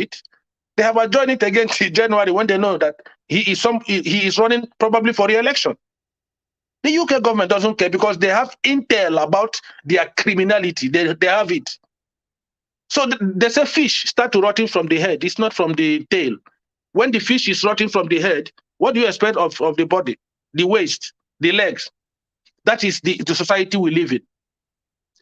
it. They have adjourned it again till January when they know that he is running probably for re-election. The UK government doesn't care because they have intel about their criminality. They have it. So they say fish start to rotting from the head. It's not from the tail. When the fish is rotting from the head, what do you expect of the body? The waist, the legs. That is the society we live in.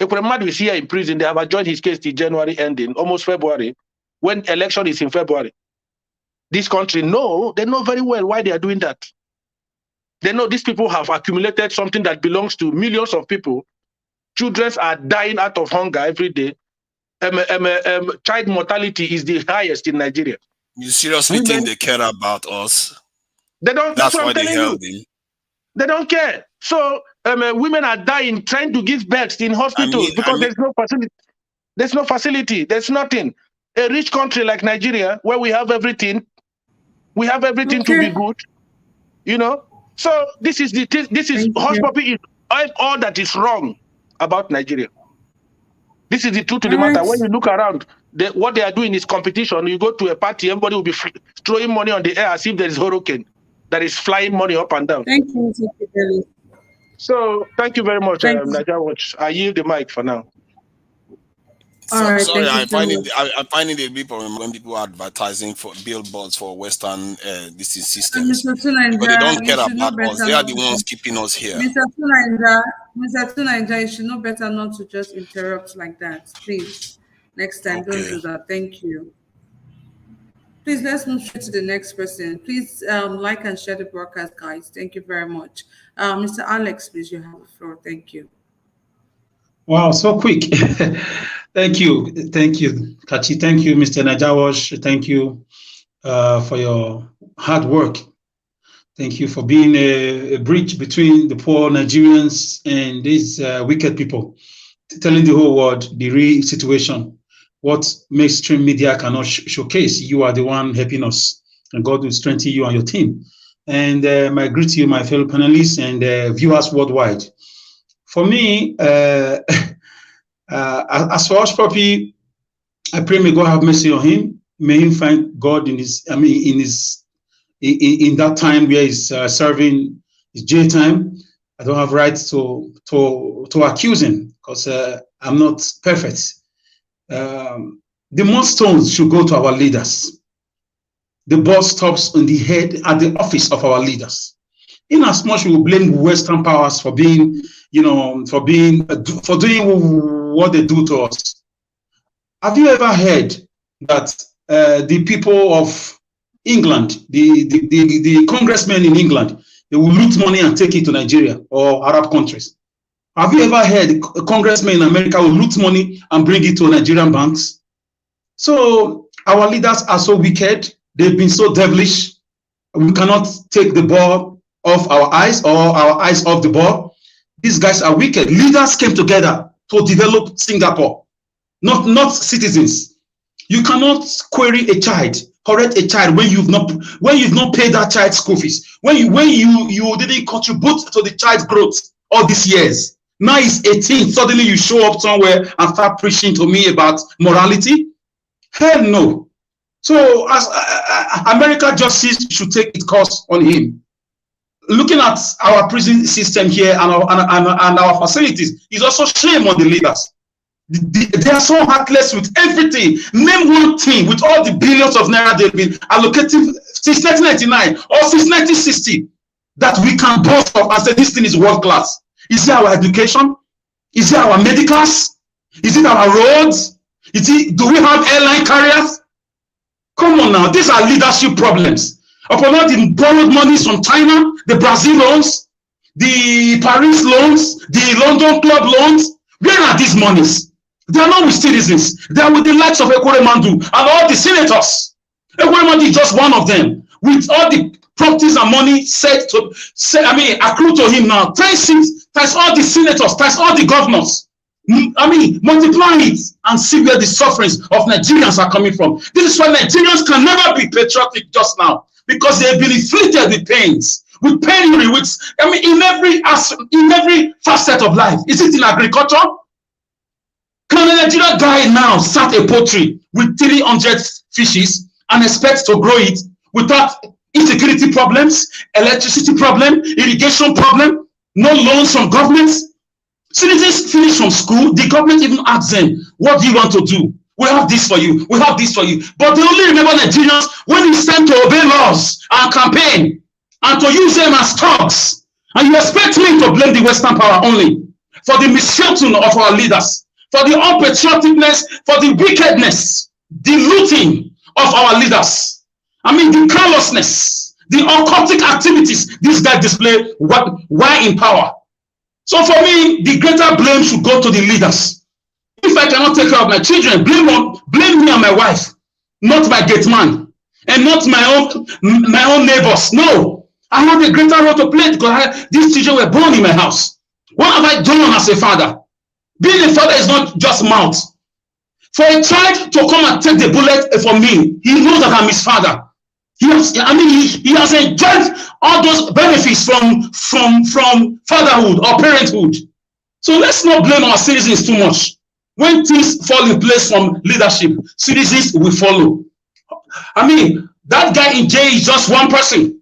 Ekwemadu is here in prison. They have adjourned his case till January ending, almost February, when election is in February. This country, they know very well why they are doing that. They know these people have accumulated something that belongs to millions of people. Children are dying out of hunger every day. Child mortality is the highest in Nigeria. You seriously think they care about us? They don't. That's why they held him. They don't care. So women are dying trying to give birth in hospitals because there's no facility. There's no facility. There's nothing. A rich country like Nigeria, where we have everything to be good, So this is hush puppy is all that is wrong about Nigeria. This is the truth to the matter. When you look around, what they are doing is competition. You go to a party, everybody will be throwing money on the air as if there is hurricane that is flying money up and down. Thank you, Mr. Peter. So thank you very much, Nigeria Watch. I yield the mic for now. Sorry, I'm finding it a bit problem when people are advertising for billboards for Western systems. But they don't care about us. They are the ones keeping us here. Mr. Tunanja, you should know better not to just interrupt like that. Please, next time, don't do that. Thank you. Please, let's move straight to the next person. Please like and share the broadcast, guys. Thank you very much. Mr. Alex, please, you have the floor. Thank you. Wow, so quick. Thank you, Kachi. Thank you, Mr. Najawash. Thank you for your hard work. Thank you for being a bridge between the poor Nigerians and these wicked people, telling the whole world the real situation, what mainstream media cannot showcase. You are the one helping us, and God will strengthen you and your team. And I greet you, my fellow panelists and viewers worldwide. For me, as for Hush Puppy, I pray may God have mercy on him. May him find God in that time where he's serving his jail time. I don't have rights to accuse him because I'm not perfect. The most stones should go to our leaders. The ball stops on the head at the office of our leaders. In as much we will blame Western powers for being, for doing what they do to us. Have you ever heard that the people of England, the congressmen in England, they will loot money and take it to Nigeria or Arab countries? Have you ever heard a congressman in America will loot money and bring it to Nigerian banks? So our leaders are so wicked. They've been so devilish. We cannot take the ball off our eyes or our eyes off the ball. These guys are wicked. Leaders came together to develop Singapore, not citizens. You cannot query a child, correct a child when you've not paid that child's school fees, when you didn't contribute to the child's growth all these years. Now he's 18. Suddenly you show up somewhere and start preaching to me about morality. Hell no. So as America justice should take its course on him. Looking at our prison system here and our facilities is also shame on the leaders. They are so heartless with everything. Name one thing with all the billions of naira they've been allocating since 1999 or since 1960 that we can boast of and say this thing is world class. Is it our education? Is it our medicals? Is it our roads? Do we have airline carriers? Come on now, these are leadership problems. Upon all the borrowed monies from China, the Brazil loans, the Paris loans, the London club loans, where are these monies? They are not with citizens. They are with the likes of Ekweremandu and all the senators. Ekweremandu is just one of them. With all the properties and money accrued to him now, times all the senators, times all the governors. Multiply it and see where the sufferings of Nigerians are coming from. This is why Nigerians can never be patriotic just now, because they've been inflicted with pains, with penury, in every facet of life. Is it in agriculture? Can a Nigerian guy now start a poultry with 300 fishes and expect to grow it without insecurity problems, electricity problem, irrigation problem, no loans from governments? Citizens finish from school, the government even asks them, what do you want to do? We have this for you, we have this for you. But they only remember Nigerians when it's time to obey laws and campaign and to use them as thugs. And you expect me to blame the Western power only for the misfortune of our leaders, for the unpatrioticness, for the wickedness, the looting of our leaders. I mean, the carelessness, the occultic activities this guy display while in power. So for me, the greater blame should go to the leaders. If I cannot take care of my children, blame me and my wife, not my gate man, and not my own neighbors. No, I have a greater role to play because these children were born in my house. What have I done as a father? Being a father is not just mouth. For a child to come and take the bullet for me, he knows that I'm his father. He has enjoyed all those benefits from fatherhood or parenthood. So let's not blame our citizens too much. When things fall in place from leadership, citizens will follow. I mean, that guy in jail is just one person.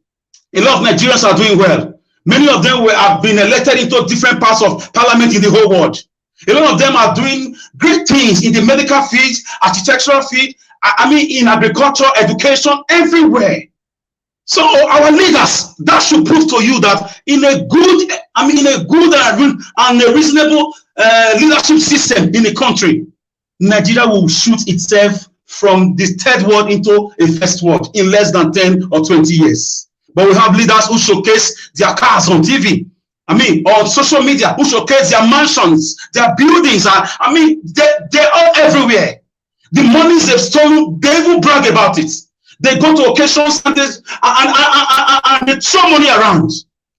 A lot of Nigerians are doing well. Many of them have been elected into different parts of parliament in the whole world. A lot of them are doing great things in the medical field, architectural field, in agriculture, education, everywhere. So our leaders, that should prove to you that in a good and a reasonable leadership system in the country, Nigeria will shoot itself from the third world into a first world in less than 10 or 20 years. But we have leaders who showcase their cars on TV, on social media, who showcase their mansions, their buildings. They're all everywhere. The monies they've stolen, they will brag about it. They go to occasions and they throw money around.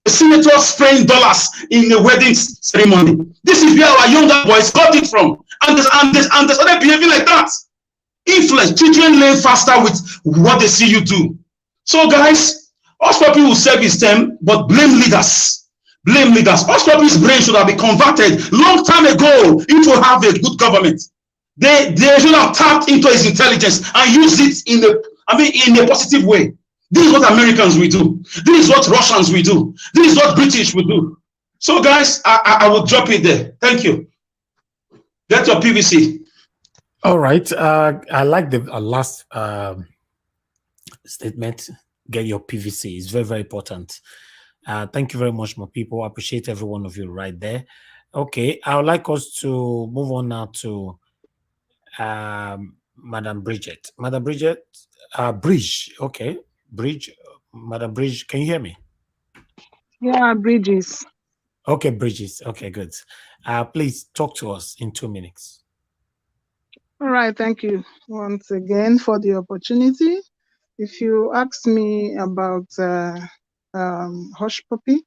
The senators spraying dollars in the wedding ceremony. This is where our younger boys got it from. And they started behaving like that. Influence, children learn faster with what they see you do. So guys, Oshpopi will serve his term, but blame leaders. Blame leaders. Oshpopi's brain should have been converted long time ago into have a good government. They should have tapped into his intelligence and used it in a positive way. This is what Americans will do. This is what Russians will do. This is what British will do. So guys, I will drop it there. Thank you. Get your PVC. All right. I like the last statement. Get your PVC. It's very, very important. Thank you very much, my people. I appreciate every one of you right there. Okay. I would like us to move on now to Madam Bridget. Madam Bridget, Bridge. Okay. Bridge. Madam Bridge, can you hear me? Yeah, Bridges. Okay, Bridges. Okay, good. Please talk to us in 2 minutes. All right. Thank you once again for the opportunity. If you ask me about Hush Puppy,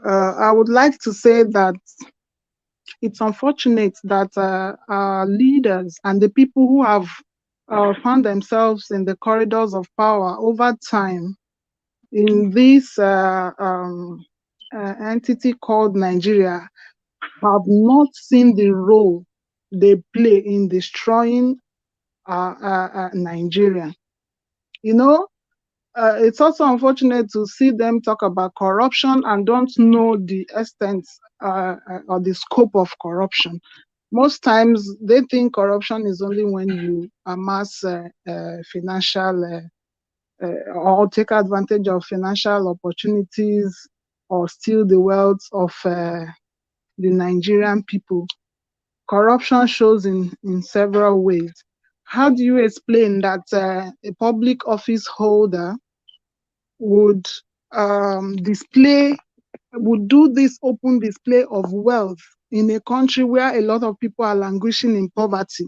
I would like to say that it's unfortunate that our leaders and the people who have found themselves in the corridors of power over time in this entity called Nigeria have not seen the role they play in destroying Nigeria. It's also unfortunate to see them talk about corruption and don't know the extent or the scope of corruption. Most times they think corruption is only when you amass financial or take advantage of financial opportunities or steal the wealth of the Nigerian people. Corruption shows in several ways. How do you explain that a public office holder would do this open display of wealth in a country where a lot of people are languishing in poverty?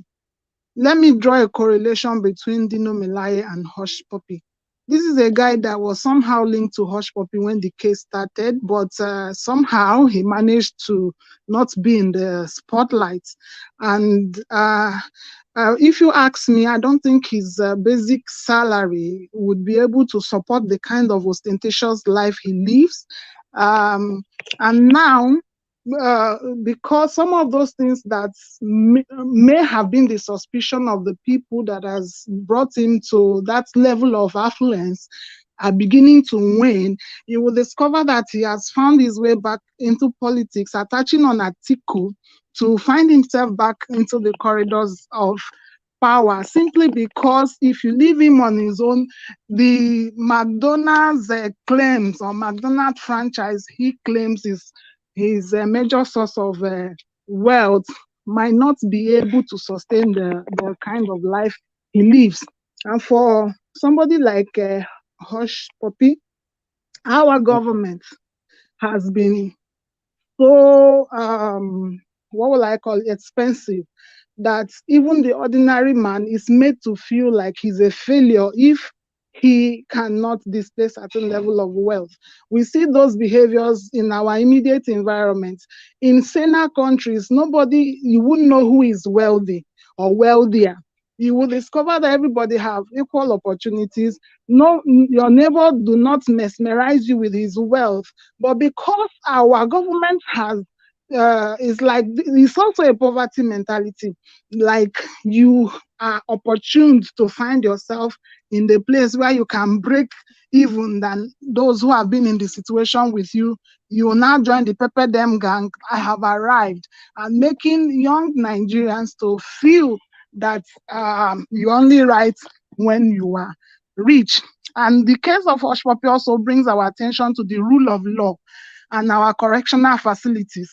Let me draw a correlation between Dino and Hush Puppy. This is a guy that was somehow linked to Hush Puppy when the case started, but somehow he managed to not be in the spotlight. And if you ask me, I don't think his basic salary would be able to support the kind of ostentatious life he lives. And now because some of those things that may have been the suspicion of the people that has brought him to that level of affluence are beginning to wane, you will discover that he has found his way back into politics, attaching on Atiku to find himself back into the corridors of power, simply because if you leave him on his own, the McDonald's claims, or McDonald's franchise he claims is his major source of wealth, might not be able to sustain the kind of life he lives. And for somebody like Hush Puppy, our government has been so what will I call it, expensive, that even the ordinary man is made to feel like he's a failure if he cannot display certain level of wealth. We see those behaviors in our immediate environment. In saner countries, you wouldn't know who is wealthy or wealthier. You will discover that everybody have equal opportunities. No, your neighbor do not mesmerize you with his wealth, but because our government has it's also a poverty mentality. Like, you are opportune to find yourself in the place where you can break even than those who have been in the situation with you. You will now join the Pepper Dem gang. I have arrived, and making young Nigerians to feel that you only right when you are rich. And the case of Hush Puppy also brings our attention to the rule of law and our correctional facilities.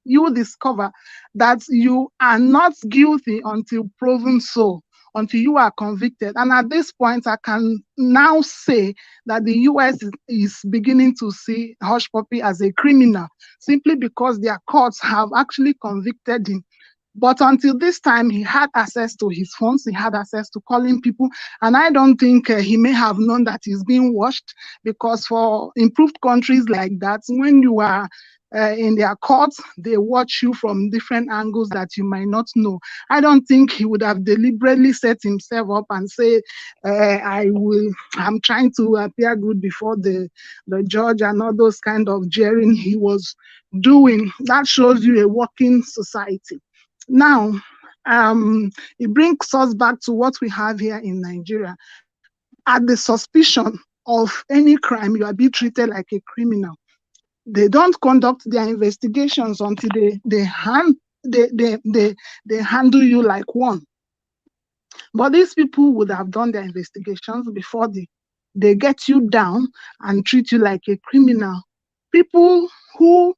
You will discover that you are not guilty until proven so, until you are convicted. And at this point, I can now say that the US is beginning to see Hush Puppy as a criminal, simply because their courts have actually convicted him. But until this time, he had access to his phones, he had access to calling people, and I don't think he may have known that he's being watched, because for improved countries like that, when you are in their courts, they watch you from different angles that you might not know. I don't think he would have deliberately set himself up and say, I'm trying to appear good before the judge, and all those kind of jeering he was doing. That shows you a working society. Now, it brings us back to what we have here in Nigeria. At the suspicion of any crime, you are being treated like a criminal. They don't conduct their investigations until they handle you like one. But these people would have done their investigations before they get you down and treat you like a criminal. People who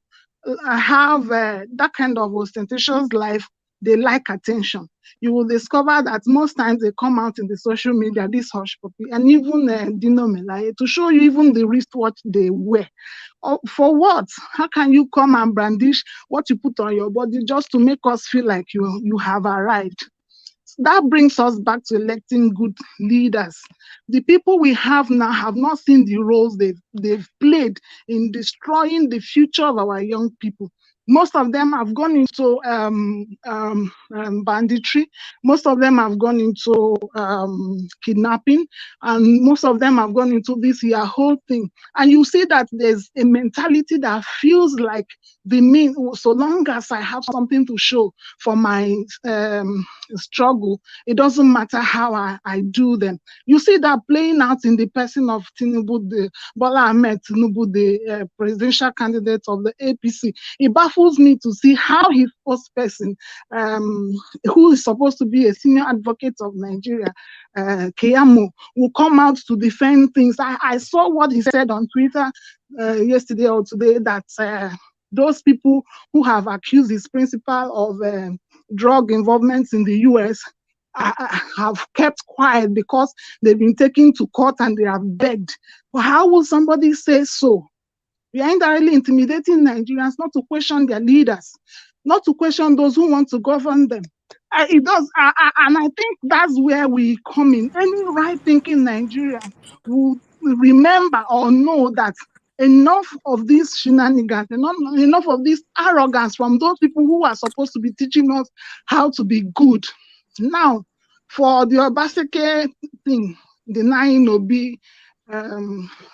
have that kind of ostentatious life, they like attention. You will discover that most times they come out in the social media, this Hush Puppy, and even Dino to show you even the wristwatch they wear. For what? How can you come and brandish what you put on your body just to make us feel like you have arrived? That brings us back to electing good leaders. The people we have now have not seen the roles they've played in destroying the future of our young people. Most of them have gone into banditry. Most of them have gone into kidnapping, and most of them have gone into this whole thing. And you see that there's a mentality that feels like so long as I have something to show for my struggle, it doesn't matter how I do them. You see that playing out in the person of Tinubu, Bola Ahmed Tinubu, the presidential candidate of the APC. It baffles me to see how his first person, who is supposed to be a senior advocate of Nigeria, Keyamo, will come out to defend things. I saw what he said on Twitter yesterday or today, that those people who have accused his principal of drug involvement in the US have kept quiet because they've been taken to court and they have begged. But how will somebody say so? We are indirectly intimidating Nigerians not to question their leaders, not to question those who want to govern them. And I think that's where we come in. Any right-thinking Nigerian will remember or know that enough of these shenanigans, enough of this arrogance from those people who are supposed to be teaching us how to be good. Now, for the Obaseki thing, denying Obi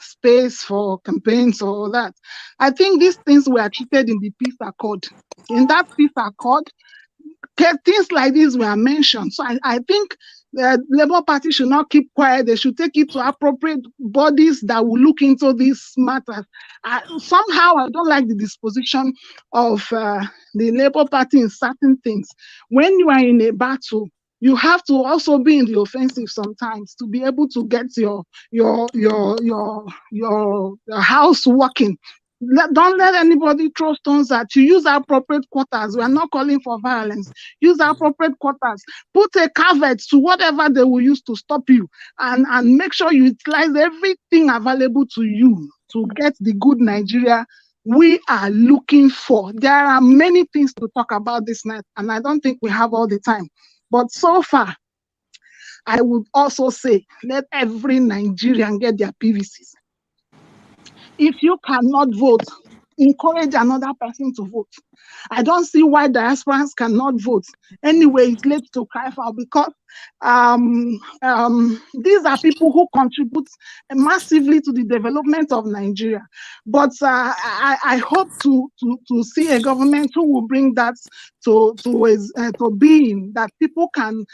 space for campaigns or all that. I think these things were treated in the peace accord. In that peace accord, things like this were mentioned. So I think the Labour Party should not keep quiet. They should take it to appropriate bodies that will look into these matters. Somehow, I don't like the disposition of the Labour Party in certain things. When you are in a battle, you have to also be in the offensive sometimes to be able to get your house working. Don't let anybody throw stones at you. Use appropriate quarters. We are not calling for violence. Use appropriate quarters. Put a caveat to whatever they will use to stop you, and make sure you utilize everything available to you to get the good Nigeria we are looking for. There are many things to talk about this night, and I don't think we have all the time. But so far, I would also say, let every Nigerian get their PVCs. If you cannot vote, encourage another person to vote. I don't see why diasporans cannot vote. Anyway, it's late to cry foul because these are people who contribute massively to the development of Nigeria. But I hope to see a government who will bring that to being, that people can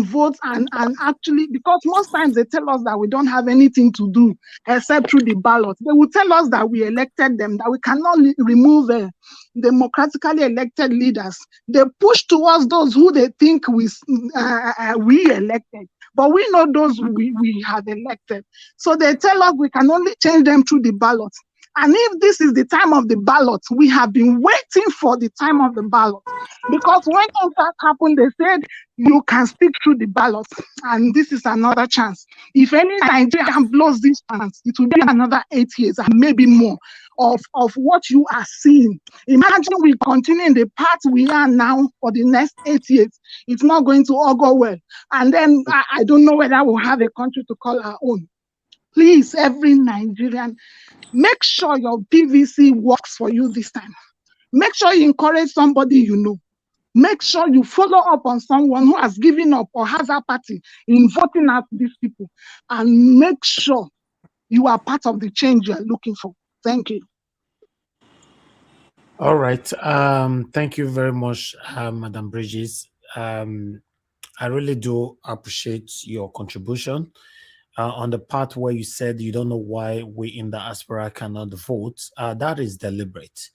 vote and actually, because most times they tell us that we don't have anything to do except through the ballot. They will tell us that we elected them, that we cannot remove democratically elected leaders. They push towards those who they think we elected, but we know those we have elected. So they tell us we can only change them through the ballot. And if this is the time of the ballot, we have been waiting for the time of the ballot. Because when that happened, they said you can speak through the ballot. And this is another chance. If any Nigerian blows this chance, it will be another 8 years and maybe more of what you are seeing. Imagine we continue in the path we are now for the next 8 years. It's not going to all go well. And then I don't know whether we'll have a country to call our own. Please, every Nigerian, make sure your PVC works for you this time. Make sure you encourage somebody you know. Make sure you follow up on someone who has given up or has a party in voting out these people. And make sure you are part of the change you are looking for. Thank you. All right. Thank you very much, Madam Bridges. I really do appreciate your contribution. On the part where you said you don't know why we in the diaspora cannot vote, that is deliberate.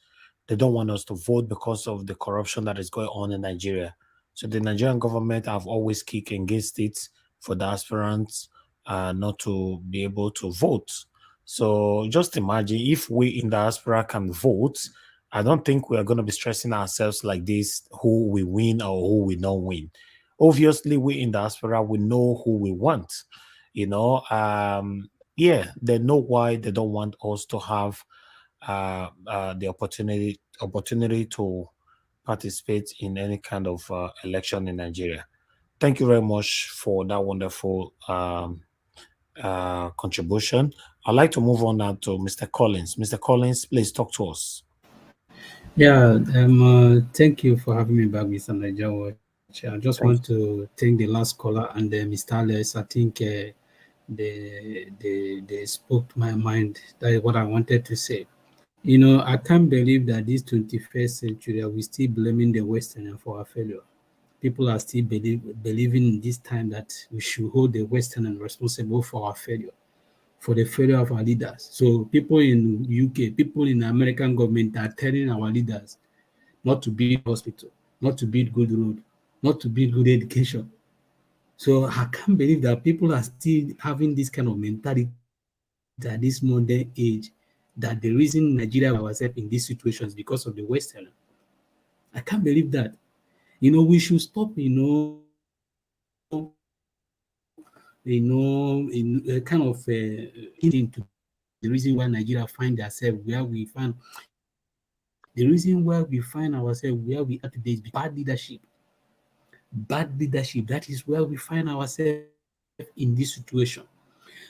They don't want us to vote because of the corruption that is going on in Nigeria. So the Nigerian government have always kicked against it for the aspirants not to be able to vote. So just imagine if we in the diaspora can vote, I don't think we are going to be stressing ourselves like this, who we win or who we don't win. Obviously, we in the diaspora, we know who we want. Yeah, they know why they don't want us to have the opportunity to participate in any kind of election in Nigeria. Thank you very much for that wonderful contribution. I'd like to move on now to Mr. Collins. Mr. Collins, please talk to us. Yeah, thank you for having me back, Mr. Niger Watch. I just want to thank the last caller and Mr. Alex. I think they spoke to my mind. That is what I wanted to say. You know, I can't believe that this 21st century we're still blaming the Western for our failure. People are still believing in this time that we should hold the Western responsible for our failure, for the failure of our leaders. So people in UK, people in the American government are telling our leaders not to build hospital, not to build good road, not to build good education. So I can't believe that people are still having this kind of mentality at this modern age, that the reason Nigeria was in this situation is because of the Western. I can't believe that. You know, we should stop, in kind of into the reason why Nigeria find ourselves where we find. The reason why we find ourselves where we are today is bad leadership. Bad leadership. That is where we find ourselves in this situation.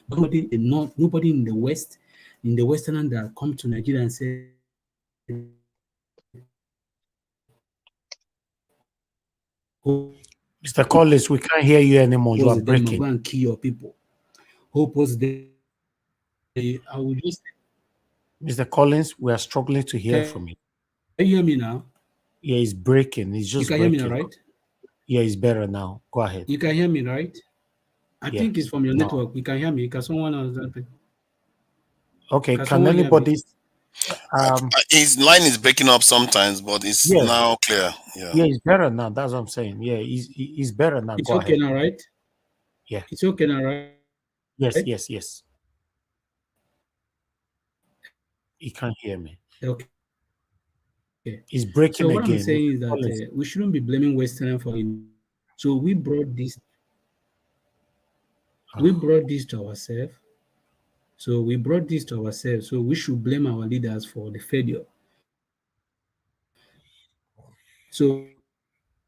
Nobody in the North, nobody in the West, in the Western that come to Nigeria and say, Mr. Collins, we can't hear you anymore. You are breaking. Go and kill your people. Hope was there. I will just. Mr. Collins, we are struggling to hear from you. Can you hear me now? Yeah, it's breaking. It's just breaking. You can hear me now, right? Yeah, it's better now. Go ahead. You can hear me, right? I think it's from your network. You can hear me. Can someone else? Okay. Can anybody? His line is breaking up sometimes, but it's now clear. Yeah, it's better now. That's what I'm saying. Yeah, he's better now. It's Go okay ahead. now, right? Yeah. It's okay now, right? Yes. He can't hear me. Okay. He's breaking so what again. I'm saying is that we shouldn't be blaming Western for it. So we brought this. We brought this to ourselves. So we brought this to ourselves. So we should blame our leaders for the failure. So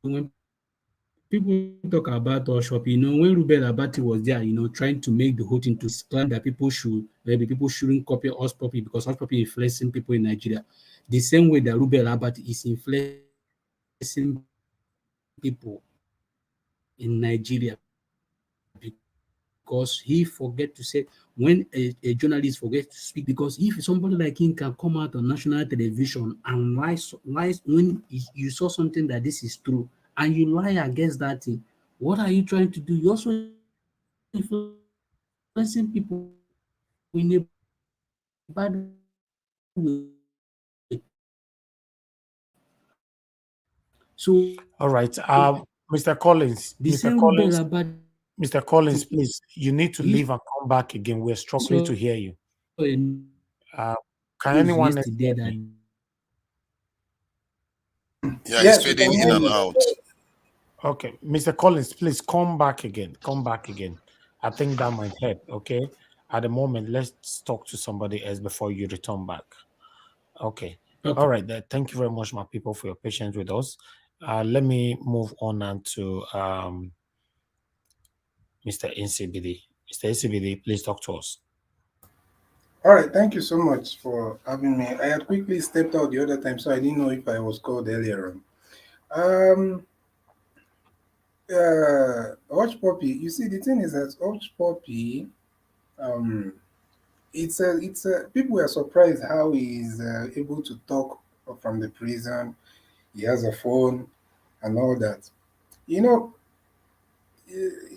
when people talk about Oshop, when Ruben Abati was there, trying to make the whole thing to claim that people shouldn't copy us properly because us properly influencing people in Nigeria. The same way that Ruben Abati is influencing people in Nigeria because he forget to say when a journalist forgets to speak, because if somebody like him can come out on national television and lies when you saw something that this is true and you lie against that thing, what are you trying to do? You're also influencing people in a bad way. So all right, Mr. Collins, Mr. Collins, please, you need to leave and come back again. We're struggling to hear you. Can anyone else hear me? Yeah, it's fading in and out. Okay, Mr. Collins, please come back again. Come back again. I think that might help. Okay. At the moment, let's talk to somebody else before you return back. Okay. All right. Thank you very much, my people, for your patience with us. Let me move on now to Mr. NCBD. Mr. NCBD, please talk to us. All right, thank you so much for having me. I had quickly stepped out the other time, so I didn't know if I was called earlier on. Hush Puppy. You see, the thing is that Hush Puppy, it's people were surprised how he's able to talk from the prison. He has a phone and all that. You know,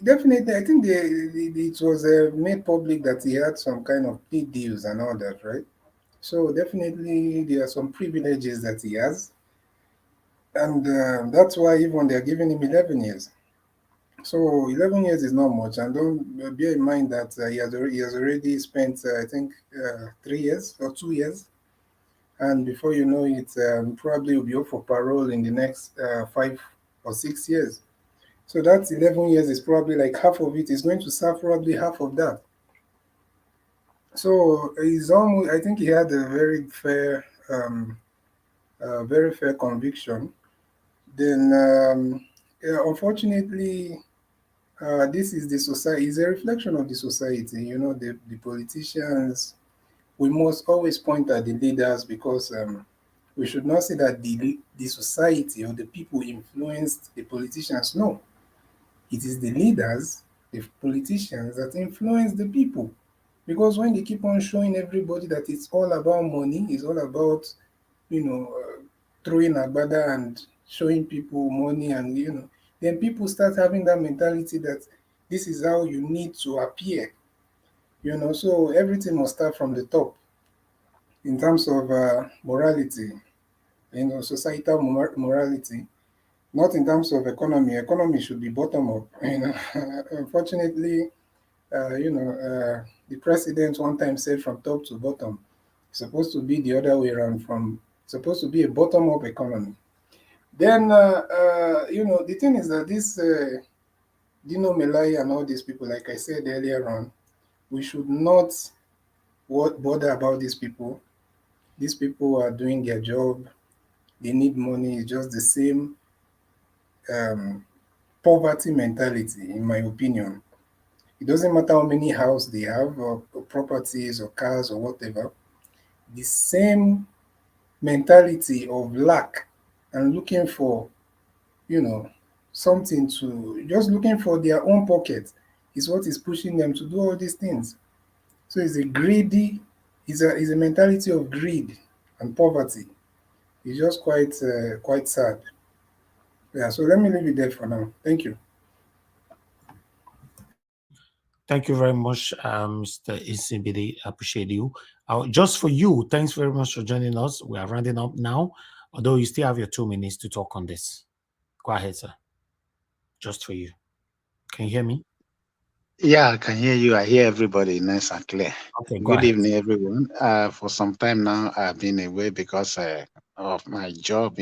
definitely, I think it was made public that he had some kind of plea deals and all that, right? So definitely there are some privileges that he has, and that's why even they're giving him 11 years. So 11 years is not much, and don't bear in mind that he has already spent I think 3 years or 2 years, and before you know it, probably will be up for parole in the next 5 or 6 years. So that 11 years is probably like half of it is going to serve probably half of that. So he's almost, I think he had a very fair conviction. Then, yeah, unfortunately, this is the society. It's a reflection of the society. The politicians. We must always point at the leaders because we should not say that the society or the people influenced the politicians. No, it is the leaders, the politicians that influence the people. Because when they keep on showing everybody that it's all about money, it's all about, you know, throwing agbada and showing people money, and then people start having that mentality that this is how you need to appear. So everything must start from the top in terms of morality, societal morality, not in terms of economy. Economy should be bottom up. Unfortunately, the president one time said from top to bottom. It's supposed to be the other way around. Supposed to be a bottom up economy. Then the thing is that this Dino Melai and all these people, like I said earlier on, we should not bother about these people. These people are doing their job. They need money. It's just the same poverty mentality, in my opinion. It doesn't matter how many houses they have, or properties, or cars, or whatever. The same mentality of lack and looking for, something to just looking for their own pocket is what is pushing them to do all these things. So it's a greedy, it's a mentality of greed and poverty. It's just quite sad. Yeah, so let me leave it there for now. Thank you. Thank you very much, Mr. Isibidi. Appreciate you. Just for you, thanks very much for joining us. We are rounding up now, although you still have your 2 minutes to talk on this. Go ahead, sir. Just for you. Can you hear me? Yeah, I can hear you. I hear everybody nice and clear. Okay, go Good ahead. evening, everyone. For some time now, I've been away because of my job,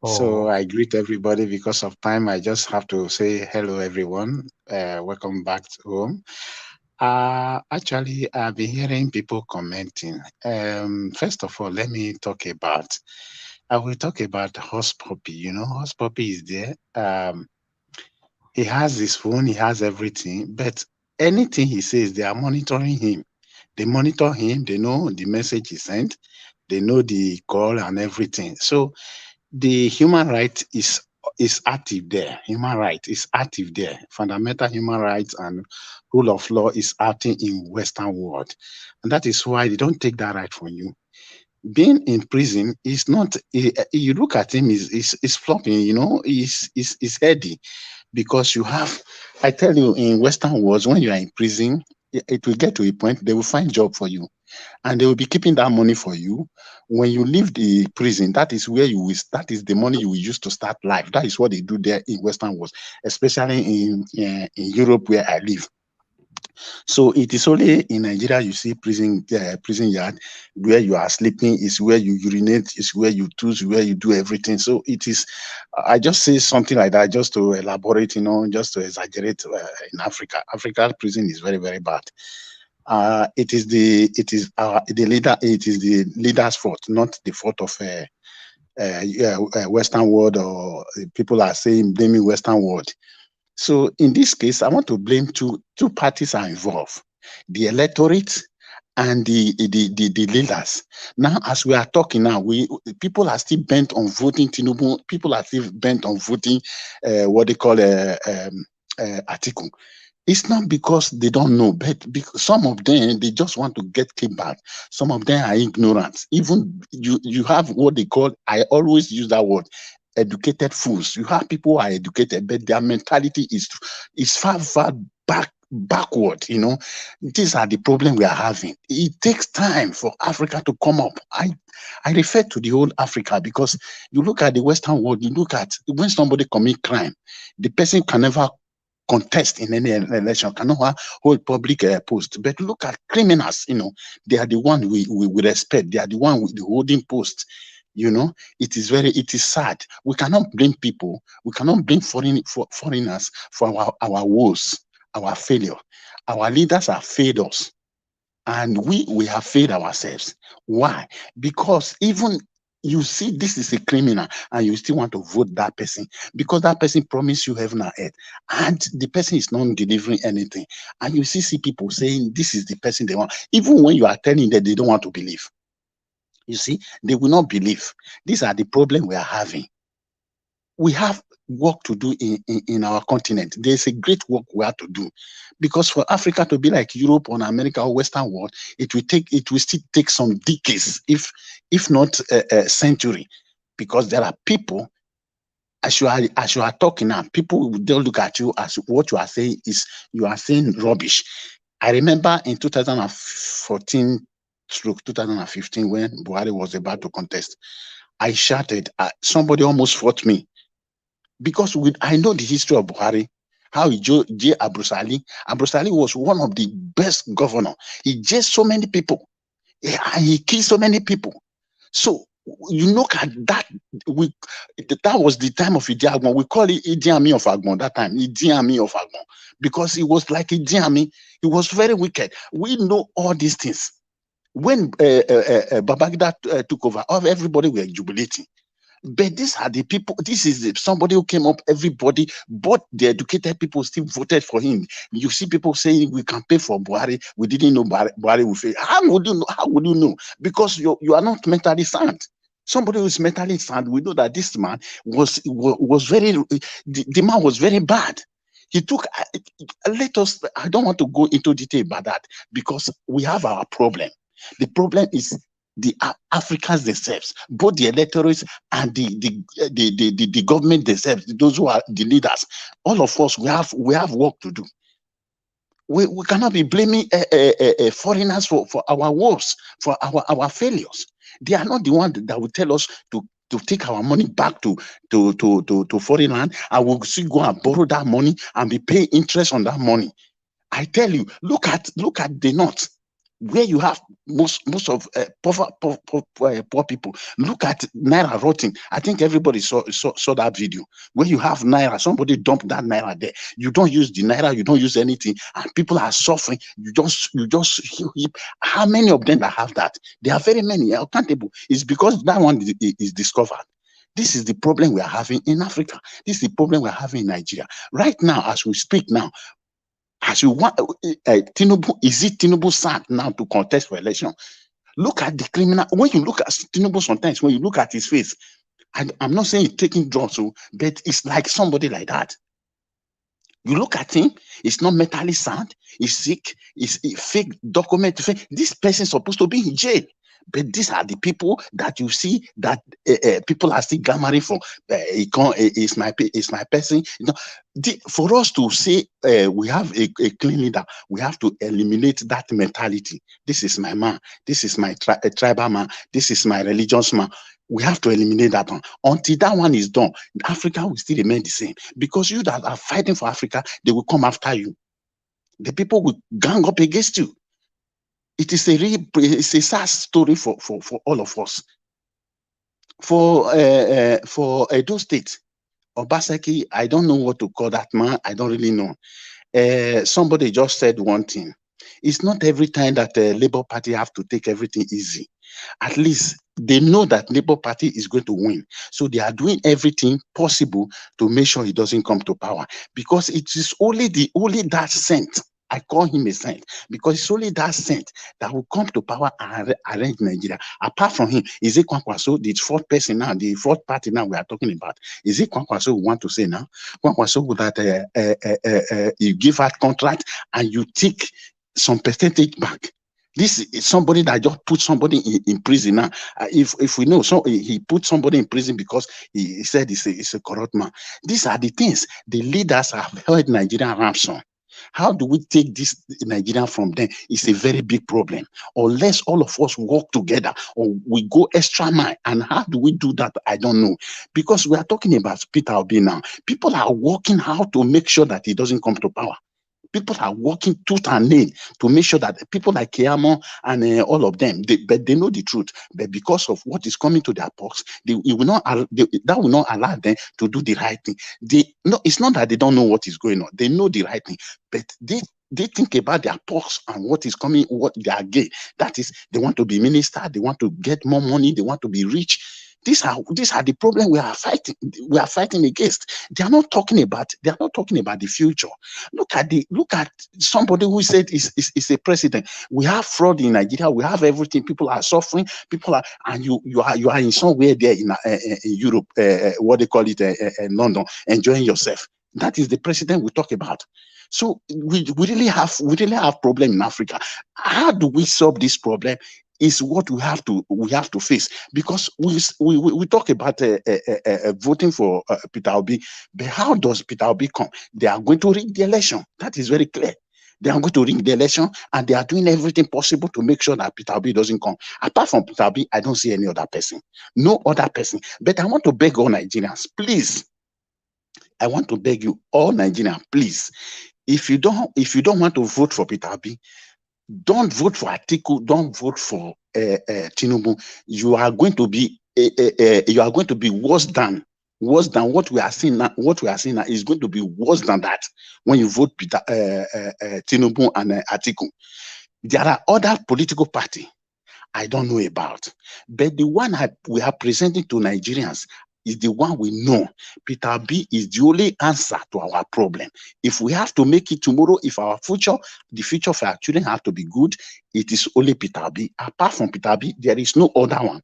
So I greet everybody because of time. I just have to say hello, everyone. Welcome back to home. Actually, I've been hearing people commenting. First of all, let me talk about. I will talk about Horse Puppy. Horse Puppy is there. He has his phone, he has everything, but anything he says, they are monitoring him. They monitor him, they know the message he sent, they know the call and everything. So the human right is active there. Human right is active there. Fundamental human rights and rule of law is acting in Western world. And that is why they don't take that right from you. Being in prison is not, you look at him, is flopping, is heady. Because you have, I tell you, in Western worlds, when you are in prison, it will get to a point they will find job for you, and they will be keeping that money for you. When you leave the prison, that is where you will. That is the money you will use to start life. That is what they do there in Western worlds, especially in Europe where I live. So it is only in Nigeria you see prison yard where you are sleeping, is where you urinate, is where you choose, where you do everything. So it is. I just say something like that just to elaborate, just to exaggerate. In Africa, Africa prison is very very bad. It is the leader's fault, not the fault of Western world, or people are saying blaming Western world. So in this case, I want to blame two parties are involved: the electorate and the leaders. Now, as we are talking now, people are still bent on voting Tinubu. People are still bent on voting what they call Atiku. It's not because they don't know, but because some of them they just want to get kickback. Some of them are ignorant. Even you have what they call, I always use that word, educated fools. You have people who are educated, but their mentality is far backward. These are the problem we are having. It takes time for Africa to come up. I refer to the whole Africa because you look at the Western world, you look at when somebody commit crime, the person can never contest in any election, cannot hold public post. But look at criminals, they are the one we respect. They are the one with the holding post. It is sad. We cannot blame people. We cannot blame foreigners for our woes, our failure. Our leaders have failed us, and we have failed ourselves. Why? Because even you see this is a criminal and you still want to vote that person because that person promised you heaven and earth, and the person is not delivering anything. And you see people saying this is the person they want, even when you are telling them they don't want to believe. You see, they will not believe. These are the problem we are having. We have work to do in our continent. There's a great work we have to do, because for Africa to be like Europe or America or Western world, it will still take some decades, if not a century, because there are people, as you are talking now, people don't look at you as what you are saying is you are saying rubbish. I remember in 2014 through 2015 when Buhari was about to contest, I shouted, somebody almost fought me. Because I know the history of Buhari, how he jailed Abrusali. Abrusali was one of the best governor. He jailed so many people. He killed so many people. So you look at that. That was the time of Idi Agbon. We call it Idi Amin of Agbon that time. Idi Amin of Agbon, because he was like Idi Amin. He was very wicked. We know all these things. When Babangida took over, everybody were jubilating. But these are the people, this is somebody who came up, everybody, but the educated people still voted for him. You see people saying we can pay for Buhari. We didn't know Buhari would fail. How would you know? How would you know? Because you are not mentally sound. Somebody who is mentally sound, we know that this man was very, the man was very bad. He took, let us, I don't want to go into detail about that because we have our problem. The problem is the Africans themselves, both the electorates and the government themselves, those who are the leaders. All of us, we have work to do. We cannot be blaming foreigners for our woes, for our failures. They are not the one that will tell us to take our money back to foreign land, and we'll still go and borrow that money and be paying interest on that money. I tell you, look at the north, where you have most of poor people. Look at Naira rotting. I think everybody saw that video where you have Naira. Somebody dumped that Naira there. You don't use the Naira. You don't use anything, and people are suffering. You just how many of them that have that? There are very many. Accountable. It's because that one is discovered. This is the problem we are having in Africa. This is the problem we are having in Nigeria right now as we speak now. As you want, Tinubu, is it Tinubu sacked now to contest for election? Look at the criminal. When you look at Tinubu, sometimes when you look at his face, I'm not saying he's taking drugs, but it's like somebody like that. You look at him, it's not mentally sound, he's sick, he's fake document. This person is supposed to be in jail. But these are the people that you see that people are still clamoring for. It's my person. You know, for us to say we have a clean leader, we have to eliminate that mentality. This is my man. This is my tribal man. This is my religious man. We have to eliminate that one. Until that one is done, Africa will still remain the same. Because you that are fighting for Africa, they will come after you. The people will gang up against you. It is it's a sad story for all of us. For Edo State, Obaseki, I don't know what to call that man. I don't really know. Somebody just said one thing. It's not every time that Labour Party have to take everything easy. At least they know that Labour Party is going to win. So they are doing everything possible to make sure he doesn't come to power. Because it is only that saint. I call him a saint because it's only that saint that will come to power and arrange Nigeria. Apart from him, is it Kwankwaso, the fourth person now, the fourth party now we are talking about? Is it Kwankwaso we want to say now? Kwankwaso that you give out contract and you take some percentage back. This is somebody that just put somebody in prison now. If we know, so he put somebody in prison because he said it's a corrupt man. These are the things the leaders have held Nigeria ransom. How do we take this Nigeria from them? It's a very big problem. Unless all of us work together or we go extra mile. And how do we do that? I don't know. Because we are talking about Peter Obi now. People are working how to make sure that he doesn't come to power. People are working tooth and nail to make sure that people like Keyamo and all of them, but they know the truth. But because of what is coming to their box, that will not allow them to do the right thing. It's not that they don't know what is going on. They know the right thing, but they think about their box and what is coming, what they are getting. That is, they want to be minister, they want to get more money, they want to be rich. These are the problem we are fighting. We are fighting against. They are not talking about the future. Look at somebody who said is a president. We have fraud in Nigeria. We have everything. People are suffering. And you are in somewhere there in Europe. What they call it, London, enjoying yourself. That is the president we talk about. So we really have problem in Africa. How do we solve this problem? Is what we have to face, because we talk about voting for Peter Obi, but how does Peter Obi come? They are going to rig the election. That is very clear. They are going to rig the election, and they are doing everything possible to make sure that Peter Obi doesn't come. Apart from Peter Obi, I don't see any other person, no other person. But I want to beg all Nigerians, please. I want to beg you, all Nigerians, please. If you don't want to vote for Peter Obi, don't vote for Atiku. Don't vote for Tinubu. You are going to be worse than what we are seeing now. What we are seeing now is going to be worse than that when you vote Tinubu and Atiku. There are other political parties I don't know about, but the one we are presenting to Nigerians is the one we know. Peter Obi is the only answer to our problem. If we have to make it tomorrow, if the future for our children have to be good, it is only Peter Obi. Apart from Peter Obi, there is no other one.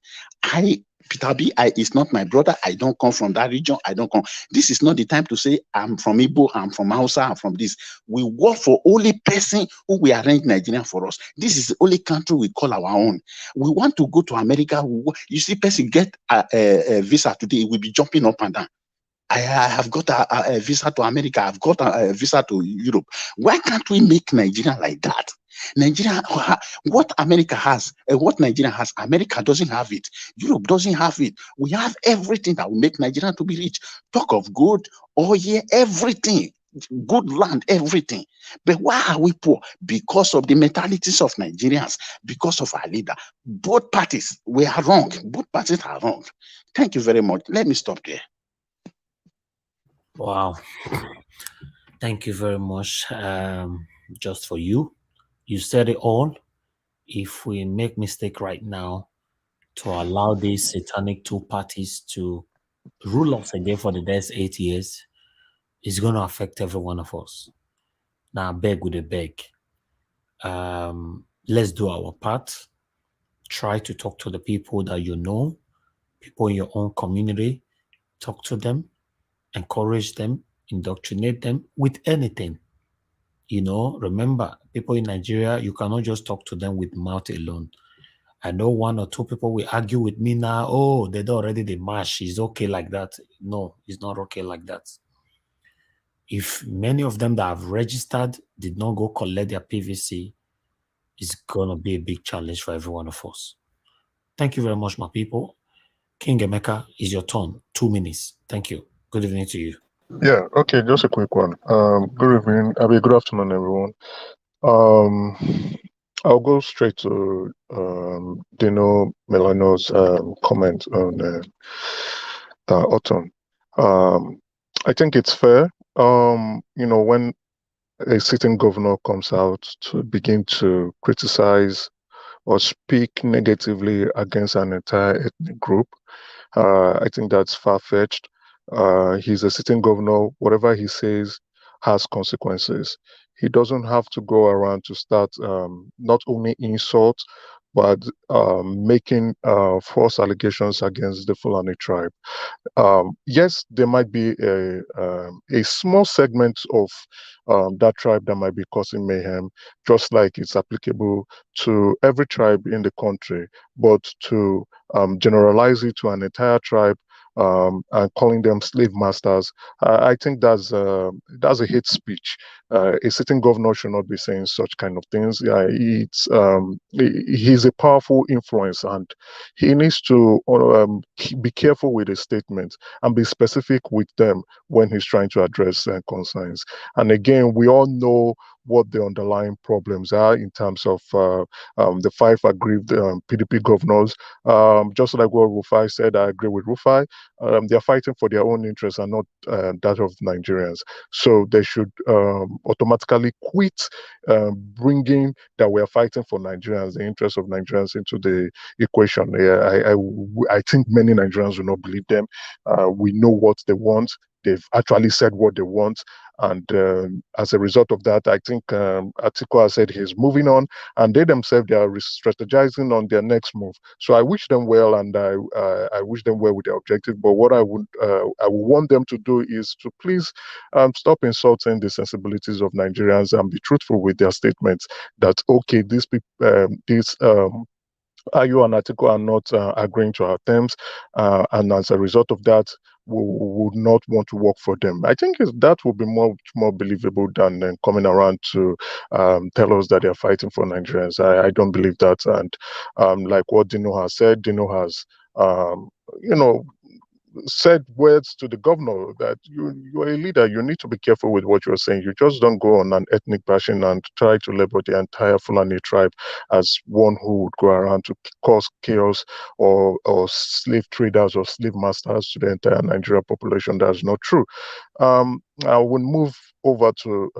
Peter Obi is not my brother. I don't come from that region. I don't come. This is not the time to say I'm from Igbo, I'm from Hausa, I'm from this. We work for only person who will arrange Nigeria for us. This is the only country we call our own. We want to go to America. You see, person get a visa today, we'll be jumping up and down. I have got a visa to America. I've got a visa to Europe. Why can't we make Nigeria like that? Nigeria, what America has, what Nigeria has, America doesn't have it. Europe doesn't have it. We have everything that will make Nigeria to be rich. Talk of gold, oil, everything, good land, everything. But why are we poor? Because of the mentalities of Nigerians, because of our leader. Both parties, we are wrong. Both parties are wrong. Thank you very much. Let me stop there. Wow. Thank you very much. Just for you. You said it all. If we make mistake right now to allow these satanic two parties to rule us again for the next 8 years, it's going to affect every one of us. Now, I beg with a beg. Let's do our part. Try to talk to the people that you know, people in your own community. Talk to them, encourage them, indoctrinate them with anything. Remember, people in Nigeria, you cannot just talk to them with mouth alone. I know one or two people will argue with me now. Oh, they do already the march. It's okay like that. No, it's not okay like that. If many of them that have registered did not go collect their PVC, it's going to be a big challenge for every one of us. Thank you very much, my people. King Emeka, is your turn. 2 minutes. Thank you. Good evening to you. Yeah, okay, just a quick one. Good evening. Good afternoon, everyone. I'll go straight to Dino Milano's comment on Ortom. I think it's fair. When a sitting governor comes out to begin to criticize or speak negatively against an entire ethnic group, I think that's far-fetched. He's a sitting governor. Whatever he says has consequences. He doesn't have to go around to start not only insults, but making false allegations against the Fulani tribe. Yes, there might be a small segment of that tribe that might be causing mayhem, just like it's applicable to every tribe in the country. But to generalize it to an entire tribe and calling them slave masters, I think that's a hate speech. A sitting governor should not be saying such kind of things. He's a powerful influence, and he needs to be careful with his statements and be specific with them when he's trying to address concerns. And again, we all know what the underlying problems are in terms of the 5 aggrieved PDP governors. Just like what Rufai said, I agree with Rufai. They're fighting for their own interests and not that of Nigerians. So they should automatically quit bringing that we are fighting for Nigerians, the interests of Nigerians, into the equation. I think many Nigerians will not believe them. We know what they want. They've actually said what they want. And as a result of that, I think Atiku has said he's moving on, and they themselves, they are strategizing on their next move. So I wish them well, and I wish them well with their objective. But what I would want them to do is to please stop insulting the sensibilities of Nigerians and be truthful with their statements. That okay, these people, Ayu and Atiku are not agreeing to our terms, and as a result of that, we would not want to work for them. I think that would be much more believable than coming around to tell us that they're fighting for Nigerians. I don't believe that. And like what Dino has said, Dino has, said words to the governor that you're a leader. You need to be careful with what you're saying. You just don't go on an ethnic bashing and try to label the entire Fulani tribe as one who would go around to cause chaos or slave traders or slave masters to the entire Nigerian population. That's not true. I will move over to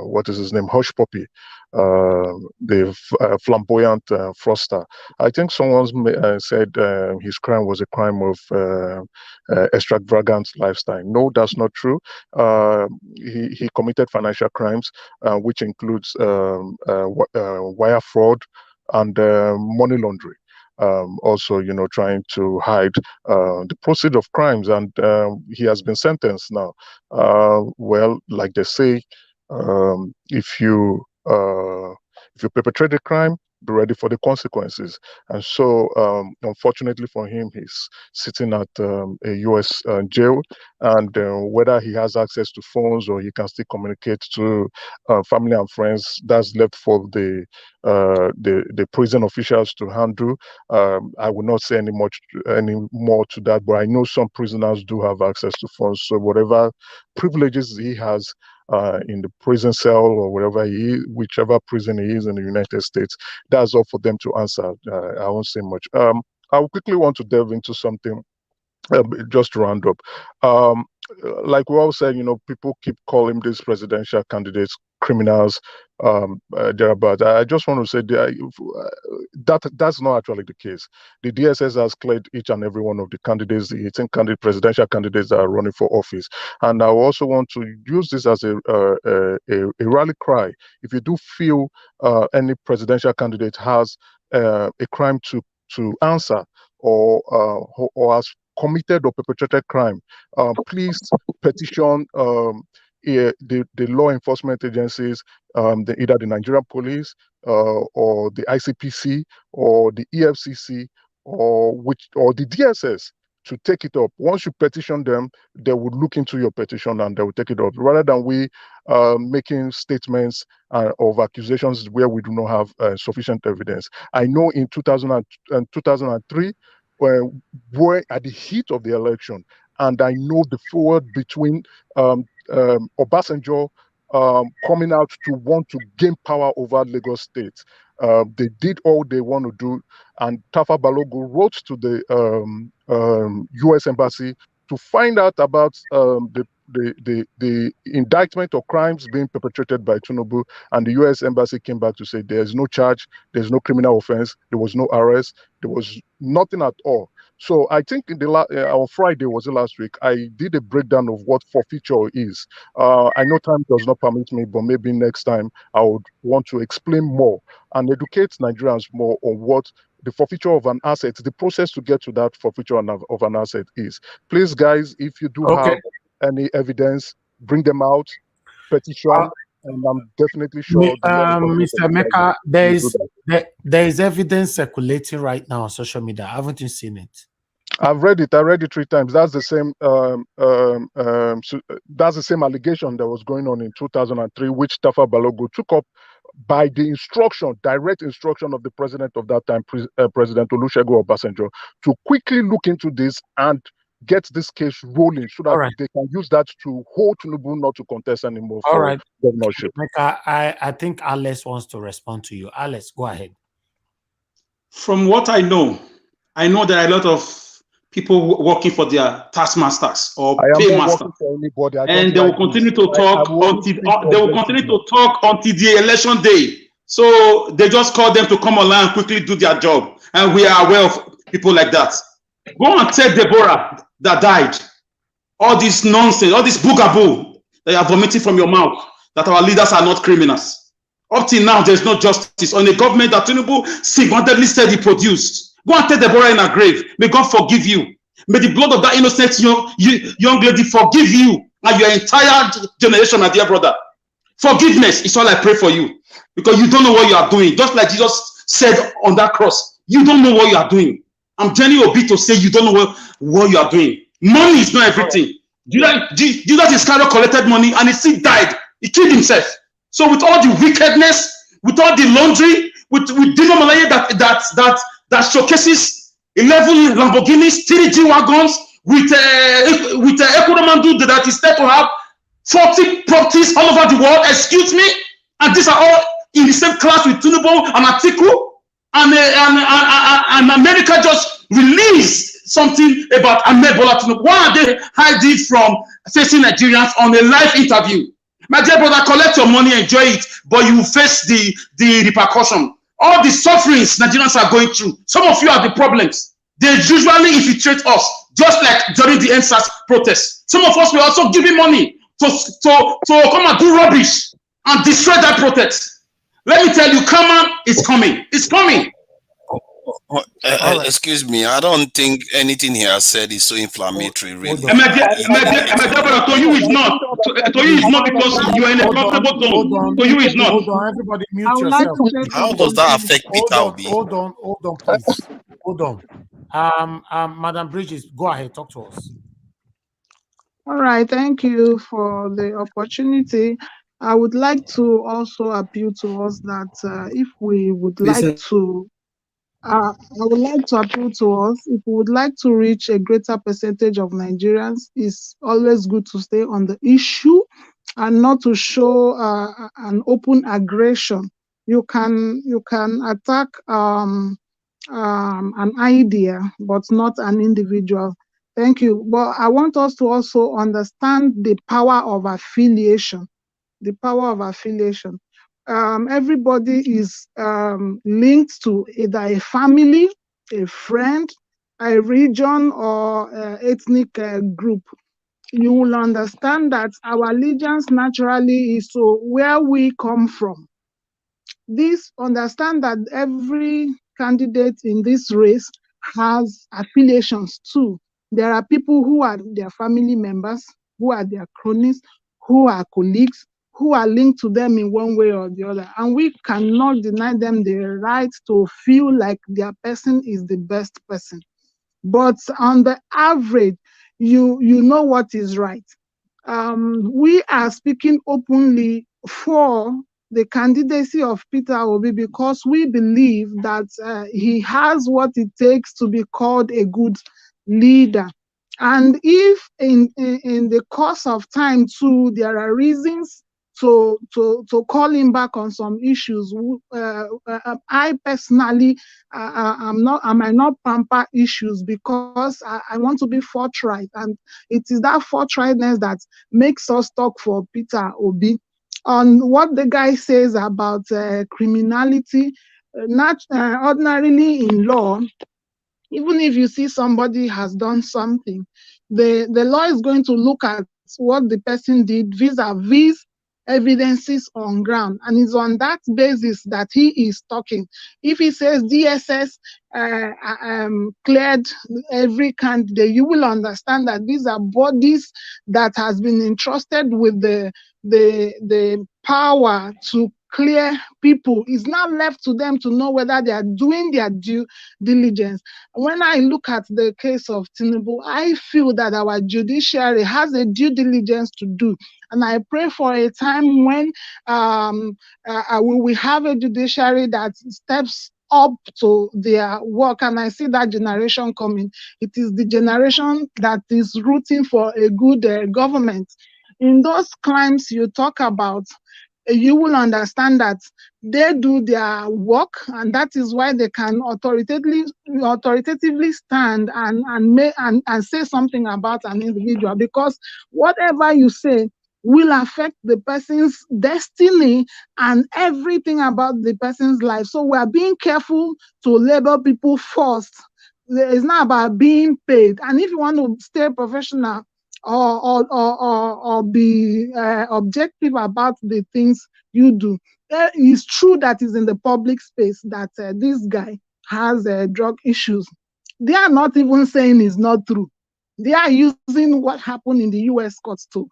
what is his name, Hush Puppy, the flamboyant fraudster. I think someone said his crime was a crime of extravagant lifestyle. No, that's not true. He committed financial crimes, which includes wire fraud and money laundering. also, trying to hide the proceeds of crimes, and he has been sentenced now. Well, like they say, if you perpetrate a crime, be ready for the consequences. And so, unfortunately for him, he's sitting at a U.S. Jail, and whether he has access to phones or he can still communicate to family and friends, that's left for the prison officials to handle. I will not say any more to that, but I know some prisoners do have access to phones. So whatever privileges he has in the prison cell or wherever whichever prison he is in the United States, that's all for them to answer. I won't say much. I will quickly want to delve into something just to round up. Like we all said, people keep calling these presidential candidates criminals, thereabouts. I just want to say that's not actually the case. The DSS has cleared each and every one of the candidates, the 18 presidential candidates that are running for office. And I also want to use this as a rally cry. If you do feel any presidential candidate has a crime to answer, or has committed or perpetrated crime, please petition the law enforcement agencies, either the Nigerian police or the ICPC or the EFCC or the DSS to take it up. Once you petition them, they would look into your petition and they will take it up, rather than we making statements of accusations where we do not have sufficient evidence. I know in 2003, we're at the heat of the election, and I know the forward between Obasanjo coming out to want to gain power over Lagos State. They did all they want to do, and Tafa Balogun wrote to the U.S. Embassy to find out about the indictment of crimes being perpetrated by Tinubu, and the U.S. Embassy came back to say there's no charge, there's no criminal offense, there was no arrest, there was nothing at all. So I think on Friday, was it last week, I did a breakdown of what forfeiture is. I know time does not permit me, but maybe next time I would want to explain more and educate Nigerians more on what the forfeiture of an asset, the process to get to that forfeiture of an asset is. Please, guys, if you do have any evidence, bring them out, petition, and I'm definitely sure. Mr. Mecca, there is evidence circulating right now on social media. Haven't you seen it? I've read it. I read it 3 times. That's the same. That's the same allegation that was going on in 2003, which Tafa Balogun took up by the direct instruction of the president of that time, President Olusegun Obasanjo, to quickly look into this and get this case rolling, so that they can use that to hold Tinubu not to contest anymore for governorship. I think Alex wants to respond to you. Alex, go ahead. From what I know there are a lot of people working for their taskmasters or paymaster, and they will continue to talk until the election day. So they just call them to come online and quickly do their job, and we are aware of people like that. Go and tell Deborah that died. All this nonsense, all this boogaboo that you are vomiting from your mouth, that our leaders are not criminals. Up till now, there's no justice on a government that Tinubu single-handedly said he produced. Go and tell Deborah in her grave, may God forgive you. May the blood of that innocent young lady forgive you and your entire generation, my dear brother. Forgiveness is all I pray for you, because you don't know what you are doing. Just like Jesus said on that cross, you don't know what you are doing. I'm Jenny Obi to say you don't know what you are doing. Money is not everything. Judas Iscariot collected money and he still died. He killed himself. So with all the wickedness, with all the laundry, with Dino that showcases 11 Lamborghinis, 3 G-Wagons, with Ekonomandu that is said to have 40 properties all over the world, excuse me, and these are all in the same class with Tinubu and Atiku. And America just released something about Ahmed Bola Tinubu. Why are they hiding from facing Nigerians on a live interview? My dear brother, collect your money, enjoy it, but you face the repercussion. All the sufferings Nigerians are going through. Some of you are the problems. They usually infiltrate us, just like during the NSAS protests. Some of us were also giving money to come and do rubbish and destroy that protest. Let me tell you, karma is coming. It's coming. Excuse me, I don't think anything he has said is so inflammatory, really. To you is not. To you is not because you are in a comfortable zone. To you is not. Hold on, everybody mute I would like yourself. to say How does that affect Peter Obi? Hold on, please. Hold on. Madam Bridges, go ahead, talk to us. All right, thank you for the opportunity. I would like to also appeal to us that if we would like to, I would like to appeal to us, if we would like to reach a greater percentage of Nigerians, it's always good to stay on the issue and not to show an open aggression. You can attack an idea, but not an individual. Thank you. But I want us to also understand the power of affiliation. The power of affiliation. Everybody is linked to either a family, a friend, a region, or ethnic group. You will understand that our allegiance naturally is to where we come from. This understand that every candidate in this race has affiliations too. There are people who are their family members, who are their cronies, who are colleagues, who are linked to them in one way or the other. And we cannot deny them the right to feel like their person is the best person. But on the average, you know what is right. We are speaking openly for the candidacy of Peter Obi because we believe that he has what it takes to be called a good leader. And if in the course of time too, there are reasons to call him back on some issues, I personally, I might not pamper issues because I want to be forthright, and it is that forthrightness that makes us talk for Peter Obi. On what the guy says about criminality, ordinarily in law, even if you see somebody has done something, the law is going to look at what the person did vis-a-vis evidences on ground, and it's on that basis that he is talking. If he says DSS cleared every candidate, you will understand that these are bodies that has been entrusted with the power to clear people. It's not left to them to know whether they are doing their due diligence. When I look at the case of Tinubu, I feel that our judiciary has a due diligence to do. And I pray for a time when we will have a judiciary that steps up to their work. And I see that generation coming. It is the generation that is rooting for a good government. In those crimes you talk about, you will understand that they do their work, and that is why they can authoritatively stand and say something about an individual, because whatever you say will affect the person's destiny and everything about the person's life. So we are being careful to label people first. It's not about being paid. And if you want to stay professional or be objective about the things you do, it's true that it's in the public space that this guy has drug issues. They are not even saying it's not true. They are using what happened in the US courts to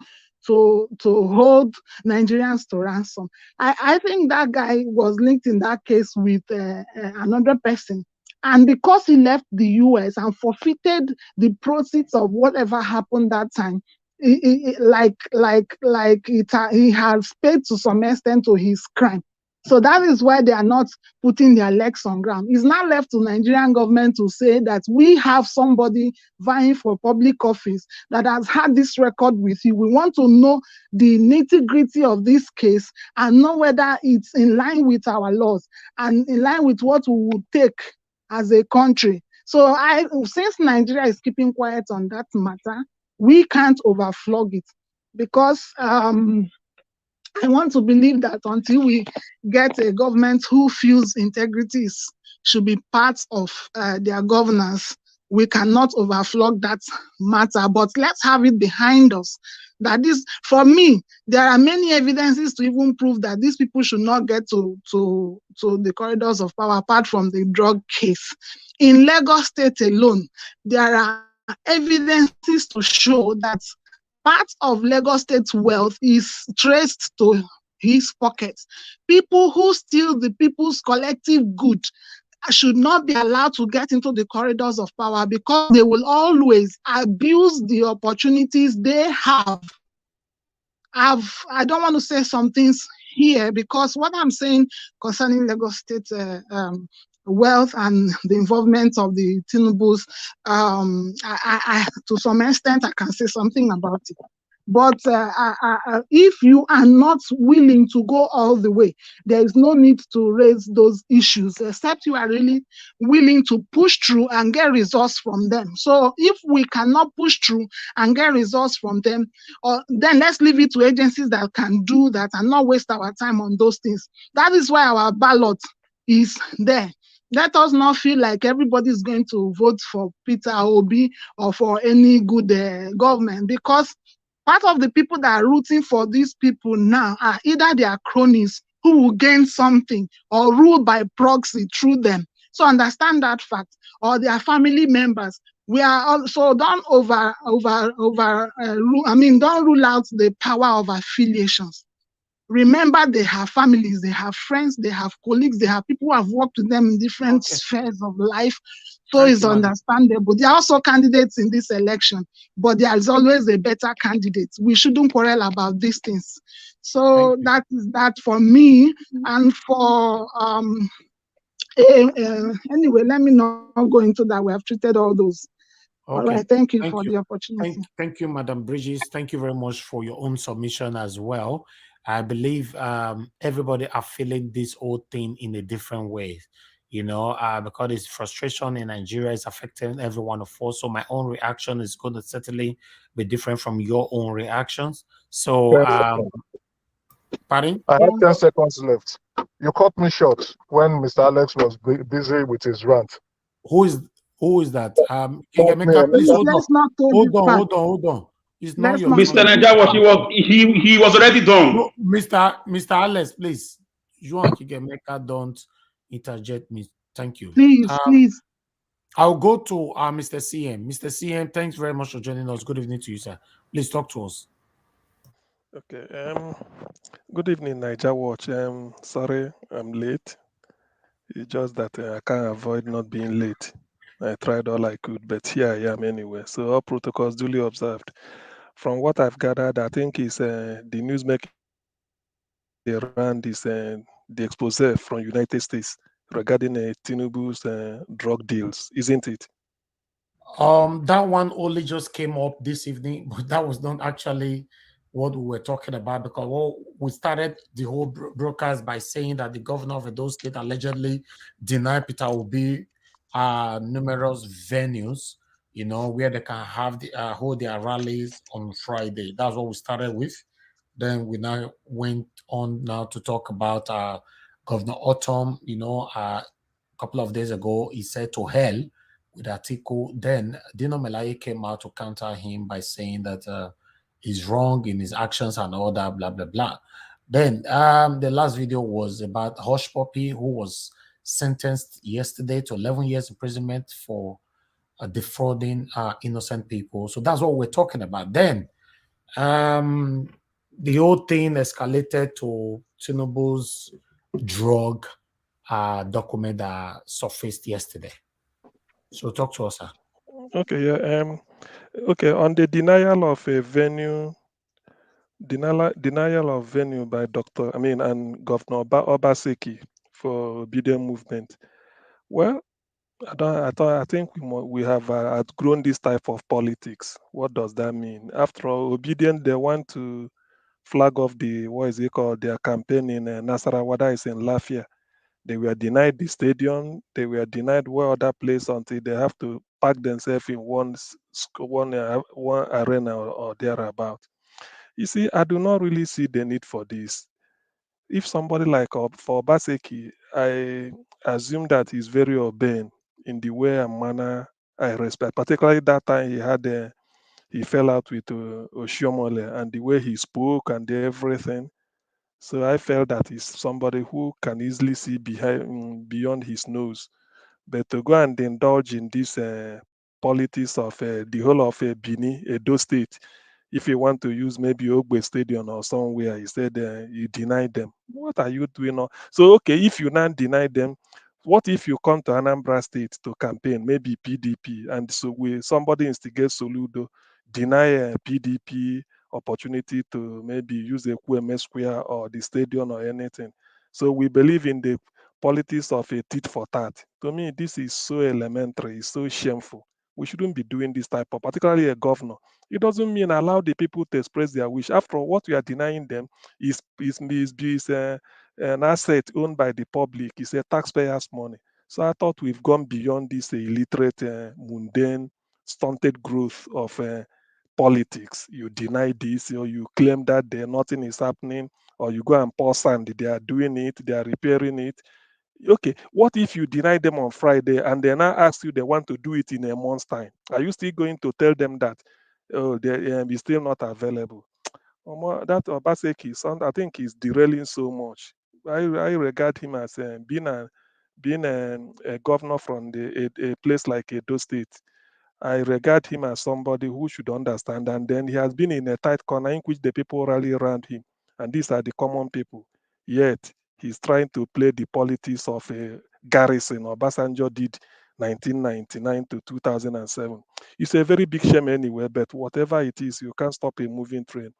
hold Nigerians to ransom. I think that guy was linked in that case with another person. And because he left the US and forfeited the proceeds of whatever happened that time, he has paid to some extent to his crime. So that is why they are not putting their legs on ground. It's not left to Nigerian government to say that we have somebody vying for public office that has had this record with you. We want to know the nitty-gritty of this case and know whether it's in line with our laws and in line with what we would take as a country. So since Nigeria is keeping quiet on that matter, we can't overflog it, because I want to believe that until we get a government who feels integrity should be part of their governance, we cannot overflog that matter. But let's have it behind us that this, for me, there are many evidences to even prove that these people should not get to the corridors of power, apart from the drug case. In Lagos State alone, there are evidences to show that part of Lagos State's wealth is traced to his pockets. People who steal the people's collective good should not be allowed to get into the corridors of power, because they will always abuse the opportunities they have. I don't want to say some things here, because what I'm saying concerning Lagos State wealth and the involvement of the Tinubus, to some extent, I can say something about it. But if you are not willing to go all the way, there is no need to raise those issues, except you are really willing to push through and get results from them. So if we cannot push through and get results from them, then let's leave it to agencies that can do that and not waste our time on those things. That is why our ballot is there. Let us not feel like everybody is going to vote for Peter Obi or for any good government, because part of the people that are rooting for these people now are either their cronies who will gain something or rule by proxy through them. So understand that fact, or their family members. We are also don't don't rule out the power of affiliations. Remember, they have families, they have friends, they have colleagues, they have people who have worked with them in different spheres of life. So it's understandable. There are also candidates in this election, but there is always a better candidate. We shouldn't quarrel about these things. So that is that for me. And for anyway, let me not go into that. We have treated all those. All right, thank you for the opportunity. Thank you, Madam Bridges. Thank you very much for your own submission as well. I believe everybody are feeling this whole thing in a different way, because this frustration in Nigeria is affecting every one of us. So my own reaction is going to certainly be different from your own reactions. So, pardon? I have 10 seconds left. You cut me short when Mr. Alex was busy with his rant. Who is that? Please hold on. It's not your Mr. Naija, he was already done. No, Mr. Alex, please. Juan Kigemeka, don't interject me. Thank you. Please. I'll go to Mr. CM. Mr. CM, thanks very much for joining us. Good evening to you, sir. Please talk to us. Okay. Good evening, Naija Watch. Sorry, I'm late. It's just that I can't avoid not being late. I tried all I could, but here I am anyway. So all protocols duly observed. From what I've gathered, I think is the news making around is the expose from United States regarding Tinubu's drug deals, isn't it? That one only just came up this evening, but that was not actually what we were talking about, because we started the whole broadcast by saying that the governor of Edo State allegedly denied Peter Obi numerous venues, where they can have hold their rallies on Friday. That's what we started with. Then we now went on now to talk about Governor Ortom. A couple of days ago, he said to hell with Atiku. Then Dino came out to counter him by saying that he's wrong in his actions and all that, blah, blah, blah. Then the last video was about Hush Puppy, who was sentenced yesterday to 11 years imprisonment for defrauding innocent people. So that's what we're talking about. Then the whole thing escalated to Tinubu's drug document that surfaced yesterday. So talk to us, sir. Okay, yeah. Okay, on the denial of a venue, denial of venue by and Governor Obaseki for Obedient movement. Well, I think we have outgrown this type of politics. What does that mean? After all, Obedient, they want to flag off their campaign in Nasarawa, that is in Lafia. They were denied the stadium. They were denied other place until they have to pack themselves in one arena or thereabout. You see, I do not really see the need for this. If somebody like for Obaseki, I assume that he's very urbane in the way and manner I respect. Particularly that time he fell out with Oshiomhole and the way he spoke and everything. So I felt that he's somebody who can easily see beyond his nose. But to go and indulge in this politics of the whole of Benin, Edo State, if you want to use maybe Ogbe Stadium or somewhere, he said you deny them. What are you doing now? So, okay, if you now deny them, what if you come to Anambra State to campaign, maybe PDP, and so somebody instigates Soludo, deny PDP opportunity to maybe use the QMS Square or the stadium or anything. So we believe in the politics of a tit for tat. To me, this is so elementary, it's so shameful. We shouldn't be doing this type of, particularly a governor. It doesn't mean allow the people to express their wish. After all, what we are denying them is an asset owned by the public. It's a taxpayer's money. So I thought we've gone beyond this illiterate, mundane, stunted growth of politics. You deny this, or you claim that there nothing is happening, or you go and pour sand. They are doing it, they are repairing it. Okay, what if you deny them on Friday and they now ask you they want to do it in a month's time? Are you still going to tell them that they is still not available? That Obaseki, I think is derailing so much. I regard him as being a governor from a place like Edo State. I regard him as somebody who should understand. And then he has been in a tight corner in which the people rally around him. And these are the common people. Yet he's trying to play the politics of a garrison. Obasanjo did 1999 to 2007. It's a very big shame anyway, but whatever it is, you can't stop a moving train.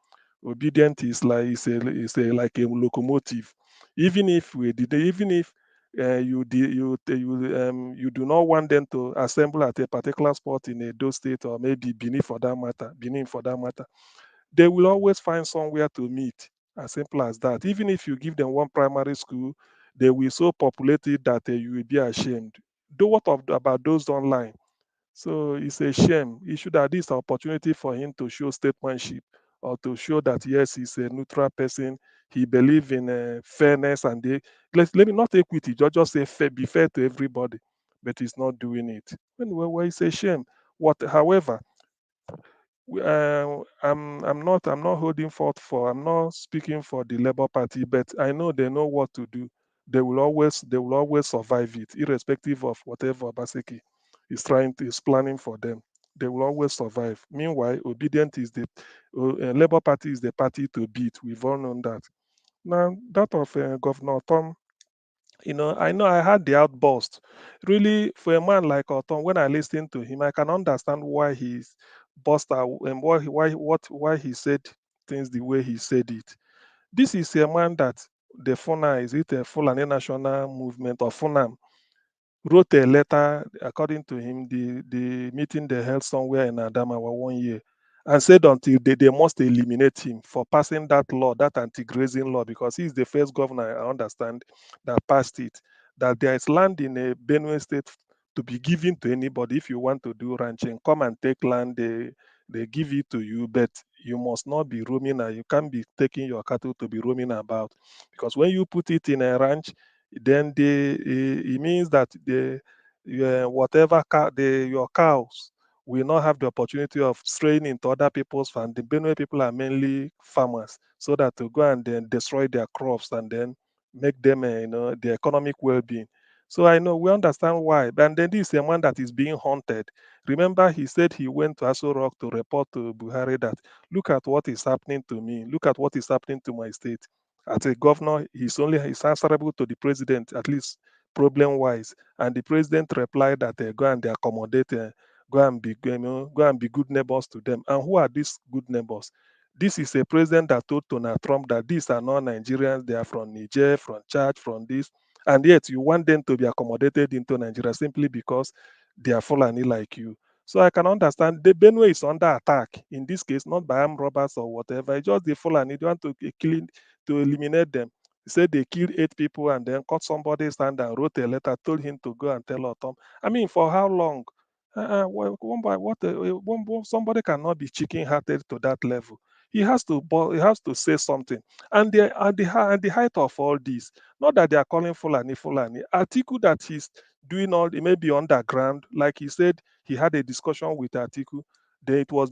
Obedient is like a locomotive. Even if you do not want them to assemble at a particular spot in Edo State or maybe Benin for that matter, they will always find somewhere to meet. As simple as that. Even if you give them one primary school, they will so populate it that you will be ashamed. Do what about those online? So it's a shame. He should have this opportunity for him to show statesmanship or to show that yes, he's a neutral person. He believes in fairness and let me not equity, just say fair, be fair to everybody. But he's not doing it. Well, it's a shame. However, I'm not speaking for the Labour Party, but I know they know what to do. They will always survive it, irrespective of whatever Obaseki is planning for them. They will always survive. Meanwhile, obedient is the Labour Party is the party to beat. We've all known that. Now that of Governor Tom, I know I had the outburst. Really, for a man like Ortom, when I listen to him, I can understand why he's bust out and why he said things the way he said it. This is a man that the FUNA, is it a Fulani National Movement or FUNAM, wrote a letter, according to him, the meeting they held somewhere in Adamawa 1 year, and said until they must eliminate him for passing that law, that anti-grazing law, because he's the first governor, I understand, that passed it, that there is land in a Benue state to be given to anybody. If you want to do ranching, come and take land, they give it to you, but you must not be roaming, and you can't be taking your cattle to be roaming about, because when you put it in a ranch, then it means that your cows will not have the opportunity of straying into other people's farm. The Benue people are mainly farmers, so that to go and then destroy their crops and then make them, the economic well-being. So I know we understand why. And then this is a man that is being haunted. Remember, he said he went to Aso Rock to report to Buhari that look at what is happening to me, look at what is happening to my state. As a governor, he's answerable to the president, at least problem-wise. And the president replied that go and they accommodate, go and be good neighbors to them. And who are these good neighbors? This is a president that told Donald Trump that these are not Nigerians, they are from Niger, from Chad, from this. And yet you want them to be accommodated into Nigeria simply because they are Fulani like you. So I can understand the Benue is under attack. In this case, not by armed robbers or whatever. It's just the Fulani. They want to eliminate them. He said they killed 8 people and then caught somebody's hand and wrote a letter, told him to go and tell Ortom. I mean, for how long? Somebody cannot be chicken-hearted to that level. He has to say something. And they at the height of all this, not that they are calling Fulani. Atiku that he's doing all, it may be underground. Like he said, he had a discussion with Atiku. then it was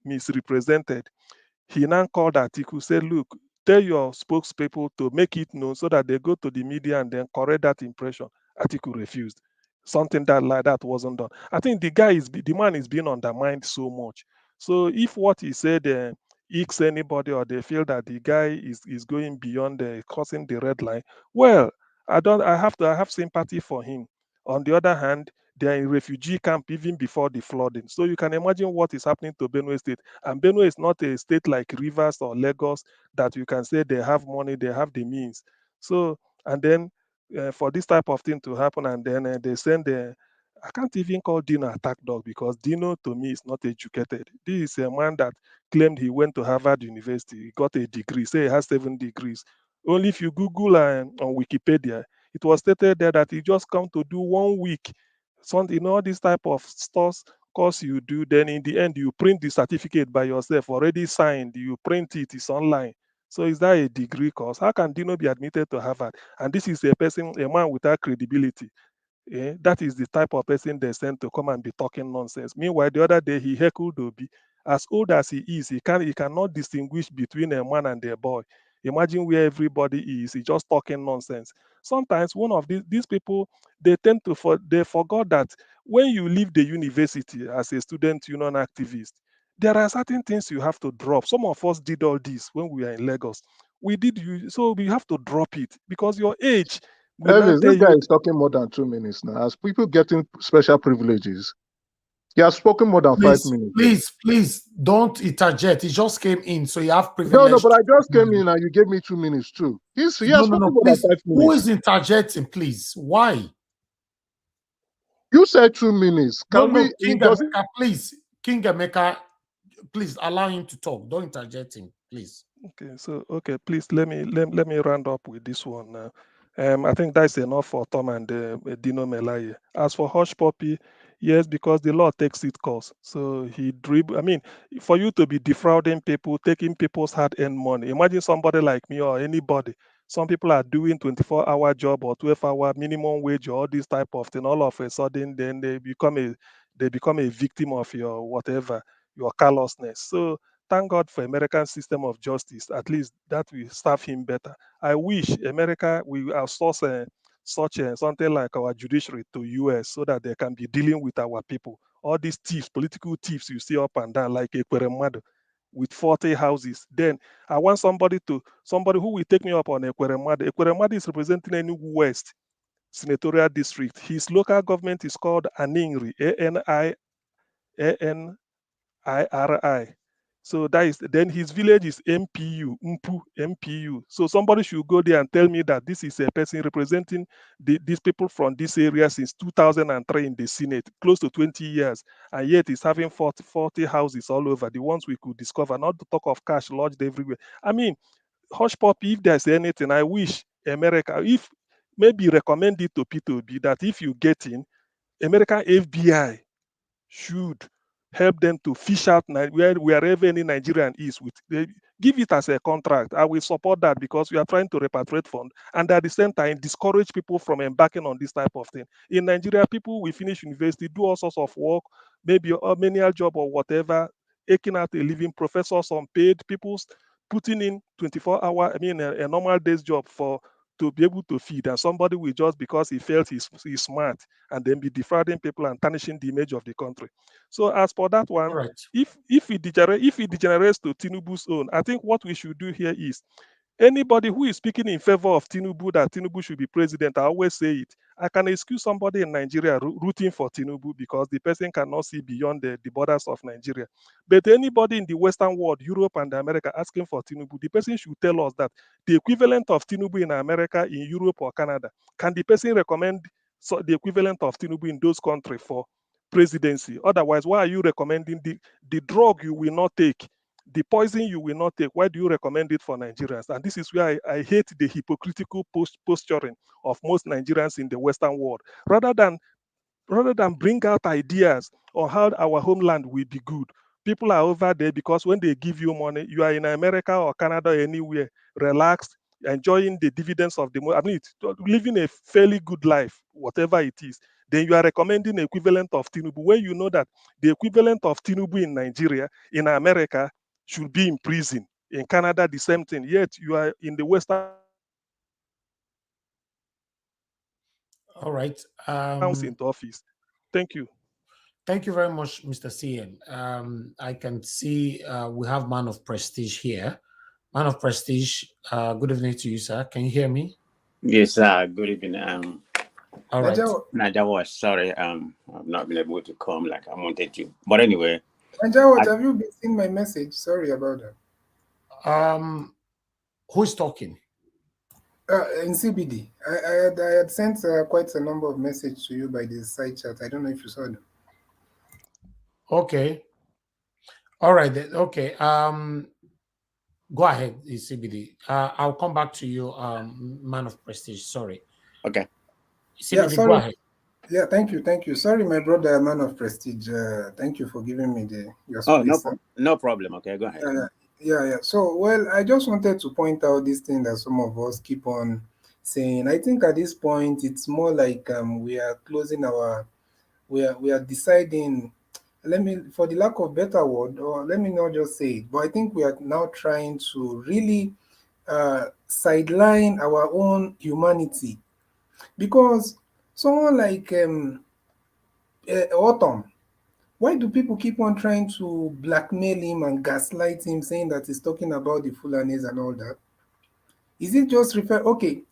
misrepresented. He now called Atiku, said, look, tell your spokespeople to make it known so that they go to the media and then correct that impression. Atiku refused. Something that like that wasn't done. I think the man is being undermined so much. So if what he said icks anybody, or they feel that the guy is going beyond crossing the red line, well, I have sympathy for him. On the other hand, they are in refugee camp even before the flooding. So you can imagine what is happening to Benue State. And Benue is not a state like Rivers or Lagos that you can say they have money, they have the means. So, and then for this type of thing to happen, and then they send I can't even call Dino attack dog, because Dino to me is not educated. This is a man that claimed he went to Harvard University, he got a degree, say he has 7 degrees. Only if you Google on Wikipedia, it was stated there that he just come to do 1 week. Something, all this type of stores course you do, then in the end you print the certificate by yourself, already signed, you print it, it's online. So is that a degree course? How can Dino be admitted to Harvard? And this is a man without credibility. That is the type of person they send to come and be talking nonsense. Meanwhile, the other day he heckled Obi. As old as he is, he cannot distinguish between a man and a boy. Imagine where everybody is. He's just talking nonsense. Sometimes one of these people, they tend to they forgot that when you leave the university as a student union activist, there are certain things you have to drop. Some of us did all this when we were in Lagos. So we have to drop it because your age will not Elvis, tell this guy you. is talking more than 2 minutes now. As people getting special privileges, he has spoken more than 5 minutes. Please don't interject. He just came in, so you have privilege. No, but I just came in and you gave me 2 minutes too. He has spoken more please. than 5 minutes. Who is interjecting, please? Why? You said 2 minutes. King Emeka, please. King Emeka, please allow him to talk. Don't interject him, please. Okay, please let me round up with this one now. I think that's enough for Tom and Dino Melaye. As for Hush Puppy, yes, because the law takes its course. So he dribble. I mean, for you to be defrauding people, taking people's hard-earned money. Imagine somebody like me or anybody. Some people are doing 24-hour job or 12-hour minimum wage or all this type of thing. All of a sudden, then they become a victim of your whatever, your callousness. So thank God for American system of justice. At least that will serve him better. I wish America will outsource something like our judiciary to US so that they can be dealing with our people. All these thieves, political thieves you see up and down like Ekweremadu with 40 houses. Then I want somebody who will take me up on Ekweremadu. Ekweremadu is representing Enugu West senatorial district. His local government is called Aningri, ANIRI. So that is, then his village is MPU, Mpu, MPU. So somebody should go there and tell me that this is a person representing these people from this area since 2003 in the Senate, close to 20 years, and yet he's having 40 houses all over, the ones we could discover, not to talk of cash lodged everywhere. I mean, Hush Puppy, if there's anything, I wish America, if maybe recommend it to Peter Obi, that if you get in, American FBI should help them to fish out wherever any Nigerian is. Give it as a contract. I will support that because we are trying to repatriate funds and at the same time discourage people from embarking on this type of thing. In Nigeria, people will finish university, do all sorts of work, maybe a menial job or whatever, taking out a living, professors unpaid, people's putting in 24-hour, a normal day's job to be able to feed, and somebody will just because he felt he's smart and then be defrauding people and tarnishing the image of the country. So as for that one, right. if it degenerates to Tinubu's own, I think what we should do here is anybody who is speaking in favor of Tinubu, that Tinubu should be president, I always say it. I can excuse somebody in Nigeria rooting for Tinubu because the person cannot see beyond the borders of Nigeria. But anybody in the Western world, Europe and America, asking for Tinubu, the person should tell us that the equivalent of Tinubu in America, in Europe or Canada, can the person recommend the equivalent of Tinubu in those countries for presidency? Otherwise, why are you recommending the drug you will not take? The poison you will not take, why do you recommend it for Nigerians? And this is where I hate the hypocritical posturing of most Nigerians in the Western world. Rather than bring out ideas on how our homeland will be good, people are over there because when they give you money, you are in America or Canada or anywhere, relaxed, enjoying the dividends of living a fairly good life, whatever it is. then you are recommending equivalent of Tinubu when you know that the equivalent of Tinubu in Nigeria, in America, should be in prison. In Canada, the same thing. Yet you are in the Western. All right. Into office. Thank you. Thank you very much, Mr. CN. I can see we have Man of Prestige here. Man of Prestige, good evening to you, sir. Can you hear me? Yes, good evening. All right. Naja was sorry. I've not been able to come like I wanted to. But anyway. Naja, have you been seeing my message? Sorry about that. Who's talking? In CBD. I had sent quite a number of messages to you by the side chat. I don't know if you saw them. Okay. All right. Okay. Go ahead, CBD. I'll come back to you, Man of Prestige. Sorry. Okay. CBD, yeah, sorry. Go ahead. Yeah, thank you. Sorry, my brother, Man of Prestige. Thank you for giving me your space. Oh, no problem. Okay, go ahead. Yeah. So, well, I just wanted to point out this thing that some of us keep on saying. I think at this point, it's more like we are closing we are deciding. For the lack of better word, or let me not just say it, but I think we are now trying to really sideline our own humanity, because someone like Ortom, why do people keep on trying to blackmail him and gaslight him, saying that he's talking about the Fulanis and all that? Is it just okay?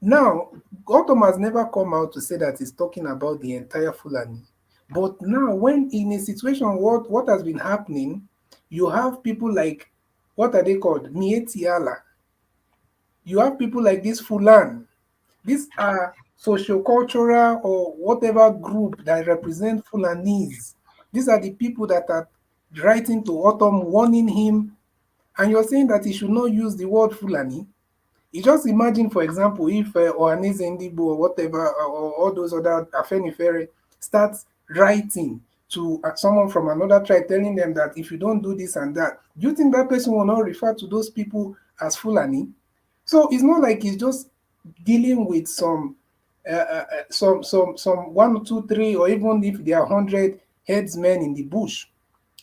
Now, Ortom has never come out to say that he's talking about the entire Fulani. But now, when in a situation, what has been happening, you have people like, what are they called? Mietiala. You have people like this Fulan. These are sociocultural or whatever group that represent Fulanese. These are the people that are writing to Ortom, warning him, and you're saying that he should not use the word Fulani. You just imagine, for example, if Ohaneze Ndigbo or whatever, or all those other Afenifere starts writing to someone from another tribe, telling them that if you don't do this and that, do you think that person will not refer to those people as Fulani? So it's not like he's just dealing with some 1, 2, 3, or even if there are 100 headsmen in the bush.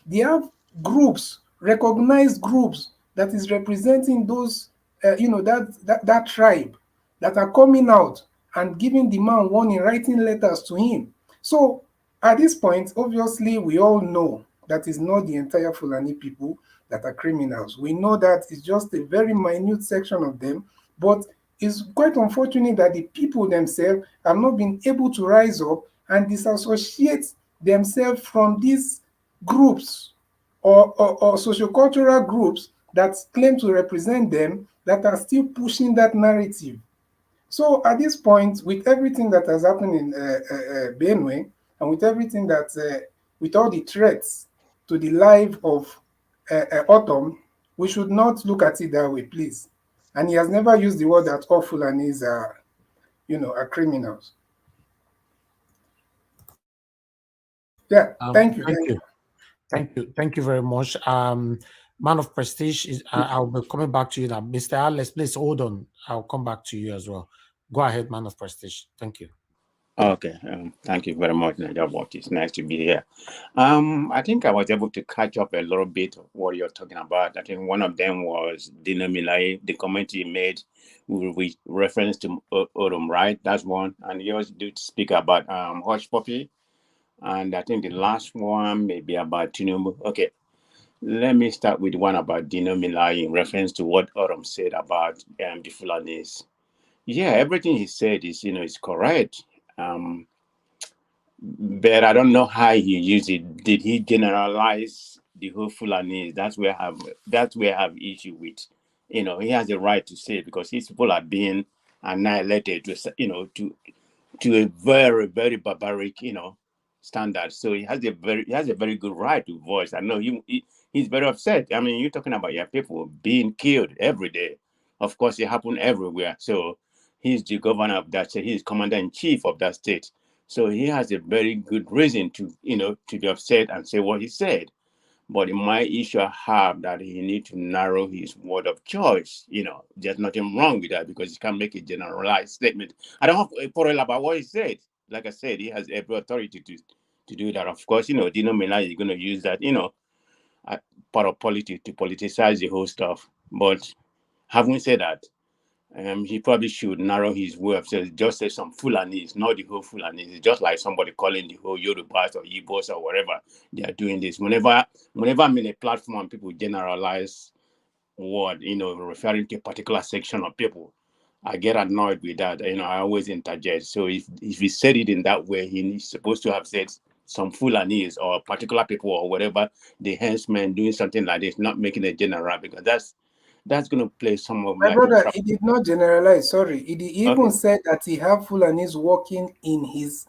They have groups, recognized groups that is representing those, that tribe, that are coming out and giving the man warning, writing letters to him. So at this point, obviously, we all know that is not the entire Fulani people that are criminals. We know that it's just a very minute section of them, but it's quite unfortunate that the people themselves have not been able to rise up and disassociate themselves from these groups or sociocultural groups that claim to represent them, that are still pushing that narrative. So at this point, with everything that has happened in Benue, and with everything that, with all the threats to the life of Ortom, we should not look at it that way, please. And he has never used the word that all Fulanis are, are criminals. Yeah, thank you. Thank you very much. Man of Prestige, I'll be coming back to you now. Mr. Alex, please hold on. I'll come back to you as well. Go ahead, Man of Prestige. Thank you. Okay, thank you very much, Nadia. It's nice to be here. I think I was able to catch up a little bit of what you're talking about. I think one of them was Dino, the comment he made with reference to Ortom, right? That's one. And he also did speak about Hush Puppy. And I think the last one may be about Tinubu. Okay, let me start with one about Dino in reference to what Ortom said about the Fulanis. Yeah, everything he said is, is correct. But I don't know how he used it. Did he generalize the whole Fulani? That's where I have issue with. He has the right to say it because his people are being annihilated to a very, very barbaric, standard. So he has a very good right to voice. I know he's very upset. I mean, you're talking about your people being killed every day. Of course, it happened everywhere. So he's the governor of that state. He's commander-in-chief of that state. So he has a very good reason to be upset and say what he said. But my issue I have that he needs to narrow his word of choice. There's nothing wrong with that because he can't make a generalized statement. I don't have a quarrel about what he said. like I said, he has every authority to do that. Of course, Dino Melaye is going to use that, part of politics to politicize the whole stuff. But having said that, he probably should narrow his words. Just say some Fulanis, not the whole Fulanis. It's just like somebody calling the whole Yorubas or Igbos or whatever. They are doing this. Whenever I'm in a platform, people generalize word, referring to a particular section of people, I get annoyed with that. I always interject. So if he said it in that way, he's supposed to have said some Fulanis or particular people or whatever, the henchmen doing something like this, not making a general, because that's going to play some of my brother. He did not generalize. Sorry, he even said that he have Fulanis working in his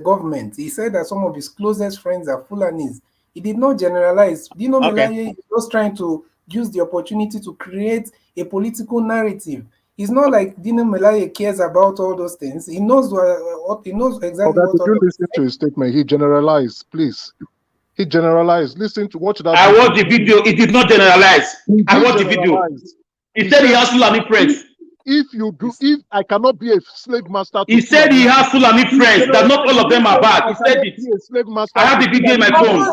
government. He said that some of his closest friends are Fulanis. He did not generalize. Dino Melaye is just trying to use the opportunity to create a political narrative. It's not like Dino Melaye cares about all those things. He knows he knows exactly what. Did you listen to his statement? He generalized, please. He generalized. Listen to watch that. I watched the video. He did not generalize. I watched the video. He said he has Fulani friends. If I cannot be a slave master, he said he has Fulani friends. That not all of them are bad. He said it. I have the video in my phone.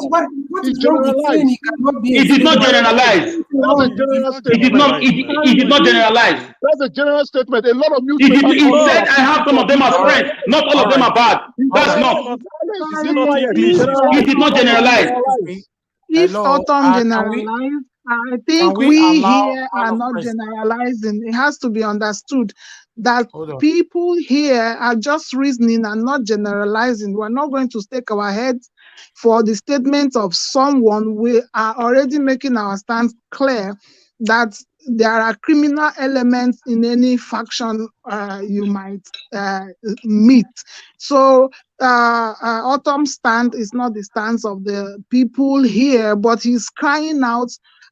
He did not generalize. He did not generalize. That's a general statement. A lot of he said I have some of them as friends. Not all of them are bad. That's not. He did not generalize. If Ortom generalized, I think we here are not generalizing. It has to be understood that people here are just reasoning and not generalizing. We're not going to stake our heads for the statement of someone. We are already making our stance clear that there are criminal elements in any faction you might meet. So Ortom's stand is not the stance of the people here, but he's crying out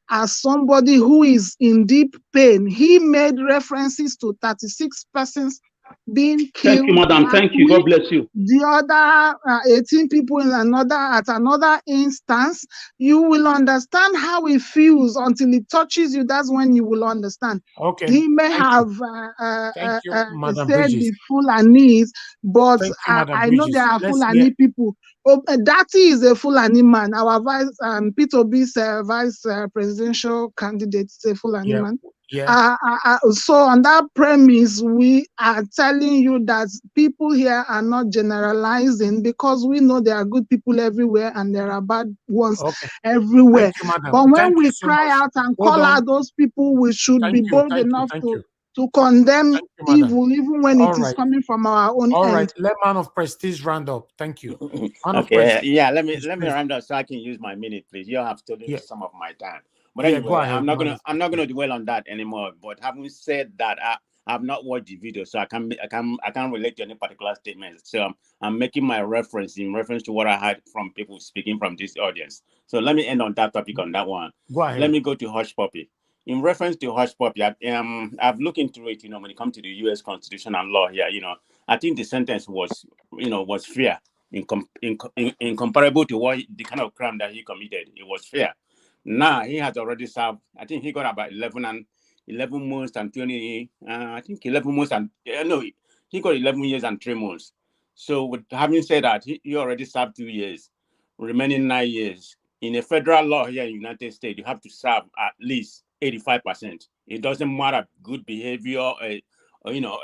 as somebody who is in deep pain. He made references to 36 persons being killed. Thank you, madam. Thank you. God bless you. The other 18 people in another instance. You will understand how it feels until it touches you. That's when you will understand. Okay. He may have said the Fulanis, but I know there are Fulani people. Dati is a Fulani man. Our Peter Obi's vice presidential candidate is a Fulani man. Yeah. So on that premise, we are telling you that people here are not generalizing, because we know there are good people everywhere and there are bad ones everywhere. But when we cry out and call out those people, we should be bold enough to condemn evil, even when it is coming from our own end. All right, let man of prestige round up. Thank you. Yeah, let me round up so I can use my minute, please. You have stolen some of my time. But anyway, go ahead, I'm not gonna dwell on that anymore. But having said that, I have not watched the video, so I can't relate to any particular statement. So I'm making my reference in reference to what I heard from people speaking from this audience. So let me end on that topic on that one. Go ahead. Let me go to Hush Puppy. In reference to Hush Puppy, I've looked into it. When it comes to the U.S. Constitution and law here, I think the sentence was fair in comparable to what the kind of crime that he committed. It was fair. Now he has already served. I think he got about 11 months and 20. I think 11 months and he got 11 years and 3 months. So with having said that, he already served 2 years, remaining 9 years. In a federal law here in the United States, you have to serve at least 85%. It doesn't matter good behavior or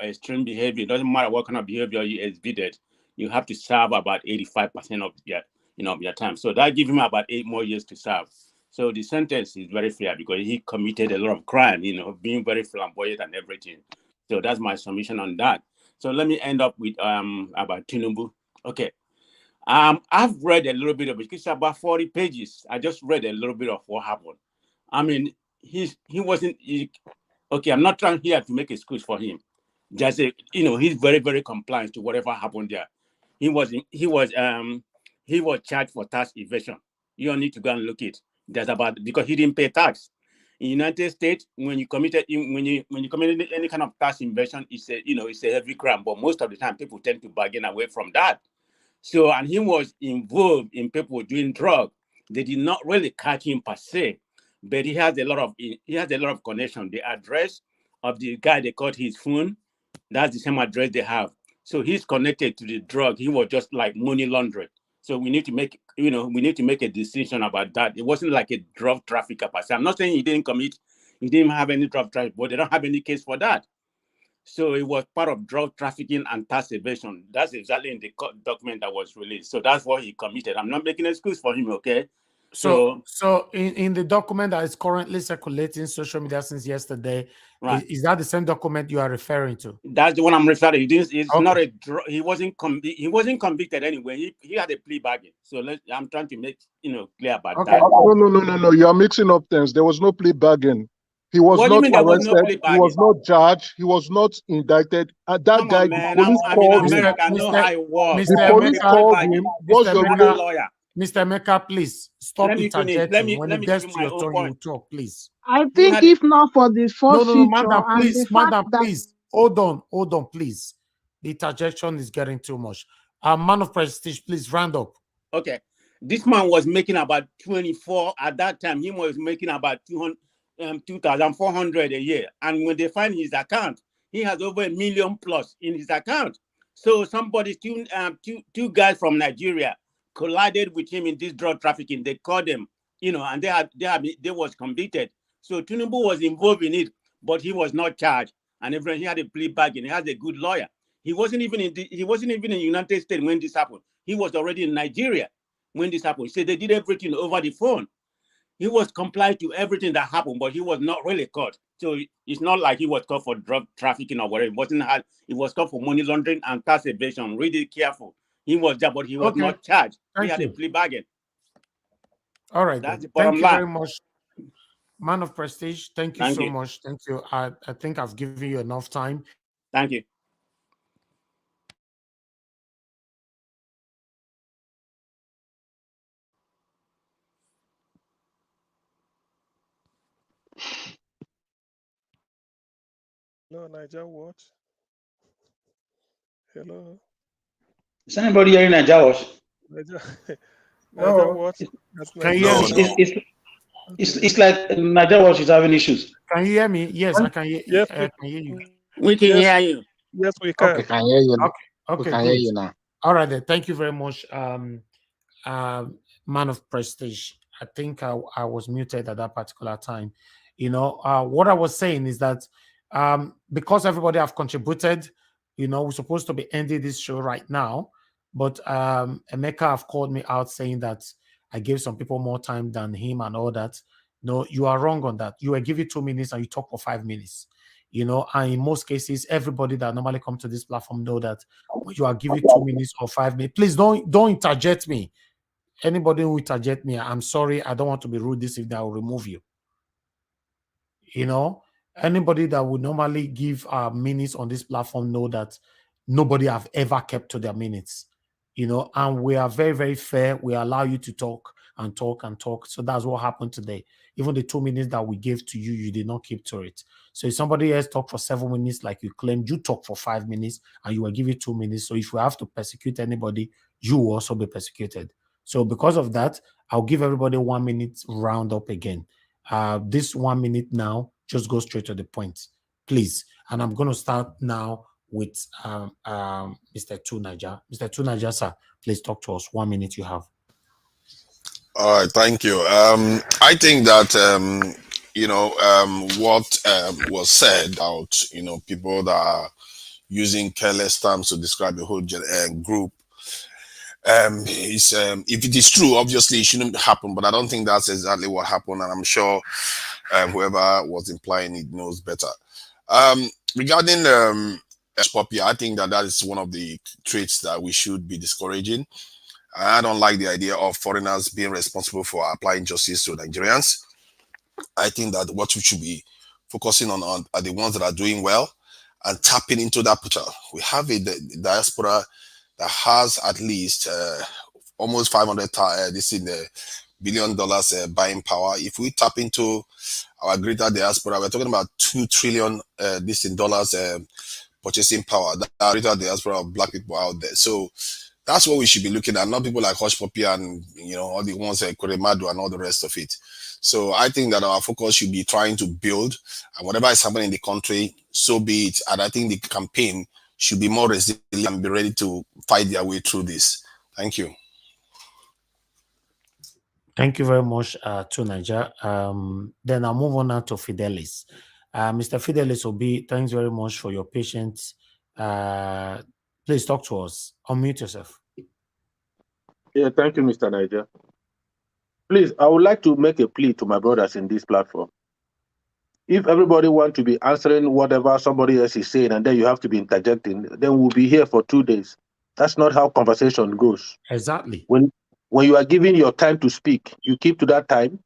extreme behavior. It doesn't matter what kind of behavior you exhibited. You have to serve about 85% of your time. So that gives him about 8 more years to serve. So the sentence is very fair because he committed a lot of crime, being very flamboyant and everything. So that's my submission on that. So let me end up with about Tinubu. Okay. I've read a little bit of it. It's about 40 pages. I just read a little bit of what happened. I mean, he wasn't okay. I'm not trying here to make excuse for him. Just he's very, very compliant to whatever happened there. He was charged for tax evasion. You don't need to go and look it. That's because he didn't pay tax. In the United States, when you committed any kind of tax evasion, it's a heavy crime. But most of the time, people tend to bargain away from that. So, and he was involved in people doing drugs. They did not really catch him per se, but he has a lot of connection. The address of the guy they caught his phone, that's the same address they have. So he's connected to the drug. He was just like money laundering. So we need to make, we need to make a decision about that. It wasn't like a drug trafficker per se. I'm not saying he didn't commit, he didn't have any drug trafficking, but they don't have any case for that. So it was part of drug trafficking and tax evasion. That's exactly in the document that was released. So that's what he committed. I'm not making an excuse for him, okay? So in the document that is currently circulating social media since yesterday, right, is that the same document you are referring to? That's the one I'm referring to. It's okay. Not a he wasn't convicted anyway. He had a plea bargain. So I'm trying to make clear about that. No. You are mixing up things. There was no plea bargain. He was not arrested. He was not charged. He was not indicted. That guy, the police called him. The police called him. What's your lawyer? Mr. Emeka, please stop interjecting. When it gets to your turn, you talk, please. I think if not for the forfeiture, madam, please, hold on, please. The interjection is getting too much. Man of prestige, please round up. Okay, this man was making about 24 at that time. He was making about 2,400 a year, and when they find his account, he has over $1 million plus in his account. So somebody, two guys from Nigeria collided with him in this drug trafficking. They caught him, and they was convicted. So Tinubu was involved in it, but he was not charged. And he had a plea bargain. He has a good lawyer. He wasn't even in the United States when this happened. He was already in Nigeria when this happened. So they did everything over the phone. He was compliant to everything that happened, but he was not really caught. So it's not like he was caught for drug trafficking or whatever. It was caught for money laundering and tax evasion. Really careful. He was there, but he was not charged. He had a plea bargain. All right. That's the bottom line. Thank you very much, man of prestige. Thank you so much. Thank you. I think I've given you enough time. Thank you. Hello, Niger Watch. Hello. Is anybody hearing Niger Watch? Niger Watch. It's like Niger Watch is having issues. Can you hear me? Yes, I can hear. Yes, I can hear you. We can hear you. Yes, we can. Okay, can hear you. Okay, we can hear you now. All right, then. Thank you very much, man of prestige. I think I was muted at that particular time. What I was saying is that because everybody have contributed, we're supposed to be ending this show right now. But Emeka have called me out saying that I gave some people more time than him and all that. No, you are wrong on that. You were given 2 minutes and you talk for 5 minutes. And in most cases, everybody that normally come to this platform know that when you are given 2 minutes or 5 minutes, please don't interject me. Anybody who interject me, I'm sorry. I don't want to be rude this evening. I will remove you. Anybody that would normally give minutes on this platform know that nobody have ever kept to their minutes. And we are very, very fair. We allow you to talk and talk and talk. So that's what happened today. Even the 2 minutes that we gave to you, you did not keep to it. So if somebody else talk for 7 minutes, like you claimed, you talk for 5 minutes and you were given 2 minutes. So if we have to persecute anybody, you will also be persecuted. So because of that, I'll give everybody 1 minute round up again. This 1 minute now, just go straight to the point, please. And I'm going to start now with Mr. Two Niger. Mr. Two Niger, sir, please talk to us. 1 minute you have. All right, thank you. I think that what was said about people that are using careless terms to describe the whole group is if it is true, obviously it shouldn't happen, but I don't think that's exactly what happened, and I'm sure whoever was implying it knows better. Regarding Poppy, I think that is one of the traits that we should be discouraging. I don't like the idea of foreigners being responsible for applying justice to Nigerians. I think that what we should be focusing on are the ones that are doing well and tapping into that potential. We have a diaspora that has at least almost 500 $1 billion buying power. If we tap into our greater diaspora, we're talking about $2 trillion dollars purchasing power. That greater diaspora of black people out there. So that's what we should be looking at, not people like Hush Puppy and all the ones like Koremadu and all the rest of it. So I think that our focus should be trying to build, and whatever is happening in the country, so be it. And I think the campaign should be more resilient and be ready to fight their way through this. Thank you. Thank you very much, to Niger. Then I'll move on now to Fidelis. Mr. Fidelis Obi, thanks very much for your patience. Please talk to us. Unmute yourself. Yeah, thank you, Mr. Niger. Please, I would like to make a plea to my brothers in this platform. If everybody wants to be answering whatever somebody else is saying and then you have to be interjecting, then we'll be here for 2 days. That's not how conversation goes. Exactly. When you are given your time to speak, you keep to that time.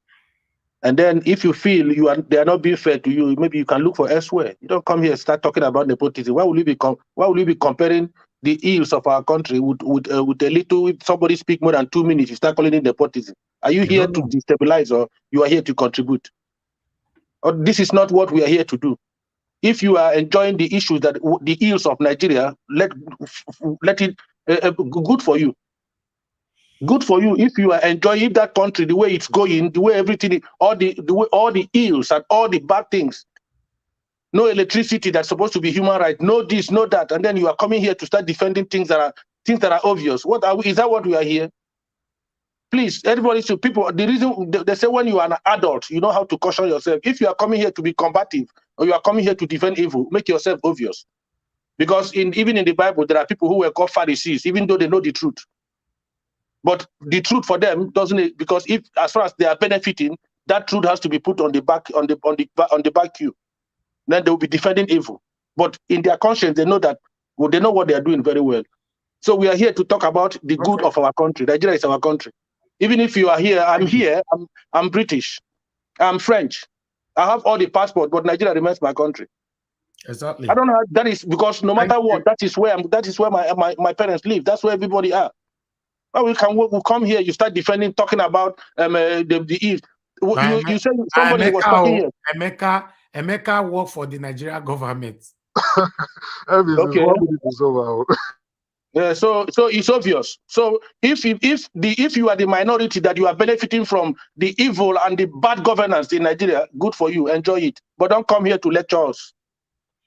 And then if you feel they are not being fair to you, maybe you can look for elsewhere. You don't come here and start talking about nepotism. Why will you be comparing the ills of our country with a little? If somebody speak more than 2 minutes, you start calling it nepotism. Are you here to destabilize, or you are here to contribute? Or this is not what we are here to do. If you are enjoying the issues the ills of Nigeria, let it good for you. Good for you if you are enjoying that country the way it's going, the way everything, all the ills and all the bad things. No electricity that's supposed to be human right. No this, no that, and then you are coming here to start defending things that are obvious. Is that what we are here? Please, everybody should the reason they say when you are an adult, you know how to caution yourself. If you are coming here to be combative or you are coming here to defend evil, make yourself obvious. Because even in the Bible, there are people who were called Pharisees, even though they know the truth. But the truth for them doesn't, because if as far as they are benefiting, that truth has to be put on the back queue. Then they will be defending evil. But in their conscience, they know that they know what they are doing very well. So we are here to talk about the good of our country. Nigeria is our country. Even if you are here, I'm British, I'm French, I have all the passport, but Nigeria remains my country. Exactly. I don't know. That is because no matter what, that is where my parents live. That's where everybody are. Well, we come here. You start defending, talking about the East. You say somebody was talking here. Emeka work for the Nigerian government. Okay. 1 minute is over. Yeah, so it's obvious. So if you are the minority that you are benefiting from the evil and the bad governance in Nigeria, good for you, enjoy it. But don't come here to lecture us,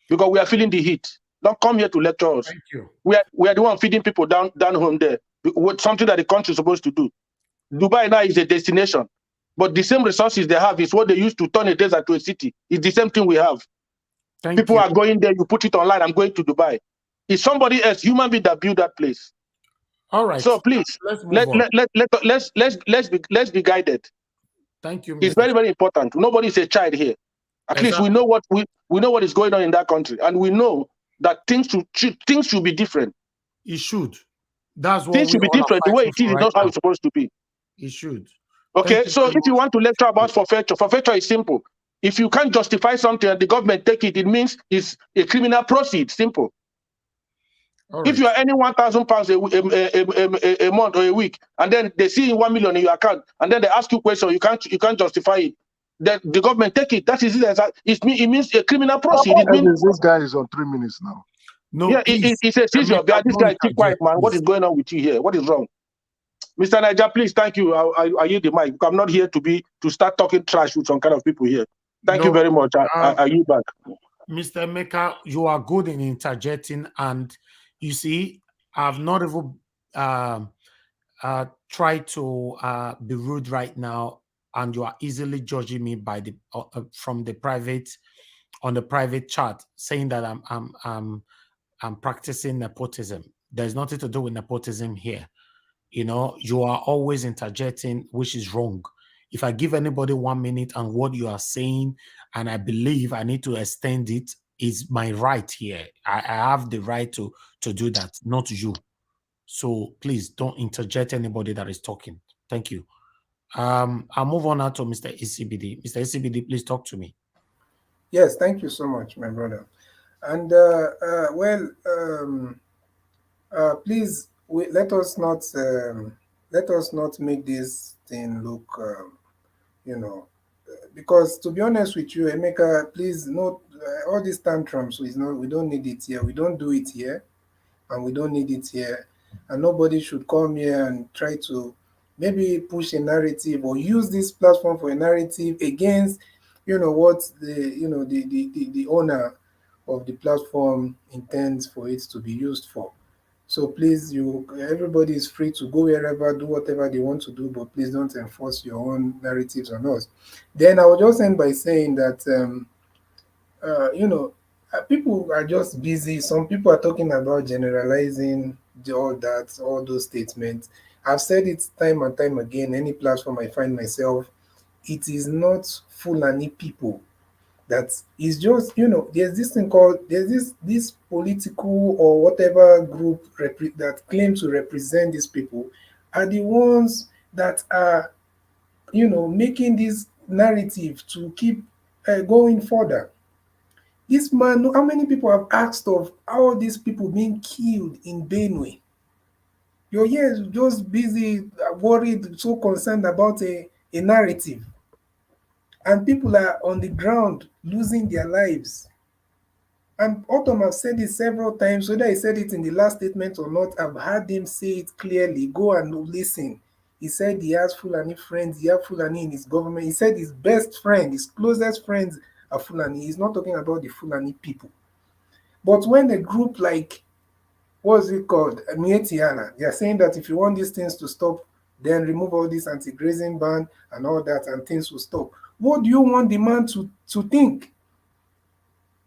because we are feeling the heat. Don't come here to lecture us. Thank you. We are the one feeding people down home there with something that the country is supposed to do. Dubai now is a destination, but the same resources they have is what they use to turn a desert to a city. It's the same thing we have. People are going there. You put it online. I'm going to Dubai. It's somebody else, human being, that built that place. All right. So please, let's be guided. Thank you, Mr. It's very, very important. Nobody is a child here. At least we know what we know what is going on in that country, and we know that things should be different. It should. That's what things should be different. The way it is not how it's supposed to be. It should. Okay, so if you want to lecture about forfeiture is simple. If you can't justify something and the government take it, it means it's a criminal proceed. Simple. Right. If you are earning £1,000 a month or a week, and then they see 1 million in your account, and then they ask you questions, you can't justify it. Then the government take it. That is it. It means a criminal proceed. It means this guy is on 3 minutes now. No, yeah, he says, this guy, keep quiet, man. What is going on with you here? What is wrong? Mr. Niger, please, thank you. I yield the mic. I'm not here to start talking trash with some kind of people here. Thank you very much. I yield back. Mr. Emeka, you are good in interjecting, and you see, I've not even tried to be rude right now, and you are easily judging me by the from the private on the private chat, saying that I'm practicing nepotism. There's nothing to do with nepotism here. You know, you are always interjecting, which is wrong. If I give anybody 1 minute and what you are saying, and I believe I need to extend it, is my right here. I have the right to do that, not you. So please don't interject anybody that is talking. Thank you. I'll move on now to Mr. ECBD. Mr. ECBD, please talk to me. Yes, thank you so much, my brother. And please let us not make this thing look, because to be honest with you, Emeka, please note all these tantrums. We don't need it here. We don't do it here, and we don't need it here. And nobody should come here and try to maybe push a narrative or use this platform for a narrative against, what the owner of the platform intends for it to be used for. So please, everybody is free to go wherever, do whatever they want to do, but please don't enforce your own narratives on us. Then I will just end by saying that, people are just busy. Some people are talking about generalizing all those statements. I've said it time and time again, any platform I find myself, it is not Fulani people that is just, there's this thing called, there's this political or whatever group that claim to represent these people are the ones that are, making this narrative to keep going further. This man, how many people have asked of all these people being killed in Benue? You're here just busy, worried, so concerned about a narrative. And people are on the ground losing their lives. And Ortom have said it several times, whether he said it in the last statement or not, I've heard him say it clearly. Go and listen. He said he has Fulani friends, he has Fulani in his government. He said his best friend, his closest friends are Fulani. He's not talking about the Fulani people. But when a group like, what's it called, Mietiana, they are saying that if you want these things to stop, then remove all this anti-grazing ban and all that, and things will stop. What do you want the man to think?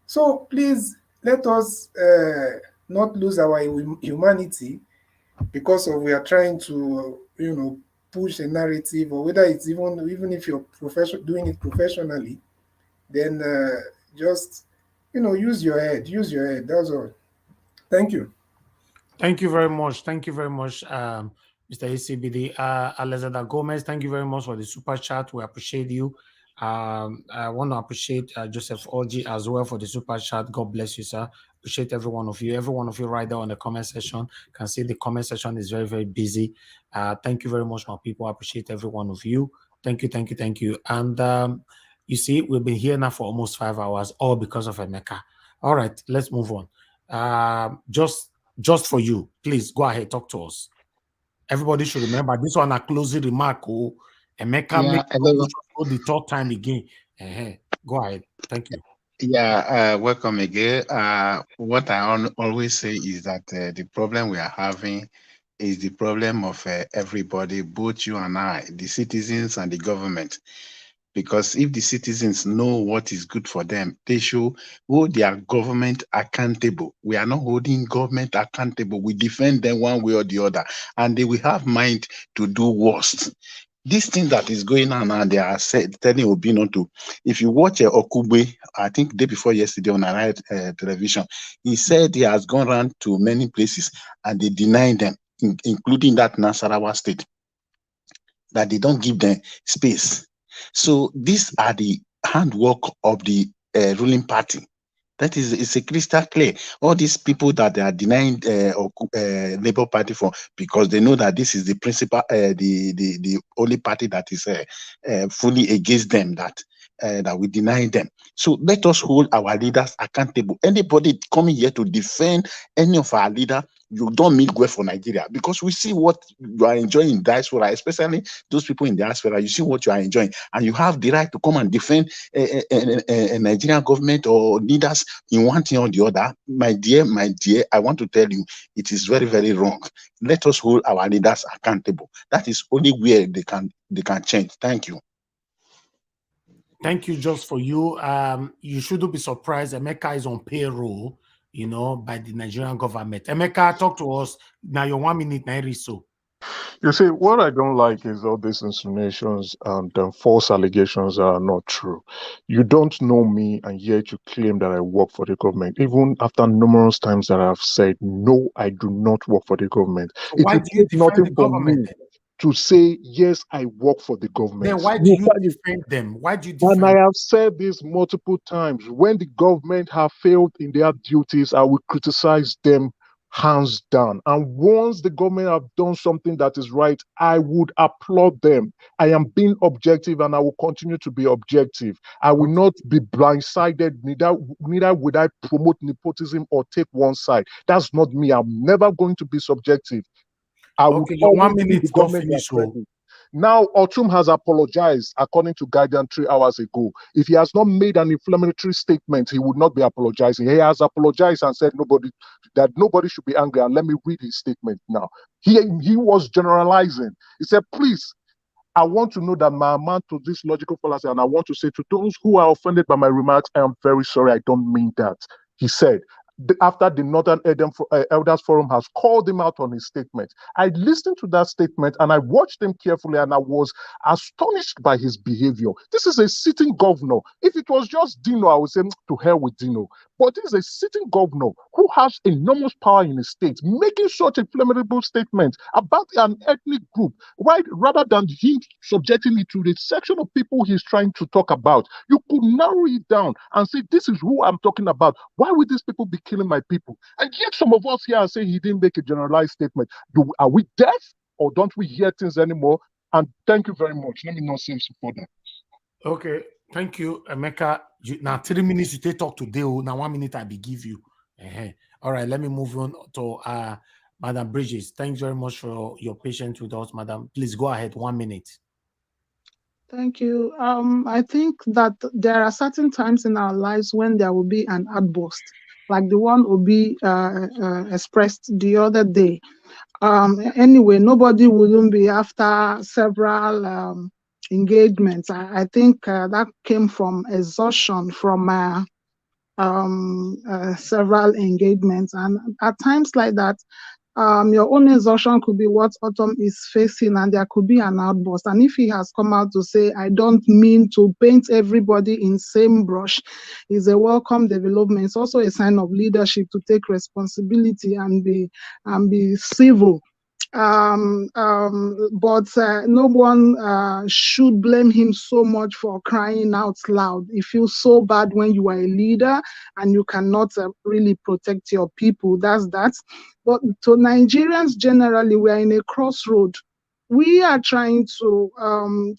So please, let us not lose our humanity because of we are trying to, push a narrative, or whether it's even if you're doing it professionally, then just, use your head. Use your head. That's all. Thank you. Thank you very much. Thank you very much, Mr. ACBD. Alexander Gomez, thank you very much for the super chat. We appreciate you. I want to appreciate Joseph Oji as well for the super chat. God bless you, sir. Appreciate every one of you. Every one of you right there on the comment section. Can see the comment section is very, very busy. Thank you very much, my people. I appreciate every one of you. Thank you, thank you, thank you. And you see, we've been here now for almost 5 hours, all because of Emeka. All right, let's move on. Just for you, please go ahead, talk to us. Everybody should remember this one a closing remark. Oh, Emeka make for the third time again. Go ahead. Thank you. Yeah, welcome again. What I always say is that the problem we are having is the problem of everybody, both you and I, the citizens and the government. Because if the citizens know what is good for them, they should hold their government accountable. We are not holding government accountable. We defend them one way or the other, and they will have mind to do worst. This thing that is going on now, they are telling Obi not to. If you watch Okugbe, I think day before yesterday on television, he said he has gone around to many places and they deny them, including that Nasarawa state, that they don't give them space. So these are the handwork of the ruling party. That is, it's a crystal clear. All these people that they are denying Labour Party for, because they know that this is the principal, the only party that is fully against them, that we deny them. So let us hold our leaders accountable. Anybody coming here to defend any of our leaders, you don't mean well for Nigeria, because we see what you are enjoying in diaspora, especially those people in diaspora. You see what you are enjoying, and you have the right to come and defend a Nigerian government or leaders in one thing or the other. My dear, I want to tell you, it is very, very wrong. Let us hold our leaders accountable. That is only where they can change. Thank you. Thank you. Just for you, you shouldn't be surprised. Emeka is on payroll, by the Nigerian government. Emeka, talk to us now. Your 1 minute, Nairi. So you see, what I don't like is all these insinuations and false allegations that are not true. You don't know me, and yet you claim that I work for the government, even after numerous times that I've said, no, I do not work for the government. So why do you defend the government? To say, yes, I work for the government. Then why do you defend them? Why do you defend them? And I have said this multiple times. When the government have failed in their duties, I will criticize them hands down. And once the government have done something that is right, I would applaud them. I am being objective, and I will continue to be objective. I will not be blindsided, neither would I promote nepotism or take one side. That's not me. I'm never going to be subjective. I would your 1 minute the government. Now, Ortom has apologized according to Guardian 3 hours ago. If he has not made an inflammatory statement, he would not be apologizing. He has apologized and said that nobody should be angry. And let me read his statement now. He was generalizing. He said, please, I want to know that my amount to this logical fallacy, and I want to say to those who are offended by my remarks, I am very sorry. I don't mean that. He said, after the Northern Elders Forum has called him out on his statement. I listened to that statement and I watched him carefully and I was astonished by his behavior. This is a sitting governor. If it was just Dino, I would say to hell with Dino. But this is a sitting governor who has enormous power in his state, making such a flammable statement about an ethnic group, right? Rather than him subjecting it to the section of people he's trying to talk about. You could narrow it down and say, this is who I'm talking about. Why would these people be killing my people? And yet some of us here are saying he didn't make a generalized statement. Are we deaf or don't we hear things anymore? And thank you very much. Let me not say so further. Okay, thank you, Emeka. Now 3 minutes you take talk today. Now 1 minute I be give you. All right, let me move on to Madam Bridges. Thanks very much for your patience with us, Madam. Please go ahead. 1 minute. Thank you. I think that there are certain times in our lives when there will be an outburst, like the one Obi expressed the other day. Anyway, nobody wouldn't be after several engagements. I think that came from exhaustion from several engagements. And at times like that, your own exhaustion could be what Ortom is facing, and there could be an outburst. And if he has come out to say, I don't mean to paint everybody in same brush, is a welcome development. It's also a sign of leadership to take responsibility and be civil. But no one should blame him so much for crying out loud. It feels so bad when you are a leader and you cannot really protect your people. That's that. But to Nigerians generally, we are in a crossroad. We are trying to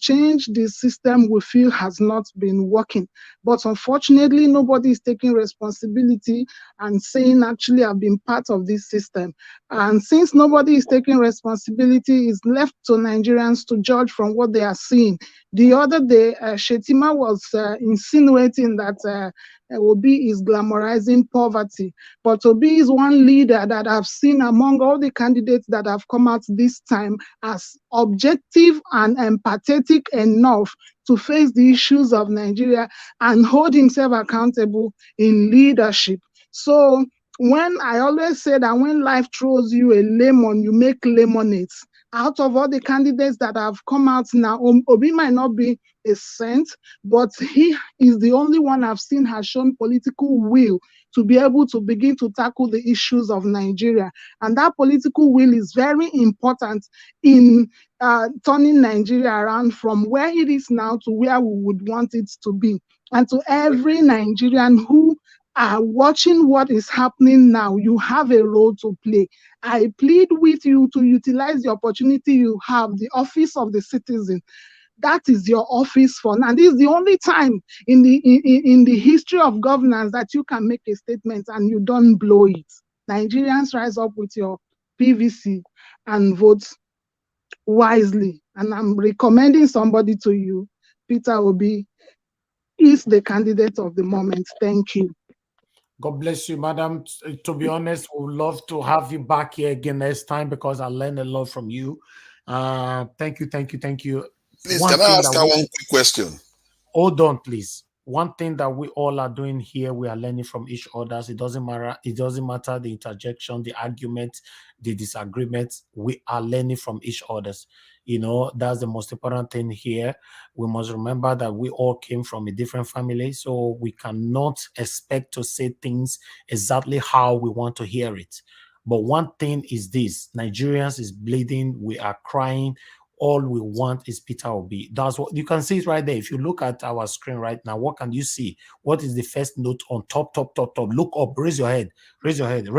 change the system we feel has not been working. But unfortunately, nobody is taking responsibility and saying, actually, I've been part of this system. And since nobody is taking responsibility, it's left to Nigerians to judge from what they are seeing. The other day, Shetima was insinuating that Obi is glamorizing poverty. But Obi is one leader that I've seen among all the candidates that have come out this time as objective and empathetic enough to face the issues of Nigeria and hold himself accountable in leadership. So when I always say that when life throws you a lemon, you make lemonade. Out of all the candidates that have come out now, Obi might not be a saint, but he is the only one I've seen has shown political will to be able to begin to tackle the issues of Nigeria. And that political will is very important in turning Nigeria around from where it is now to where we would want it to be. And to every Nigerian who are watching what is happening now, you have a role to play. I plead with you to utilize the opportunity you have, the office of the citizen. That is your office for now. And this is the only time in the history of governance that you can make a statement and you don't blow it. Nigerians, rise up with your PVC and vote wisely. And I'm recommending somebody to you. Peter Obi is the candidate of the moment. Thank you. God bless you, madam. To be honest, we would love to have you back here again next time because I learned a lot from you. Thank you. Please, can I ask her one quick question? Hold on, please. One thing that we all are doing here, we are learning from each other. It doesn't matter. It doesn't matter the interjection, the argument, the disagreements. We are learning from each other's. You know, that's the most important thing here. We must remember that we all came from a different family, so we cannot expect to say things exactly how we want to hear it. But one thing is this: Nigerians is bleeding. We are crying. All we want is Peter Obi. That's what you can see it right there. If you look at our screen right now, what can you see? What is the first note on top? Look up, raise your head, raise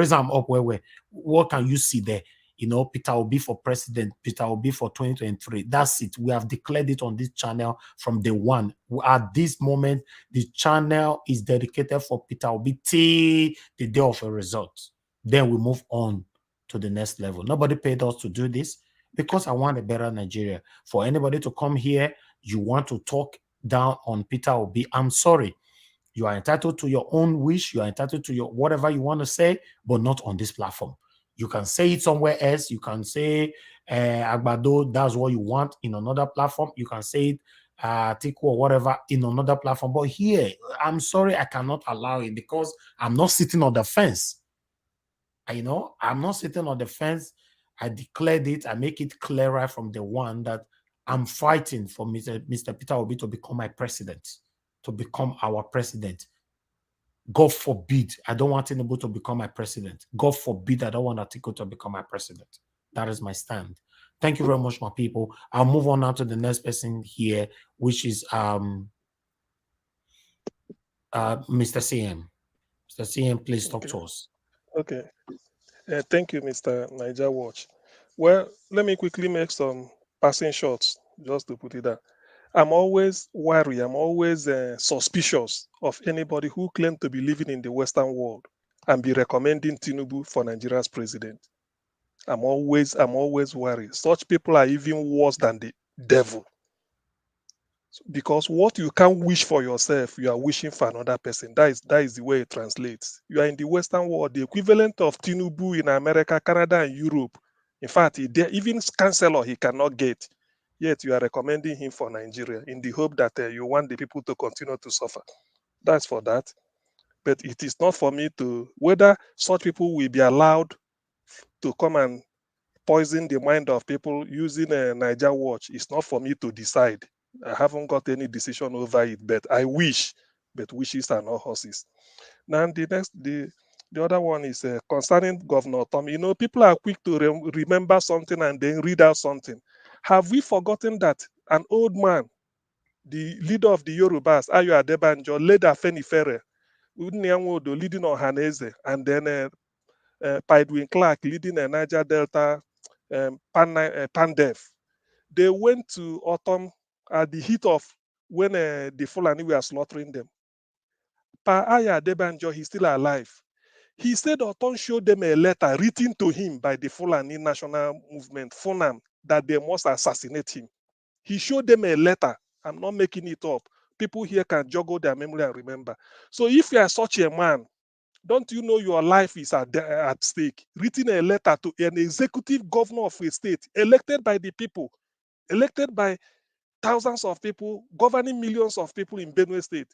them up. Where? What can you see there? You know, Peter Obi for president, Peter Obi for 2023. That's it. We have declared it on this channel from day one. At this moment, the channel is dedicated for Peter Obi till the day of a result. Then we move on to the next level. Nobody paid us to do this. because I want a better Nigeria. For anybody to come here, you want to talk down on Peter Obi, I'm sorry. You are entitled to your own wish. You are entitled to your whatever you want to say, but not on this platform. You can say it somewhere else. You can say Agbado, that's what you want in another platform. You can say it Tiku or whatever in another platform. But here, I'm sorry, I cannot allow it because I'm not sitting on the fence. I'm not sitting on the fence. I declared it. I make it clearer from the one that I'm fighting for Mr. Peter Obi to become my president, to become our president. God forbid, I don't want anybody to become my president. God forbid, I don't want Atiku to become my president. That is my stand. Thank you very much, my people. I'll move on now to the next person here, which is Mr. CM. Mr. CM, please talk to us. Okay. Thank you, Mr. Niger Watch. Well, let me quickly make some passing shots, just to put it there. I'm always wary, I'm always suspicious of anybody who claims to be living in the Western world and be recommending Tinubu for Nigeria's president. I'm always worried. Such people are even worse than the devil. Because what you can't wish for yourself, you are wishing for another person. That is the way it translates. You are in the Western world, the equivalent of Tinubu in America, Canada, and Europe. In fact, even chancellor he cannot get. Yet you are recommending him for Nigeria in the hope that you want the people to continue to suffer. That's for that. But it is not for me to, whether such people will be allowed to come and poison the mind of people using a Niger Watch. It's not for me to decide. I haven't got any decision over it, but I wish, but wishes are not horses. Now the other one is concerning Governor Ortom. People are quick to remember something and then read out something. Have we forgotten that an old man, the leader of the Yorubas, Ayo Adebanjo, led Afenifere, Udnyanwodo leading Ohaneze, and then Paidwin Clark leading a Niger Delta Pandef. They went to Ortom at the heat of when the Fulani were slaughtering them. Pa Aya Adebanjo, he's still alive. He said Ortom showed them a letter written to him by the Fulani National Movement, FUNAM, that they must assassinate him. He showed them a letter. I'm not making it up. People here can joggle their memory and remember. So if you are such a man, don't you know your life is at stake? Written a letter to an executive governor of a state, elected by the people, elected by thousands of people, governing millions of people in Benue State.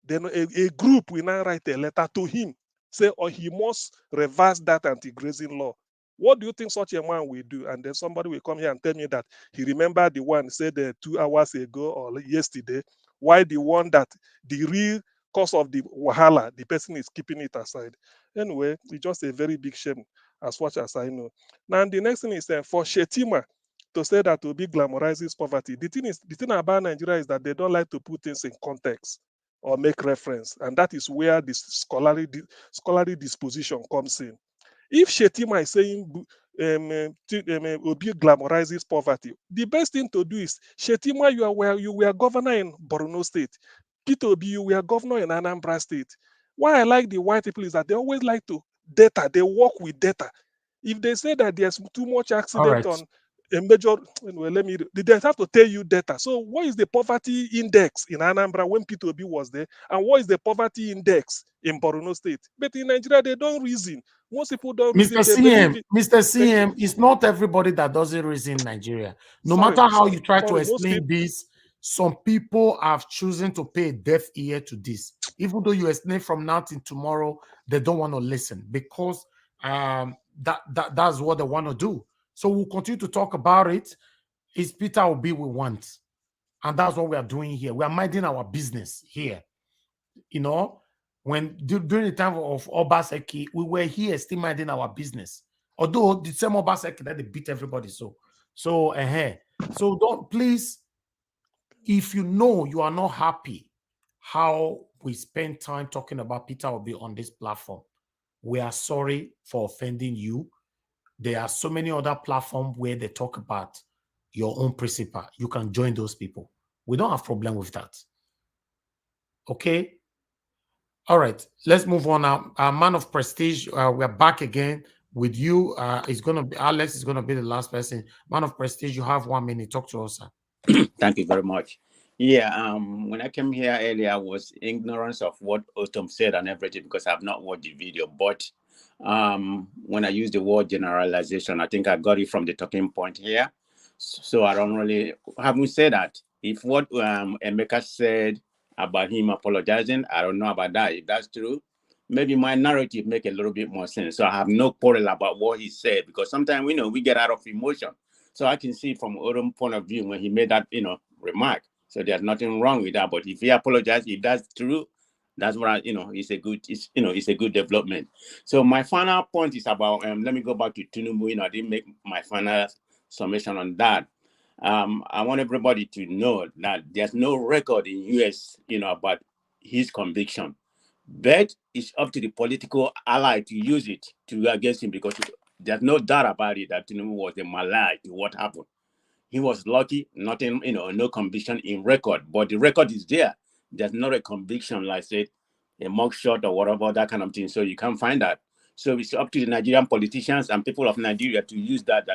Then a group will now write a letter to him, say, or he must reverse that anti-grazing law. What do you think such a man will do? And then somebody will come here and tell me that he remembered the one said 2 hours ago or yesterday, why the one that the real cause of the wahala, the person is keeping it aside. Anyway, it's just a very big shame as much as I know. Now, the next thing is for Shetima to say that Obi glamorizes poverty. The thing about Nigeria is that they don't like to put things in context or make reference. And that is where the scholarly disposition comes in. If Shetima is saying Obi glamorizes poverty, the best thing to do is, Shetima, you were governor in Borno State. Peter Obi, you were governor in Anambra State. Why I like the white people is that they always like to data. They work with data. If they say that there's too much accident on a major, anyway, they have to tell you data. So what is the poverty index in Anambra when Peter Obi was there? And what is the poverty index in Borno State? But in Nigeria, they don't reason. Most people don't reason. Mr. CM, it's not everybody that doesn't reason in Nigeria. No matter how you try to explain this, some people have chosen to pay a deaf ear to this. Even though you explain from now till tomorrow, they don't want to listen because that's what they want to do. So we'll continue to talk about it. It's Peter Obi we want. And that's what we are doing here. We are minding our business here. When during the time of Obaseki, we were here still minding our business. Although the same Obaseki that they beat everybody. So don't, please, if you know you are not happy how we spend time talking about Peter Obi on this platform, we are sorry for offending you. There are so many other platforms where they talk about your own principle. You can join those people. We don't have problem with that. Okay? All right, let's move on now. Man of prestige, we're back again with you, it's gonna be Alex is gonna be the last person. Man of Prestige, you have 1 minute. Talk to us, sir. Thank you very much. Yeah, when I came here earlier, I was ignorance of what Ortom said and everything because I've not watched the video. But when I use the word generalization, I think I got it from the talking point here. So I don't really, having said that, if what Emeka said about him apologizing, I don't know about that. If that's true, maybe my narrative make a little bit more sense. So I have no quarrel about what he said because sometimes we get out of emotion. So I can see from Ortom's point of view when he made that remark. So there's nothing wrong with that. But if he apologized, if that's true, that's what it's a good it's a good development. So my final point is about let me go back to Tinubu. I didn't make my final summation on that. I want everybody to know that there's no record in US about his conviction. But it's up to the political ally to use it to against him because there's no doubt about it that Tinubu was a malign to what happened. He was lucky, nothing, no conviction in record, but the record is there. There's not a conviction, like say, a mugshot or whatever, that kind of thing. So you can't find that. So it's up to the Nigerian politicians and people of Nigeria to use that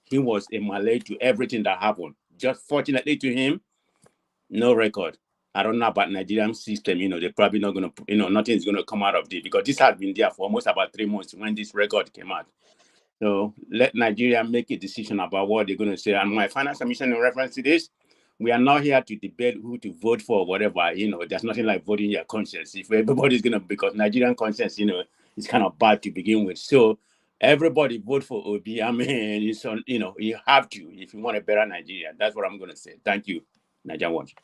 he was a Malay to everything that happened. Just fortunately to him, no record. I don't know about Nigerian system, they're probably not going to, nothing's going to come out of this because this has been there for almost about 3 months when this record came out. So let Nigeria make a decision about what they're going to say. And my final submission in reference to this, we are not here to debate who to vote for or whatever. There's nothing like voting your conscience. If everybody's going to, because Nigerian conscience, is kind of bad to begin with. So everybody vote for Obi. I mean, you have to if you want a better Nigeria. That's what I'm going to say. Thank you, Nigeria Watch.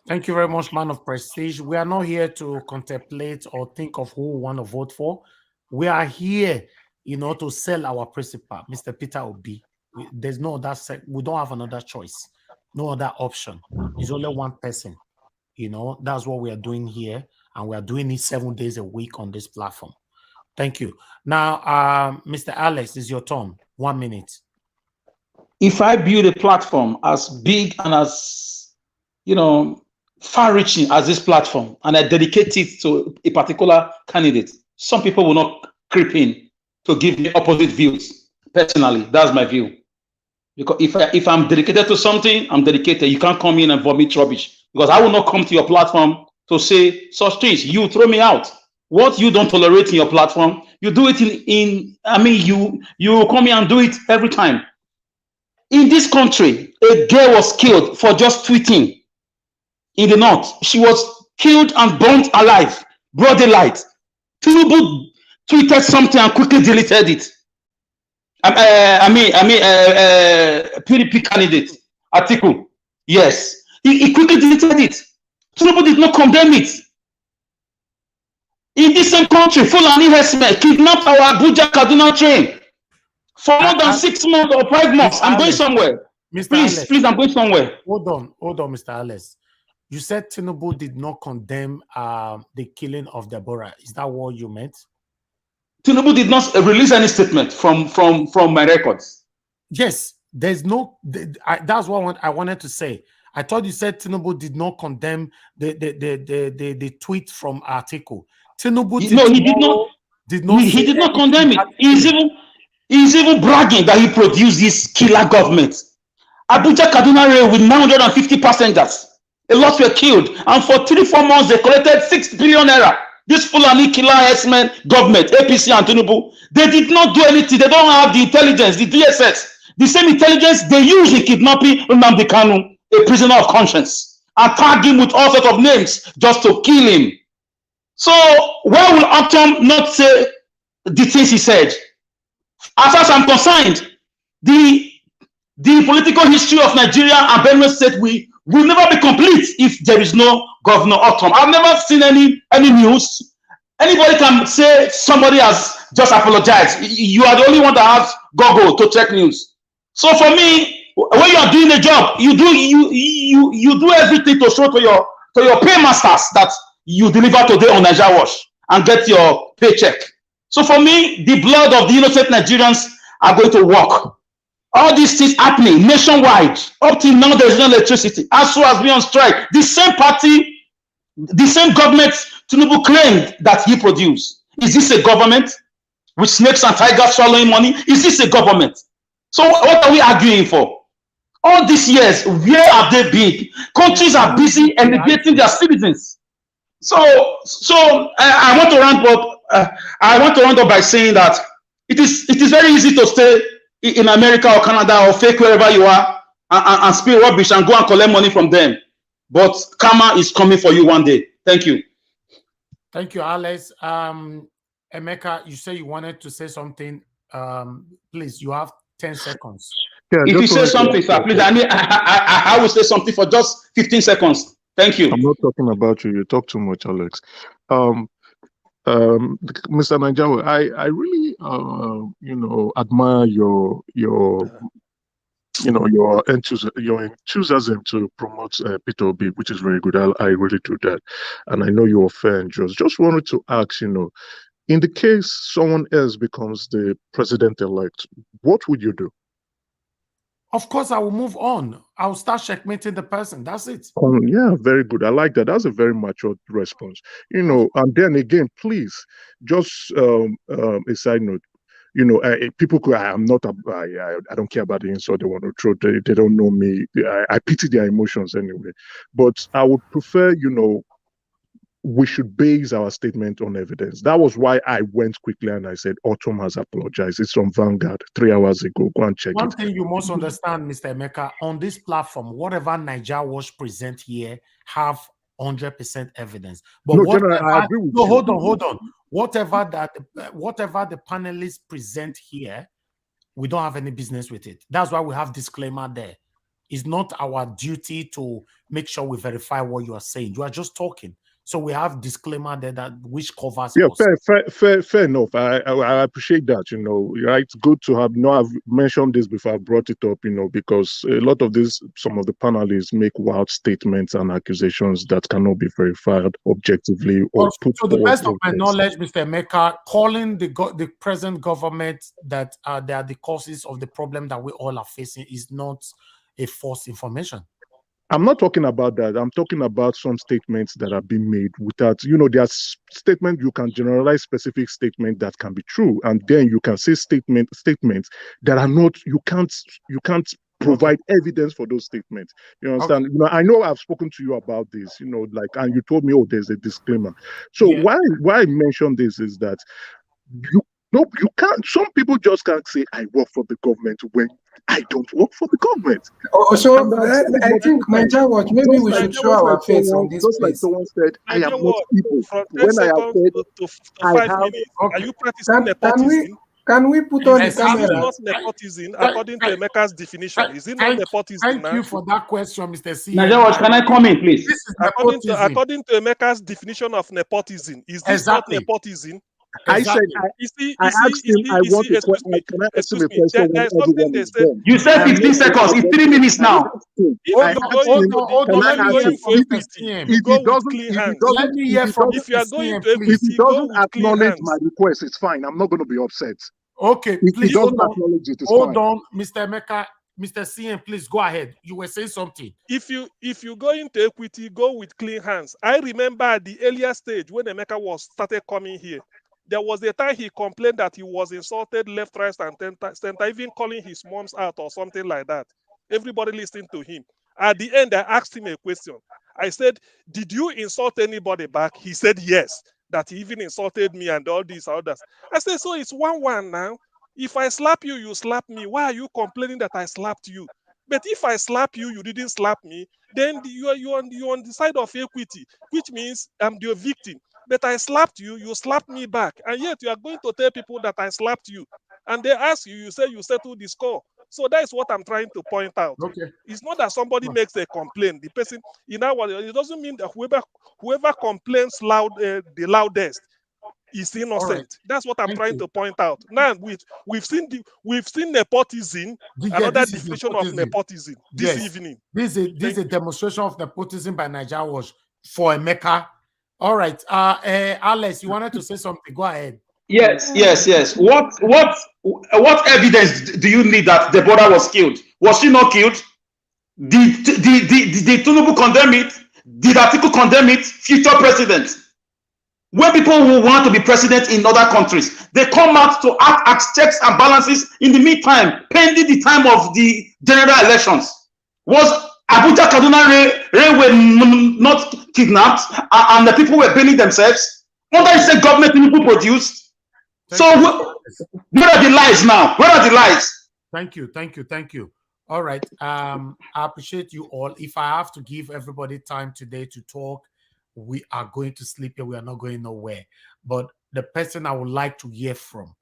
Thank you very much, man of Prestige. We are not here to contemplate or think of who we want to vote for. We are here, to sell our principle, Mr. Peter Obi. There's no other. We don't have another choice, no other option. It's only one person. That's what we are doing here, and we are doing it 7 days a week on this platform. Thank you. Now, Mr. Alex, it's your turn. 1 minute. If I build a platform as big and as far-reaching as this platform, and I dedicate it to a particular candidate, some people will not creep in to give me opposite views. Personally, that's my view. Because if I'm dedicated to something, I'm dedicated. You can't come in and vomit rubbish because I will not come to your platform to say such things. You throw me out. What you don't tolerate in your platform, you do it you come here and do it every time. In this country, a girl was killed for just tweeting in the north. She was killed and burnt alive, broad daylight. Tinubu tweeted something and quickly deleted it. PDP candidate article. Yes, he quickly deleted it. Tinubu did not condemn it. In this same country, Fulani herdsmen kidnapped our Abuja Kaduna train for more than 6 months or 5 months. I'm going somewhere. Please, I'm going somewhere. Hold on, Mr. Alex. You said Tinubu did not condemn the killing of Deborah. Is that what you meant? Tinubu did not release any statement from my records. Yes, there's no. That's what I wanted to say. I thought you said Tinubu did not condemn the tweet from article. Tinubu he did not condemn it. He's even bragging that he produced this killer government. Abuja Kaduna Rail with 950 passengers. A lot were killed, and for 3-4 months they collected 6 billion naira. This Fulani killer herdsmen government, APC and Tinubu, they did not do anything. They don't have the intelligence, the DSS, the same intelligence they use in kidnapping Nnamdi Kanu, a prisoner of conscience, and tag him with all sorts of names just to kill him. So why will Ortom not say the things he said? As far as I'm concerned, the political history of Nigeria and Benue State will never be complete if there is no Governor Ortom. I've never seen any news. Anybody can say somebody has just apologized. You are the only one that has Google to check news. So for me, when you are doing a job, you do everything to show to your paymasters that you deliver today on Nigeria Watch and get your paycheck. So for me, the blood of the innocent Nigerians are going to work. All these things happening nationwide. Up till now, there is no electricity. ASU has been on strike. The same party, the same government Tinubu claimed that he produced. Is this a government? with snakes and tigers swallowing money? Is this a government? So what are we arguing for? All these years, where have they been? Countries are busy elevating their citizens. So I want to round up. I want to round up by saying that it is very easy to stay in America or Canada or fake wherever you are and spill rubbish and go and collect money from them. But karma is coming for you one day. Thank you. Thank you, Alex. Emeka, you say you wanted to say something. Please, you have 10 seconds. Yeah, if you say something, sir, please, I will say something for just 15 seconds. Thank you. I'm not talking about you. You talk too much, Alex. Mr. Nanjawa, I really, admire your enthusiasm to promote Peter Obi, which is very good. I really do that, and I know you're fair and just wanted to ask, in the case someone else becomes the president-elect, what would you do? Of course, I will move on. I will start checkmating the person. That's it. Yeah, very good. I like that. That's a very mature response. And then again, please, just a side note. People could. I don't care about the insult they want to throw. They don't know me. I pity their emotions anyway. But I would prefer, we should base our statement on evidence. That was why I went quickly and I said, Ortom has apologized. It's from Vanguard 3 hours ago. Go and check it. One thing you must understand, Mr. Emeka, on this platform, whatever Niger Watch present here have 100% evidence. But no, General, I agree with you. Hold on. Whatever the panelists present here, we don't have any business with it. That's why we have disclaimer there. It's not our duty to make sure we verify what you are saying. You are just talking. So we have disclaimer there that which covers. Yeah, fair enough. I appreciate that. Right? It's good to have. I've mentioned this before. I brought it up. Because a lot of some of the panelists make wild statements and accusations that cannot be verified objectively or put to the best of my knowledge, Mr. Emeka, calling the present government that they are the causes of the problem that we all are facing is not a false information. I'm not talking about that. I'm talking about some statements that have been made without, there's statements you can generalize specific statements that can be true, and then you can say statements that are not. You can't provide evidence for those statements. You understand? Okay. I know I've spoken to you about this. And you told me, oh, there's a disclaimer. So why I mention this is that you can't. Some people just can't say I work for the government when I don't work for the government. So I think, Niger Watch, maybe we should show our face on this. Just like someone said, I am not evil. When I have said, to 5 minutes, are you practicing nepotism? Can we put on the camera? Is not nepotism according to Emeka's definition? Is it not nepotism? Thank you for that question, Mr. C. Niger Watch, can I come in, please? This is according to Emeka's definition of nepotism, is this not nepotism? I said, I asked him, I want to question. Can I ask him a question? There's something they said. You said 15 seconds. It's 3 minutes now. If he doesn't acknowledge my request, it's fine. I'm not going to be upset. Okay, if please he doesn't acknowledge it, it's hold fine. on, Mr. Emeka. Mr. CM, please go ahead. You were saying something. If you go into equity, go with clean hands. I remember at the earlier stage when Emeka started coming here, there was a time he complained that he was insulted left, right, and center, even calling his moms out or something like that. Everybody listening to him. At the end, I asked him a question. I said, did you insult anybody back? He said yes, that he even insulted me and all these others. I said, so it's 1-1 now. If I slap you, you slap me. Why are you complaining that I slapped you? But if I slap you, you didn't slap me, then you're on the side of equity, which means I'm the victim. But I slapped you, you slapped me back. And yet you are going to tell people that I slapped you. And they ask you, you say you settled the score. So that is what I'm trying to point out. Okay. It's not that somebody makes a complaint. The person, it doesn't mean that whoever complains the loudest is innocent. Right. That's what I'm trying to point out. Now we've seen nepotism, another definition of nepotism this evening. This is a demonstration of nepotism by Niger Watch for Emeka. All right, Alex, you wanted to say something? Go ahead. Yes. What evidence do you need that Deborah was killed? Was she not killed? Did Tinubu condemn it? Did Atiku condemn it? Future president. Where people who want to be president in other countries, they come out to act as checks and balances in the meantime, pending the time of the general elections. Was Abuja Kaduna Railway not kidnapped and the people were burning themselves? Under the same government people produced. So where are the lies now? Where are the lies? Thank you. All right. I appreciate you all. If I have to give everybody time today to talk, we are going to sleep here. We are not going nowhere. But the person I would like to hear from,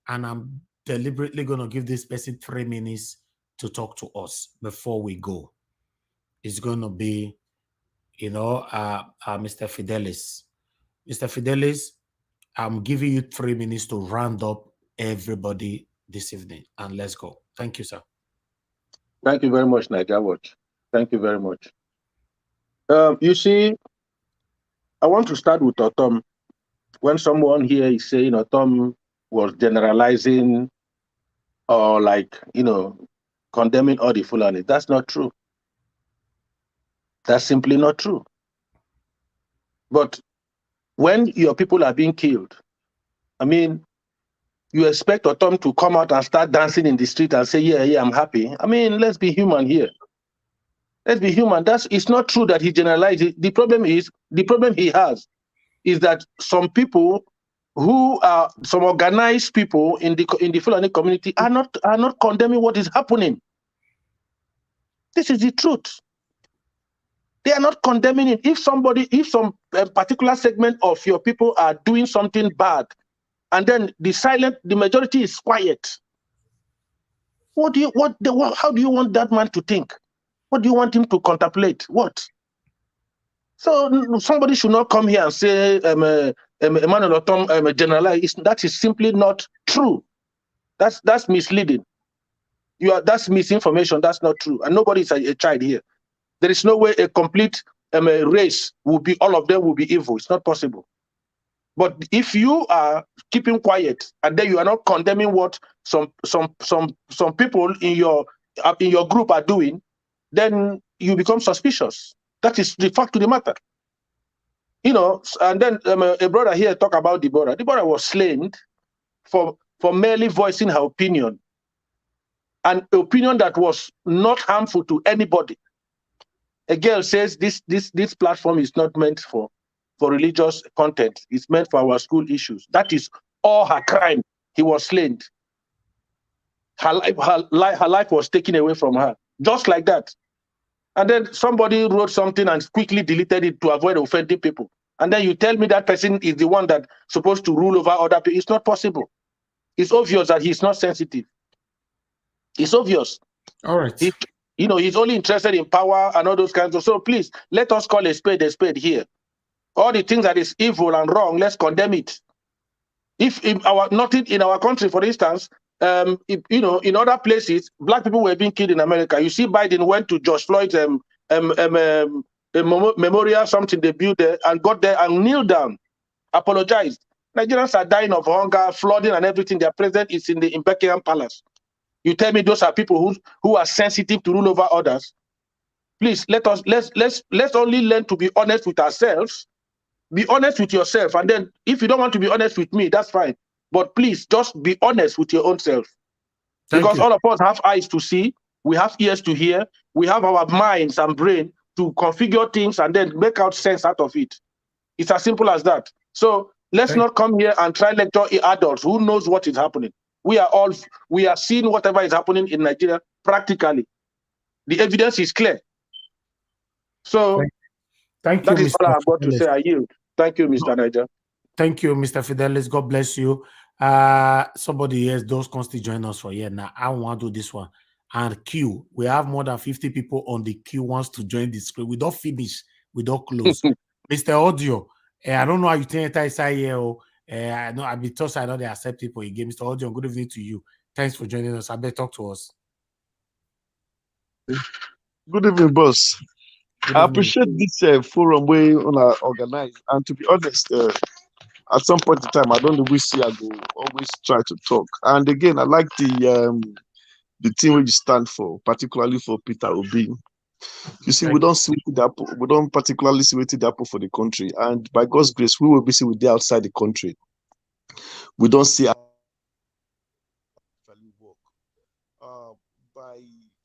and I'm deliberately going to give this person 3 minutes to talk to us before we go, is going to be, Mr. Fidelis. Mr. Fidelis, I'm giving you 3 minutes to round up everybody this evening, and let's go. Thank you, sir. Thank you very much, Niger Watch. Thank you very much. You see, I want to start with Ortom. When someone here is saying Ortom was generalizing or condemning all the Fulani, that's not true. That's simply not true. But when your people are being killed, I mean, you expect Ortom to come out and start dancing in the street and say, yeah, I'm happy. I mean, let's be human here. Let's be human. It's not true that he generalizes. The problem he has is that some people who are some organized people in the Fulani community are not condemning what is happening. This is the truth. They are not condemning it. If some particular segment of your people are doing something bad, and then the majority is quiet, how do you want that man to think? What do you want him to contemplate? What? So somebody should not come here and say Emmanuel Ortom generalize. That is simply not true. That's misleading. That's misinformation. That's not true. And nobody is a child here. There is no way a complete race all of them will be evil. It's not possible. But if you are keeping quiet and then you are not condemning what some people in your group are doing, then you become suspicious. That is the fact of the matter. And then a brother here talk about Deborah. Deborah was slain for merely voicing her opinion, an opinion that was not harmful to anybody. A girl says this platform is not meant for religious content. It's meant for our school issues. That is all her crime. He was slain. Her life was taken away from her, just like that. And then somebody wrote something and quickly deleted it to avoid offending people. And then you tell me that person is the one that's supposed to rule over other people. It's not possible. It's obvious that he's not sensitive. It's obvious. All right. He's only interested in power and all those kinds of. So please, let us call a spade here. All the things that is evil and wrong, let's condemn it. If nothing in our country, for instance, in other places, black people were being killed in America. You see, Biden went to George Floyd's memorial, something they built there, and got there and kneeled down, apologized. Nigerians are dying of hunger, flooding, and everything. Their president is in Buckingham Palace. You tell me those are people who are sensitive to rule over others. Please let's only learn to be honest with ourselves. Be honest with yourself, and then if you don't want to be honest with me, that's fine. But please just be honest with your own self. Because all of us have eyes to see, we have ears to hear, we have our minds and brain to configure things and then make out sense out of it. It's as simple as that. So let's not come here and try lecture adults who knows what is happening. We are seeing whatever is happening in Nigeria practically. The evidence is clear. So thank you, that is Mr. all I've got to Fidelis. say. I yield. Thank you, Mr. Niger. Thank you, Mr. Fidelis. God bless you. Somebody else, those can still join us for here now. I want to do this one. And queue. We have more than 50 people on the queue wants to join the screen. We don't finish. We don't close. Mr. Audio, I don't know how you think it's here. I know I've been told I know they accept people again. Mr. Audio, good evening to you. Thanks for joining us. I better talk to us. Good evening, boss. Good I evening. appreciate this forum way on organized. And to be honest, at some point in time, I don't always see I go always try to talk. And again, I like the team which you stand for, particularly for Peter Obi. You see, we don't see the apple, we don't particularly see the apple for the country. And by God's grace, we will be see with the outside the country. We don't see by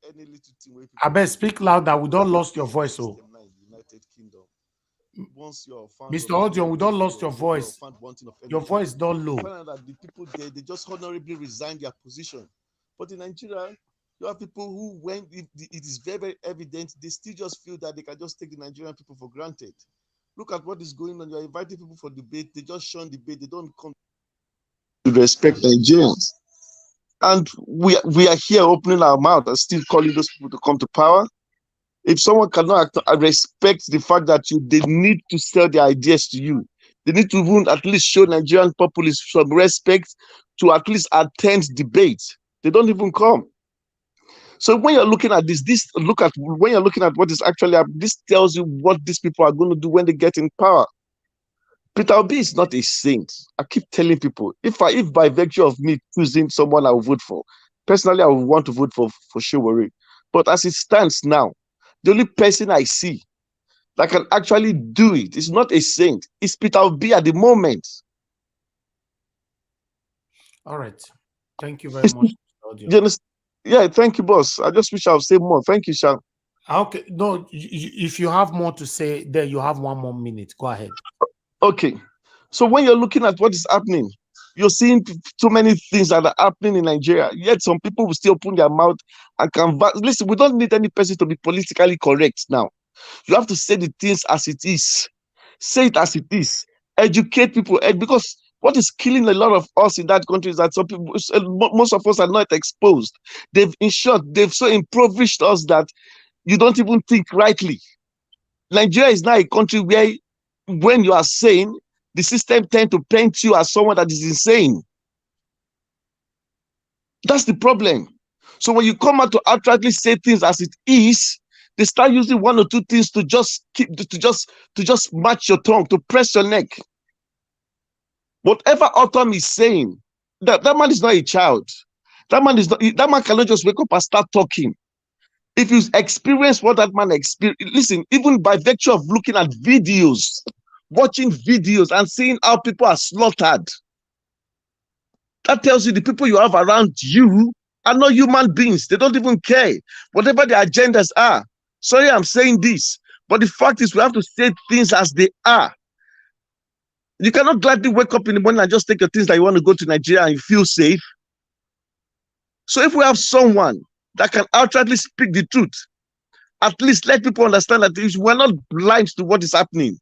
any little thing. I bet speak louder. We don't lost your voice. Oh. United Kingdom. Once you're Mr. Odion, we don't lost your voice. Your voice don't low. That the people there, they just honorably resign their position. But in Nigeria, you have people who, when it is very, very evident, they still just feel that they can just take the Nigerian people for granted. Look at what is going on. You're inviting people for debate. They just shun debate. They don't come to respect Nigerians. And we are here opening our mouth and still calling those people to come to power. If someone cannot respect the fact that they need to sell their ideas to you, they need to even at least show Nigerian populists some respect to at least attend debate. They don't even come. So when you're looking at when you're looking at what is actually happening, this tells you what these people are going to do when they get in power. Peter Obi is not a saint. I keep telling people, if by virtue of me choosing someone I will vote for, personally I would want to vote for Showore. But as it stands now, the only person I see that can actually do it is not a saint. It's Peter Obi at the moment. All right. Thank you very much. Yeah, thank you, boss. I just wish I would say more. Thank you, Sean. Okay. No, if you have more to say, then you have 1 more minute. Go ahead. Okay. So when you're looking at what is happening, you're seeing too many things that are happening in Nigeria. Yet some people will still open their mouth and canvas. Listen, we don't need any person to be politically correct now. You have to say the things as it is. Say it as it is. Educate people. Because what is killing a lot of us in that country is that some people, most of us are not exposed. They've so impoverished us that you don't even think rightly. Nigeria is now a country where when you are sane, the system tends to paint you as someone that is insane. That's the problem. So when you come out to outrightly say things as it is, they start using 1 or 2 things to just match your tongue, to press your neck. Whatever Ortom is saying, that man is not a child. That man cannot just wake up and start talking. If you experience what that man experienced, listen, even by virtue of looking at videos, watching videos and seeing how people are slaughtered, that tells you the people you have around you are not human beings. They don't even care. Whatever their agendas are. Sorry, I'm saying this, but the fact is we have to say things as they are. You cannot gladly wake up in the morning and just take your things that you want to go to Nigeria and you feel safe. So if we have someone that can outrightly speak the truth, at least let people understand that we're not blind to what is happening.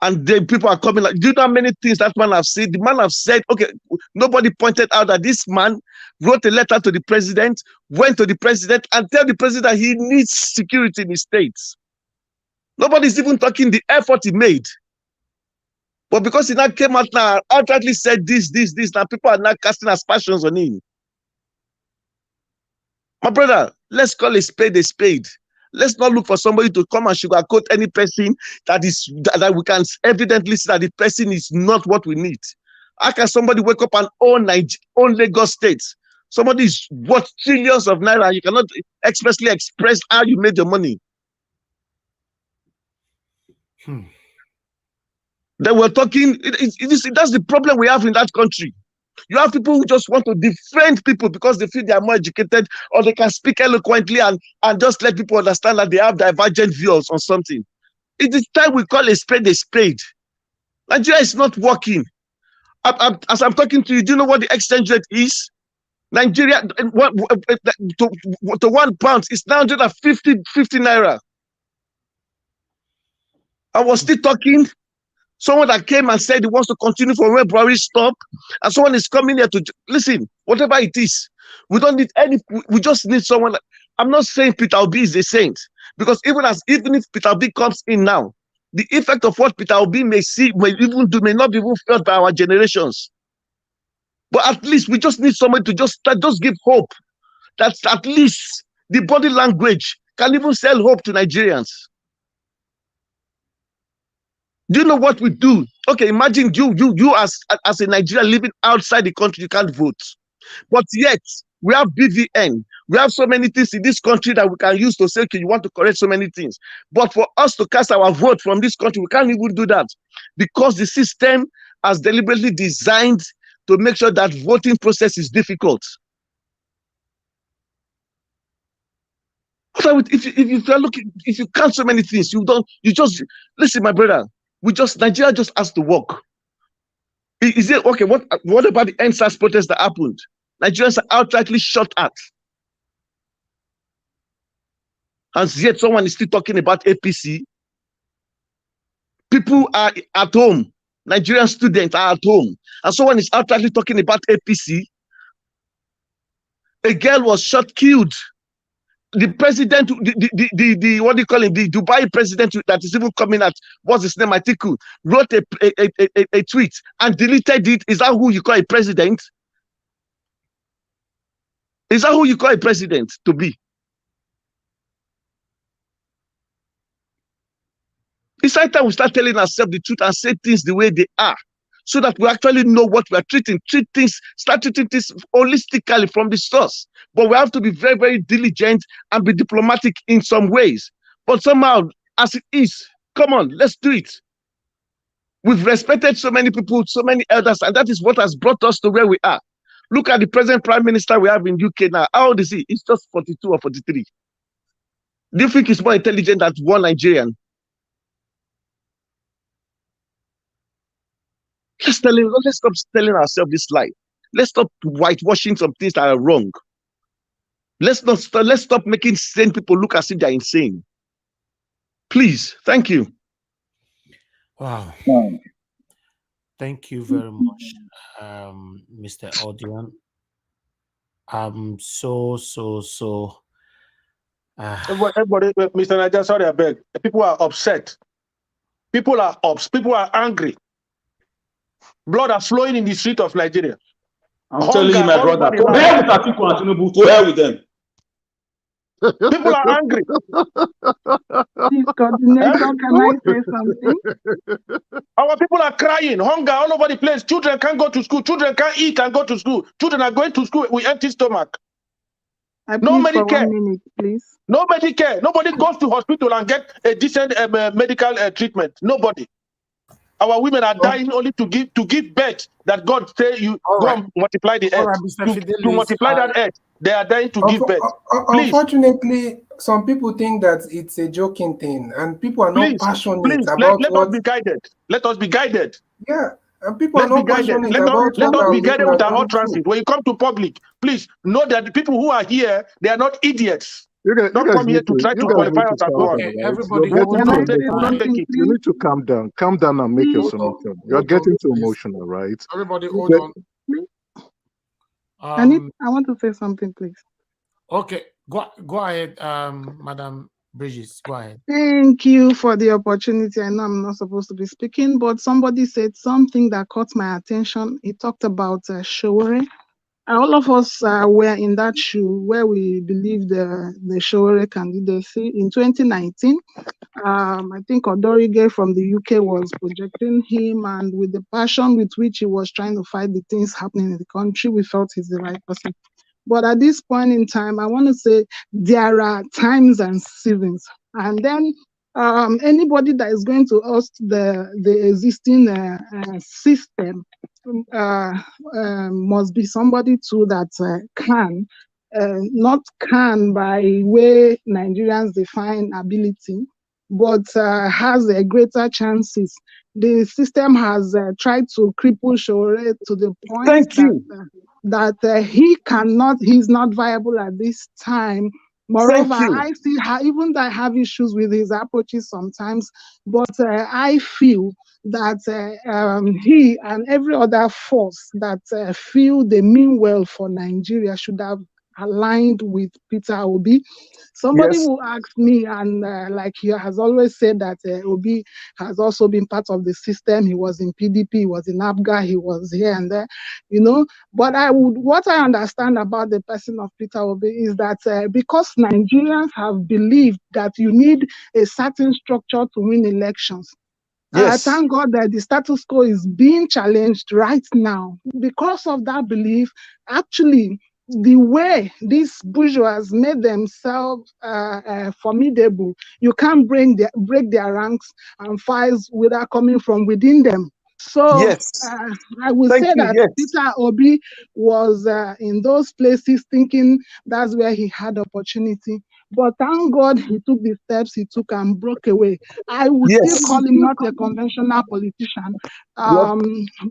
And then people are coming like, do you know how many things that man have said? The man have said, okay, nobody pointed out that this man wrote a letter to the president, went to the president and tell the president that he needs security in his states. Nobody's even talking the effort he made. But because he now came out now, outrightly said this, now people are now casting aspersions on him. My brother, let's call a spade a spade. Let's not look for somebody to come and sugarcoat any person that we can evidently see that the person is not what we need. How can somebody wake up and own Lagos State? Somebody is worth trillions of naira. You cannot expressly express how you made your money. Then we're talking, that's the problem we have in that country. You have people who just want to defend people because they feel they are more educated or they can speak eloquently and just let people understand that they have divergent views on something. It is time we call a spade a spade. Nigeria is not working. As I'm talking to you, do you know what the exchange rate is? Nigeria, to £1 is 950 naira. I was still talking. Someone that came and said he wants to continue from where Buhari stopped, and someone is coming here to listen, whatever it is. We don't need we just need someone. I'm not saying Peter Obi is a saint, because even if Peter Obi comes in now, the effect of what Peter Obi may not be even felt by our generations. But at least we just need somebody to just give hope. That at least the body language can even sell hope to Nigerians. Do you know what we do? Okay, imagine you as a Nigerian living outside the country, you can't vote. But yet, we have BVN, We have so many things in this country that we can use to say, okay, you want to correct so many things. But for us to cast our vote from this country, we can't even do that because the system has deliberately designed to make sure that voting process is difficult. If you're looking, if you count so many things, you just listen, my brother. Nigeria just has to work. Is it okay? What about the NSAS protest that happened? Nigerians are outrightly shot at. And yet someone is still talking about APC. People are at home. Nigerian students are at home. And someone is outrightly talking about APC. A girl was shot, killed. The president, the what do you call him? The Dubai president that is even coming at, what's his name? Atiku, wrote a tweet and deleted it. Is that who you call a president? Is that who you call a president to be? It's time we start telling ourselves the truth and say things the way they are, so that we actually know what we are treating. Start treating things holistically from the source. But we have to be very, very diligent and be diplomatic in some ways. But somehow, as it is, come on, let's do it. We've respected so many people, so many elders, and that is what has brought us to where we are. Look at the present prime minister we have in UK now. How old is he? He's just 42 or 43. Do you think he's more intelligent than one Nigerian? Let's stop telling ourselves this lie. Let's stop whitewashing some things that are wrong. Let's stop making sane people look as if they're insane. Please, thank you. Wow. Thank you very much, Mr. Odion. I'm so. Everybody, Mr. Naja, sorry, I beg. People are upset. People are angry. Blood are flowing in the street of Nigeria. I'm telling you, my brother, to hell with Atiku and Tinubu, to hell with them. People are angry. Please, coordinator, can I say something? Our people are crying, hunger all over the place. Children can't go to school. Children can't eat and go to school. Children are going to school with empty stomach. Nobody cares. 1 minute, please. Nobody cares. Nobody goes to hospital and get a decent medical treatment. Nobody. Our women are dying only to give birth. That God say you go and multiply the earth. To multiply that earth, they are dying to give birth. Unfortunately, some people think that it's a joking thing, and people are not passionate about let us be guided. Let us be guided. Yeah, and people are not passionate about let us be guided with our going through. utterances. When you come to public, please know that the people who are here, they are not idiots. Don't come here to try to qualify us as well. Everybody, you need to calm down. Calm down and make your submission. You're getting too emotional, right? Everybody, hold on. I want to say something, please. Okay, go ahead, Madam Bridges. Go ahead. Thank you for the opportunity. I know I'm not supposed to be speaking, but somebody said something that caught my attention. He talked about Showore. All of us were in that shoe where we believed the Showore candidacy in 2019. I think Odorige from the UK was projecting him, and with the passion with which he was trying to fight the things happening in the country, we felt he's the right person. But at this point in time, I want to say there are times and seasons. And then anybody that is going to host the existing system must be somebody too that can, not can by way Nigerians define ability, but has a greater chances. The system has tried to cripple Showore to the point that he's not viable at this time. Moreover, I see even though I have issues with his approaches sometimes, but I feel that he and every other force that feel they mean well for Nigeria should have aligned with Peter Obi. Somebody will ask me, and like he has always said that Obi has also been part of the system. He was in PDP, he was in ABGA, he was here and there, you know. But what I understand about the person of Peter Obi is that because Nigerians have believed that you need a certain structure to win elections. Thank God that the status quo is being challenged right now. Because of that belief, actually, the way these bourgeois made themselves formidable, you can't break their ranks and files without coming from within them. So Yes. I would Thank say you. that Yes. Peter Obi was in those places thinking that's where he had opportunity. But thank God he took the steps he took and broke away. I would still Yes. call him not a conventional politician Yep.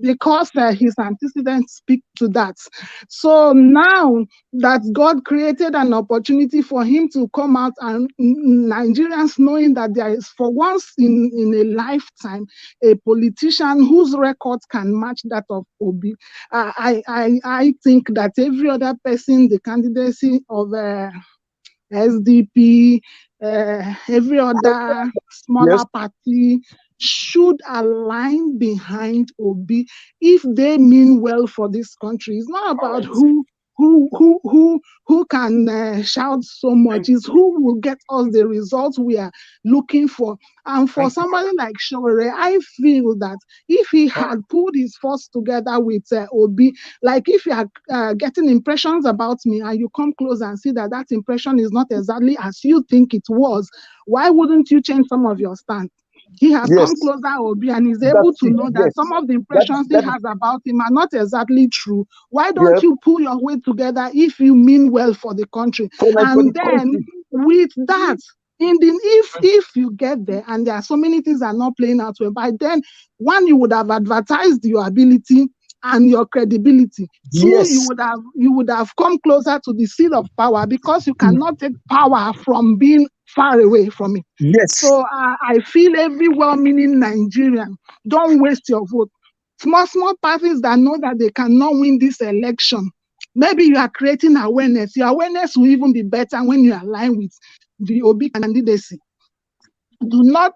because his antecedents speak to that. So now that God created an opportunity for him to come out, and Nigerians knowing that there is for once in a lifetime a politician whose records can match that of Obi, I think that every other person, the candidacy of SDP, every other smaller Yes. party should align behind Obi if they mean well for this country. It's not about who can shout so much. It's who will get us the results we are looking for. And for somebody like Shore, I feel that if he had pulled his force together with Obi, like if you are getting impressions about me and you come close and see that that impression is not exactly as you think it was, why wouldn't you change some of your stance? He has come Yes. closer, Obi, and is able That's to it. know that Yes. some of the impressions he That has about him are not exactly true. Why don't yep. you pull your weight together if you mean well for the country? For the And then country. with that, if you get there and there are so many things are not playing out well, by then, one, you would have advertised your ability and your credibility. Two, Yes. you would have come closer to the seat of power because you cannot take power from being far away from it. Yes. So I feel every well-meaning Nigerian, don't waste your vote. Small parties that know that they cannot win this election, maybe you are creating awareness. Your awareness will even be better when you align with the Obi candidacy. Do not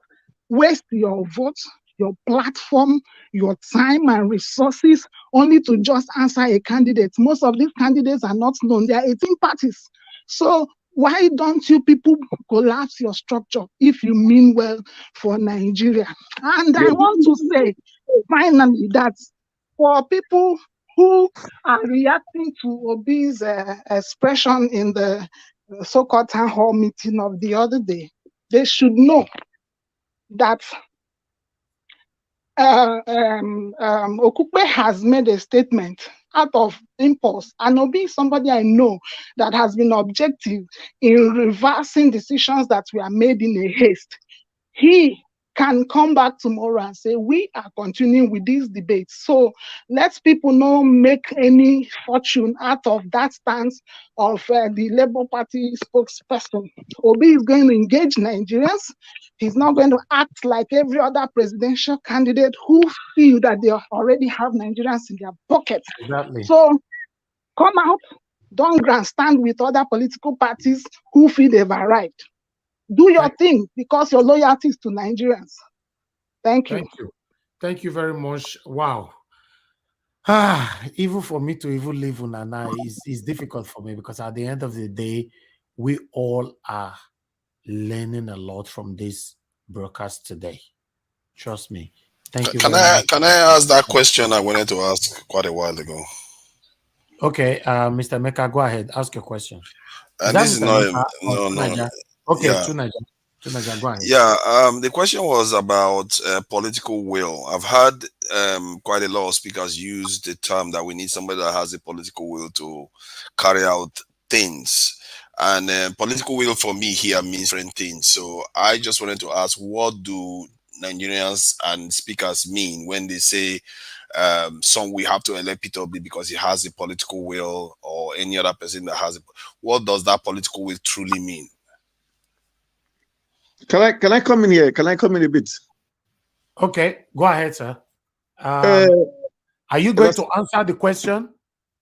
waste your vote, your platform, your time and resources only to just answer a candidate. Most of these candidates are not known. There are 18 parties. So why don't you people collapse your structure if you mean well for Nigeria? And I want to say finally that for people who are reacting to Obi's expression in the so-called town hall meeting of the other day, they should know that Okupe has made a statement out of impulse, and Obi is somebody I know that has been objective in reversing decisions that were made in a haste. He can come back tomorrow and say, we are continuing with this debate. So let people not make any fortune out of that stance of the Labour Party spokesperson. Obi is going to engage Nigerians. He's not going to act like every other presidential candidate who feel that they already have Nigerians in their pocket. Exactly. So come out, don't grandstand with other political parties who feel they've arrived. Do your thing because your loyalty is to Nigerians. Thank you. Thank you. Thank you very much. Wow. Even for me to even live Unana is difficult for me because at the end of the day, we all are learning a lot from this broadcast today. Trust me. Thank you Can very much. I ask that question I wanted to ask quite a while ago? Okay, Mr. Meka, go ahead. Ask your question. And this is Mr. not Meka no. Okay, Yeah. Tunaja, go ahead. Yeah, the question was about political will. I've heard quite a lot of speakers use the term that we need somebody that has a political will to carry out things. And political will for me here means different things. So I just wanted to ask, what do Nigerians and speakers mean when they say we have to elect Peter Obi because he has a political will, or any other person that has what does that political will truly mean? Can I come in here? Can I come in a bit? Okay, go ahead, sir. Are you going to answer the question?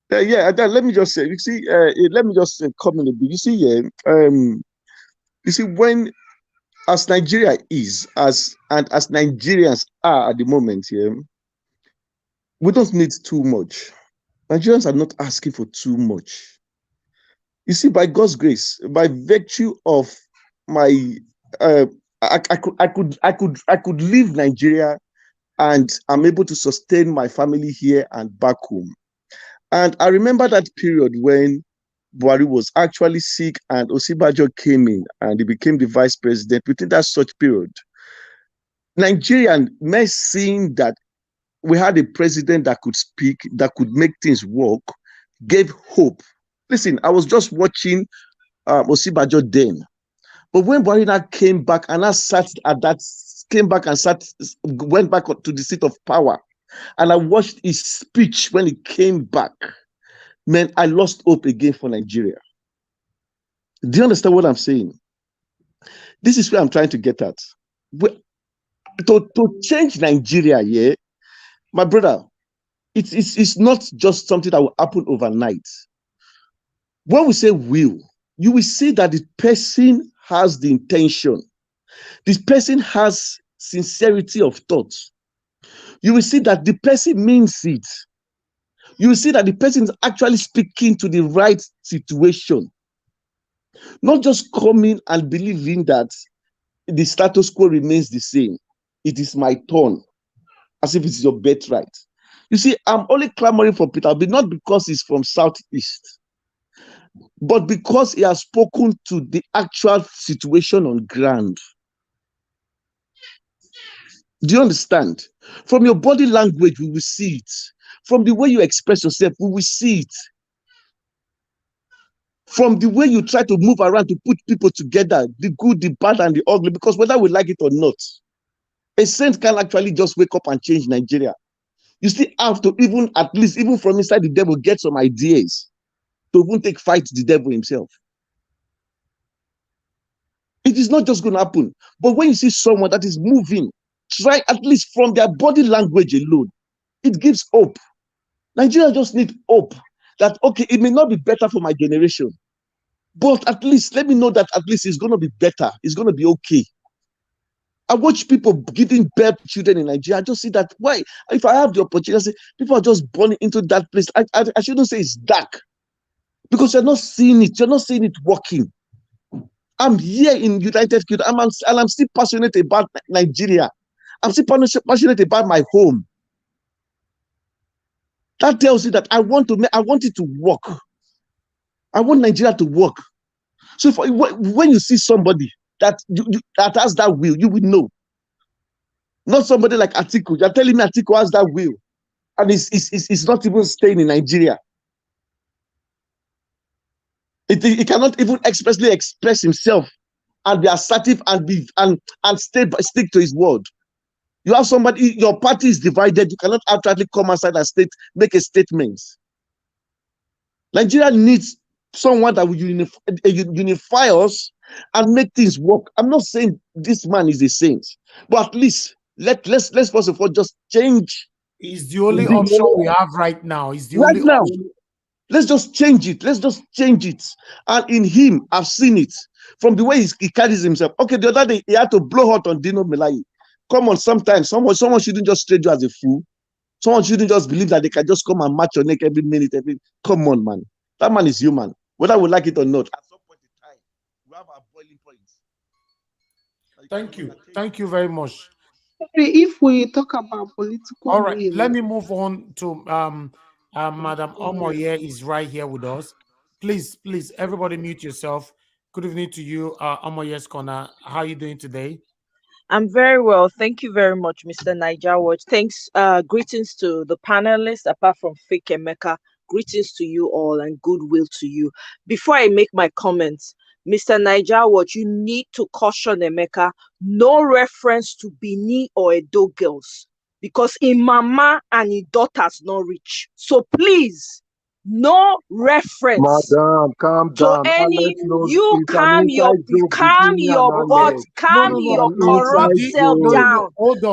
Yeah, let me just say, you see, let me just come in a bit. You see, you see, when as Nigeria is, as Nigerians are at the moment, we don't need too much. Nigerians are not asking for too much. You see, by God's grace, by virtue of my, I could leave Nigeria, and I'm able to sustain my family here and back home. And I remember that period when Buhari was actually sick and Osibajo came in and he became the vice president within that such period, Nigerian men seeing that we had a president that could speak, that could make things work, gave hope. Listen, I was just watching Osibajo then. But when Buhari came back and I sat at that, came back and sat, went back to the seat of power, and I watched his speech when he came back, man, I lost hope again for Nigeria. Do you understand what I'm saying? This is where I'm trying to get at. To change Nigeria, yeah, my brother, it's not just something that will happen overnight. When we say will, you will see that the person has the intention. This person has sincerity of thought. You will see that the person means it. You will see that the person is actually speaking to the right situation. Not just coming and believing that the status quo remains the same. It is my turn, as if it's your birthright. You see, I'm only clamoring for Peter Obi, not because he's from Southeast, but because he has spoken to the actual situation on ground. Do you understand? From your body language, we will see it. From the way you express yourself, we will see it. From the way you try to move around to put people together, the good, the bad, and the ugly, because whether we like it or not, a saint can actually just wake up and change Nigeria. You still have to even, at least, even from inside the devil, get some ideas to even take fight the devil himself. It is not just going to happen. But when you see someone that is moving, try at least from their body language alone, it gives hope. Nigeria just need hope that, okay, it may not be better for my generation, but at least let me know that at least it's going to be better. It's going to be okay. I watch people giving birth to children in Nigeria. I just see that, why? If I have the opportunity, I say, people are just born into that place. I shouldn't say it's dark, because you're not seeing it. You're not seeing it working. I'm here in United Kingdom, and I'm still passionate about Nigeria. I'm still passionate about my home. That tells you that I want it to work. I want Nigeria to work. So when you see somebody that has that will, you will know. Not somebody like Atiku. You're telling me Atiku has that will, and it's not even staying in Nigeria. He cannot even expressly express himself and be assertive and stick to his word. You have somebody, your party is divided. You cannot actually come outside and make a statement. Nigeria needs someone that will unify us and make things work. I'm not saying this man is a saint, but at least let's first of all just change. It's the only option we have right now. It's the only now. option. Let's just change it. Let's just change it. And in him, I've seen it from the way he carries himself. Okay, the other day he had to blow hot on Dino Melaye. Come on, sometimes someone shouldn't just treat you as a fool. Someone shouldn't just believe that they can just come and match your neck every minute. Come on, man. That man is human, whether we like it or not. At some point in time, we have our boiling points. Thank you very much. If we talk about political all right, will, let me move on to Madam Omoye is right here with us. Please, everybody mute yourself. Good evening to you, Omoye's Corner. How are you doing today? I'm very well. Thank you very much, Mr. Naija Watch. Thanks. Greetings to the panelists, apart from Fake Emeka. Greetings to you all and goodwill to you. Before I make my comments, Mr. Naija Watch, you need to caution Emeka, no reference to Benin or Edo girls, because in mama and in daughters not rich. So please, no reference. Madam, calm down. To any, knows you calm your corrupt self down.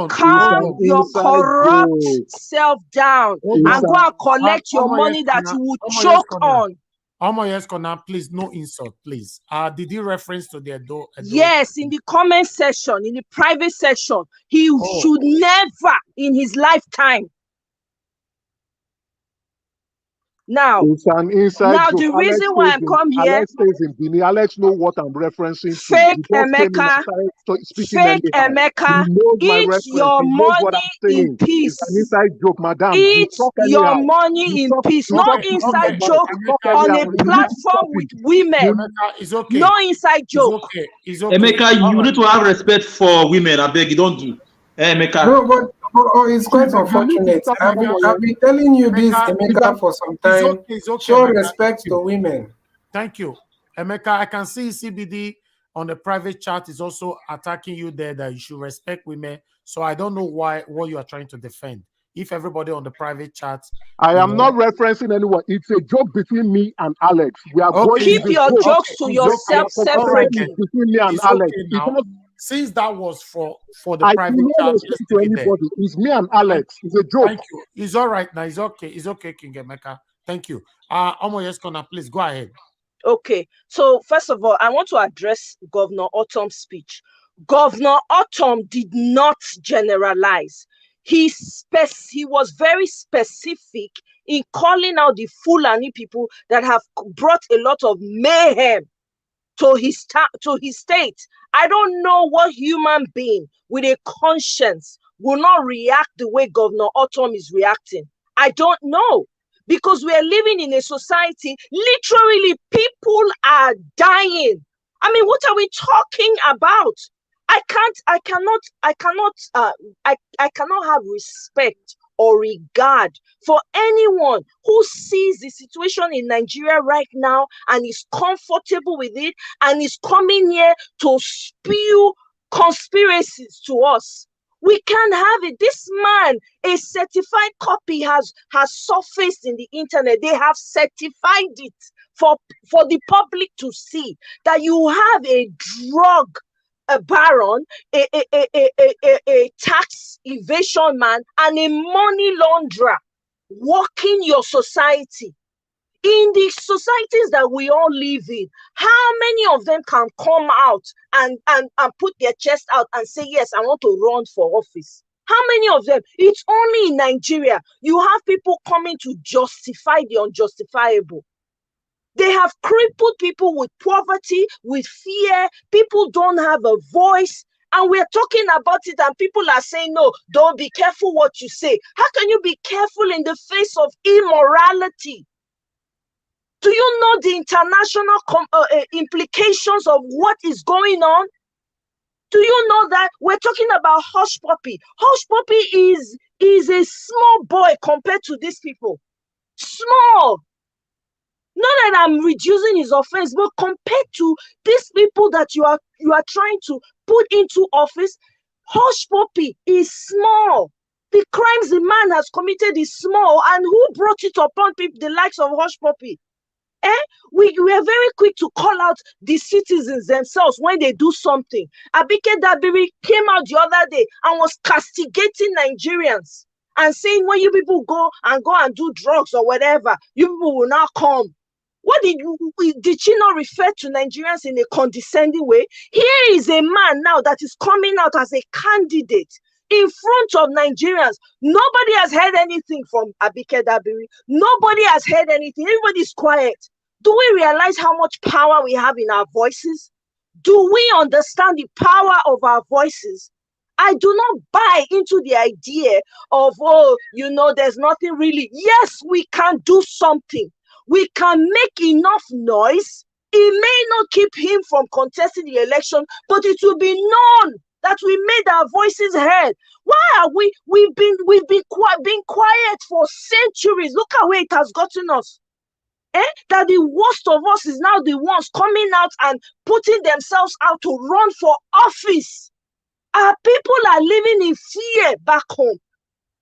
Calm your corrupt self down and go and collect your money that you will choke on. Omoye's Corner, please, no insult, please. Did he reference to the Edo? Yes, in the comment section, in the private section, he should never in his lifetime. Now, it's an inside joke. the Alex reason why stays I'm in come here, Alex stays in Benin. Alex know what I'm referencing to. fake He just came in and Emeka, started speaking fake anyhow. He Emeka, knows my eat reference. your He knows what I'm money in saying. It's peace. an inside joke, madam. You Eat talk your anyhow. money You in talk, peace. you No talk, inside you joke talk on anyhow. a platform with women. Emeka, it's okay. No inside joke. It's okay. It's okay. Emeka, you need to have respect for women. I beg you, don't do. Emeka. No, but it's quite unfortunate. I've been telling you this, Emeka, for some time. It's okay, Show Emeka. respect to women. Thank you. Emeka, I can see CBD on the private chat is also attacking you there that you should respect women. So I don't know what you are trying to defend. If everybody on the private chat, I am not referencing anyone. It's a joke between me and Alex. We are going. Keep your jokes to yourself separately. Between me and it's Alex. Okay now. Since that was for the I private do not chat, respect to anybody. It's me and Alex. It's a joke. Thank you. It's all right now. It's okay. It's okay, King Emeka. Thank you. Omo Yeskona, please go ahead. Okay, so first of all, I want to address Governor Ortom's speech. Governor Ortom did not generalize. He was very specific in calling out the Fulani people that have brought a lot of mayhem to his state. I don't know what human being with a conscience will not react the way Governor Ortom is reacting. I don't know. Because we are living in a society, literally people are dying. I mean, what are we talking about? I cannot have respect or regard for anyone who sees the situation in Nigeria right now and is comfortable with it and is coming here to spew conspiracies to us. We can't have it. This man, a certified copy has surfaced in the internet. They have certified it for the public to see that you have a drug baron, a tax evasion man, and a money launderer walking your society. In the societies that we all live in, how many of them can come out and put their chest out and say, yes, I want to run for office? How many of them? It's only in Nigeria. You have people coming to justify the unjustifiable. They have crippled people with poverty, with fear. People don't have a voice. And we're talking about it and people are saying, no, don't be careful what you say. How can you be careful in the face of immorality? Do you know the international implications of what is going on? Do you know that we're talking about Hush Puppy? Hush Puppy is a small boy compared to these people. Small. Not that I'm reducing his offense, but compared to these people that you are trying to put into office, Hush Puppy is small. The crimes the man has committed is small, and who brought it upon people, the likes of Hush Puppy? We are very quick to call out the citizens themselves when they do something. Abike Dabiri came out the other day and was castigating Nigerians and saying, when you people go and do drugs or whatever, you people will not come. What did she not refer to Nigerians in a condescending way? Here is a man now that is coming out as a candidate in front of Nigerians. Nobody has heard anything from Abike Dabiri. Nobody has heard anything. Everybody's quiet. Do we realize how much power we have in our voices? Do we understand the power of our voices? I do not buy into the idea of, there's nothing really. Yes, we can do something. We can make enough noise. It may not keep him from contesting the election, but it will be known that we made our voices heard. Why are we've been quiet for centuries? Look at where it has gotten us. That the worst of us is now the ones coming out and putting themselves out to run for office. Our people are living in fear back home.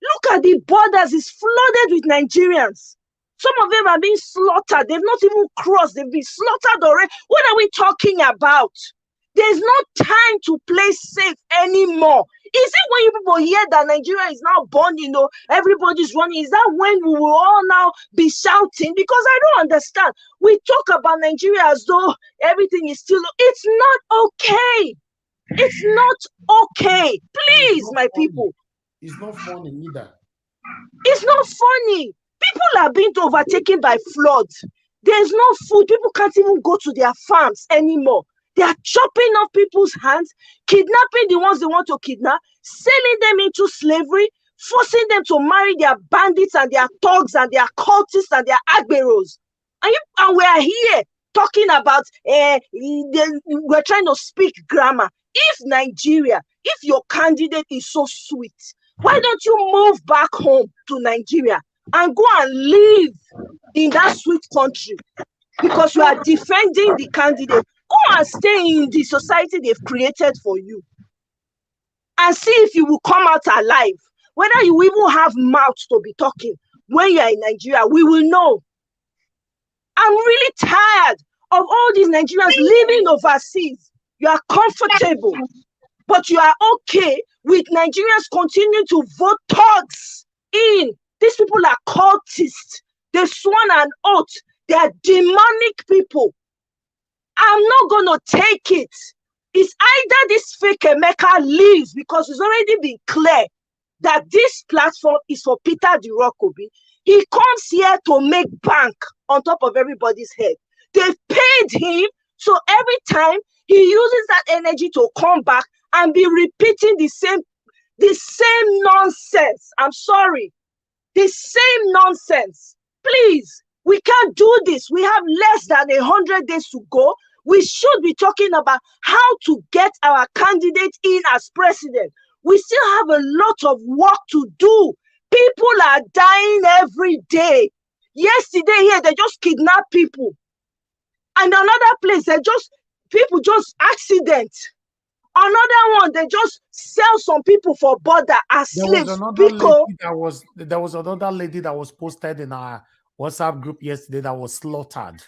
Look at the borders, it's flooded with Nigerians. Some of them are being slaughtered. They've not even crossed. They've been slaughtered already. What are we talking about? There's no time to play safe anymore. Is it when you people hear that Nigeria is now born, everybody's running? Is that when we will all now be shouting? Because I don't understand. We talk about Nigeria as though everything is still... It's not okay. It's not okay. Please, my people. It's not funny either. It's not funny. People are being overtaken by floods. There's no food. People can't even go to their farms anymore. They are chopping off people's hands, kidnapping the ones they want to kidnap, selling them into slavery, forcing them to marry their bandits and their thugs and their cultists and their agberos. And we are here talking about we're trying to speak grammar. If Nigeria, if your candidate is so sweet, why don't you move back home to Nigeria and go and live in that sweet country? Because you are defending the candidate. Go and stay in the society they've created for you and see if you will come out alive. Whether you even have mouth to be talking when you are in Nigeria, we will know. I'm really tired of all these Nigerians living overseas. You are comfortable, but you are okay with Nigerians continuing to vote thugs in. These people are cultists. They sworn an oath. They are demonic people. I'm not going to take it. It's either this fake Emeka leaves, because it's already been clear that this platform is for Peter Obi. He comes here to make bank on top of everybody's head. They've paid him, so every time he uses that energy to come back and be repeating the same nonsense. I'm sorry. The same nonsense. Please, we can't do this. We have less than 100 days to go. We should be talking about how to get our candidate in as president. We still have a lot of work to do. People are dying every day. Yesterday here, they just kidnapped people. And another place, people just accident. Another one, they just sell some people for border as slaves. There was another lady that was posted in our WhatsApp group yesterday that was slaughtered.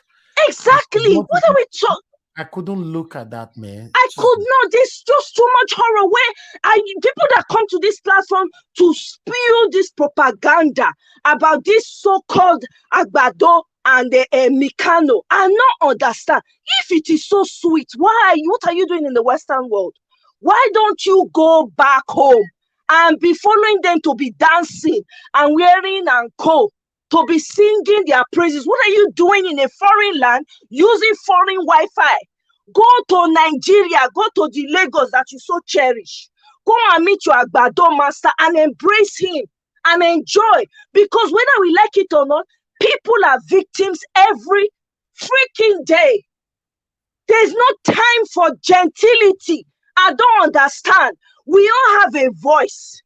Exactly. What are we talking? I couldn't look at that, man. I could not. There's just too much horror. People that come to this platform to spew this propaganda about this so-called Agbado and Mikano, I not understand. If it is so sweet, what are you doing in the Western world? Why don't you go back home and be following them to be dancing and wearing and to be singing their praises? What are you doing in a foreign land using foreign Wi-Fi? Go to Nigeria, go to the Lagos that you so cherish. Go and meet your Agbado master and embrace him and enjoy. Because whether we like it or not, people are victims every freaking day. There's no time for gentility. I don't understand. We all have a voice.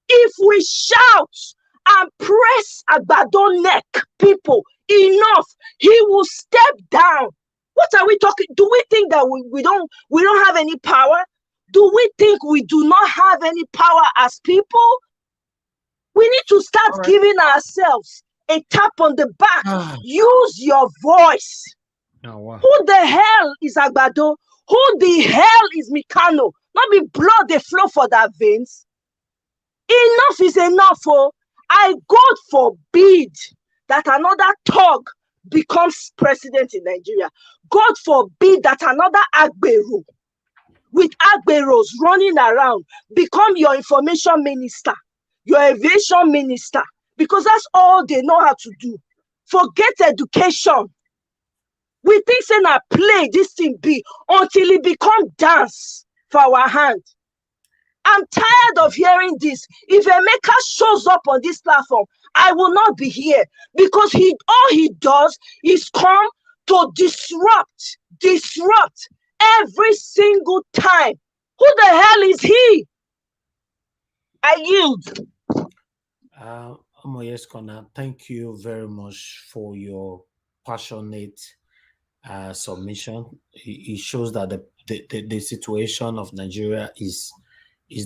If we shout and press Agbado neck, people, enough, he will step down. What are we talking? Do we think that we don't have any power? Do we think we do not have any power as people? We need to start giving ourselves a tap on the back. Use your voice. Oh, wow. Who the hell is Agbado? Who the hell is Mikano? Not be blood they flow for their veins. Enough is enough. God forbid that another thug becomes president in Nigeria. God forbid that another Agberu with Agberos running around become your information minister, your aviation minister, because that's all they know how to do. Forget education. We think saying I play this thing be until it become dance for our hand. I'm tired of hearing this. If Emeka shows up on this platform, I will not be here, because all he does is come to disrupt every single time. Who the hell is he? I yield. Yes, Connor, thank you very much for your passionate submission. It shows that the situation of Nigeria is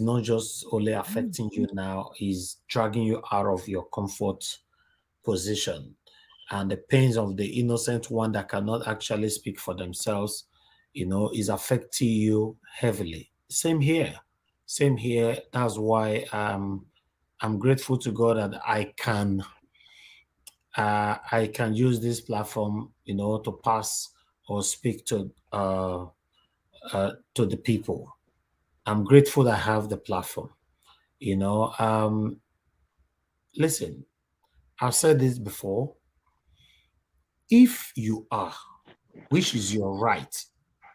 not just only affecting you now, is dragging you out of your comfort position. And the pains of the innocent one that cannot actually speak for themselves, is affecting you heavily. Same here. That's why I'm grateful to God that I can use this platform, to pass or speak to the people. I'm grateful that I have the platform. Listen, I've said this before. If you are, which is your right,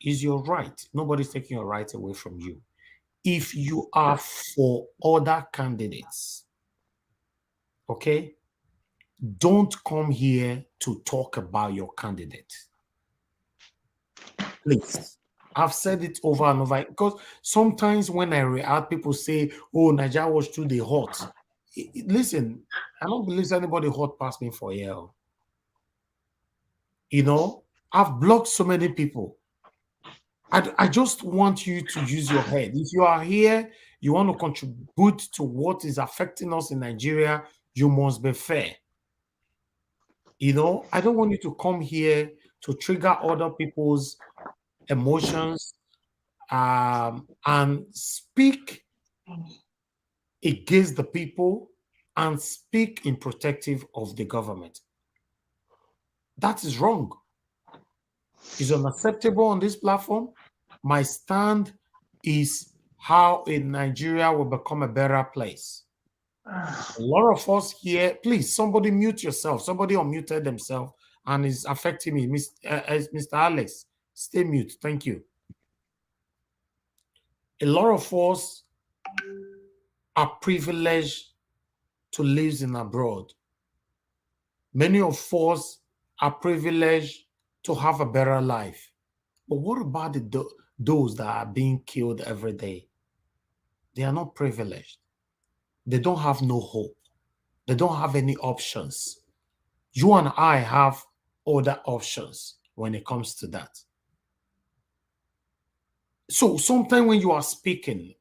is your right. Nobody's taking your right away from you. If you are for other candidates, okay, don't come here to talk about your candidate. Please. I've said it over and over because sometimes when I react, people say, oh, Nigeria was too the hot. Listen, I don't believe anybody hot past me for a year. You know, I've blocked so many people. I just want you to use your head. If you are here, you want to contribute to what is affecting us in Nigeria, you must be fair. You know, I don't want you to come here to trigger other people's emotions and speak against the people and speak in protective of the government. That is wrong. It's unacceptable on this platform. My stand is how in Nigeria will become a better place. A lot of us here, please, somebody mute yourself. Somebody unmuted themselves and is affecting me. Mr. Alex, stay mute. Thank you. A lot of us are privileged to live in abroad. Many of us are privileged to have a better life. But what about those that are being killed every day? They are not privileged. They don't have no hope. They don't have any options. You and I have other options when it comes to that. So sometimes when you are speaking,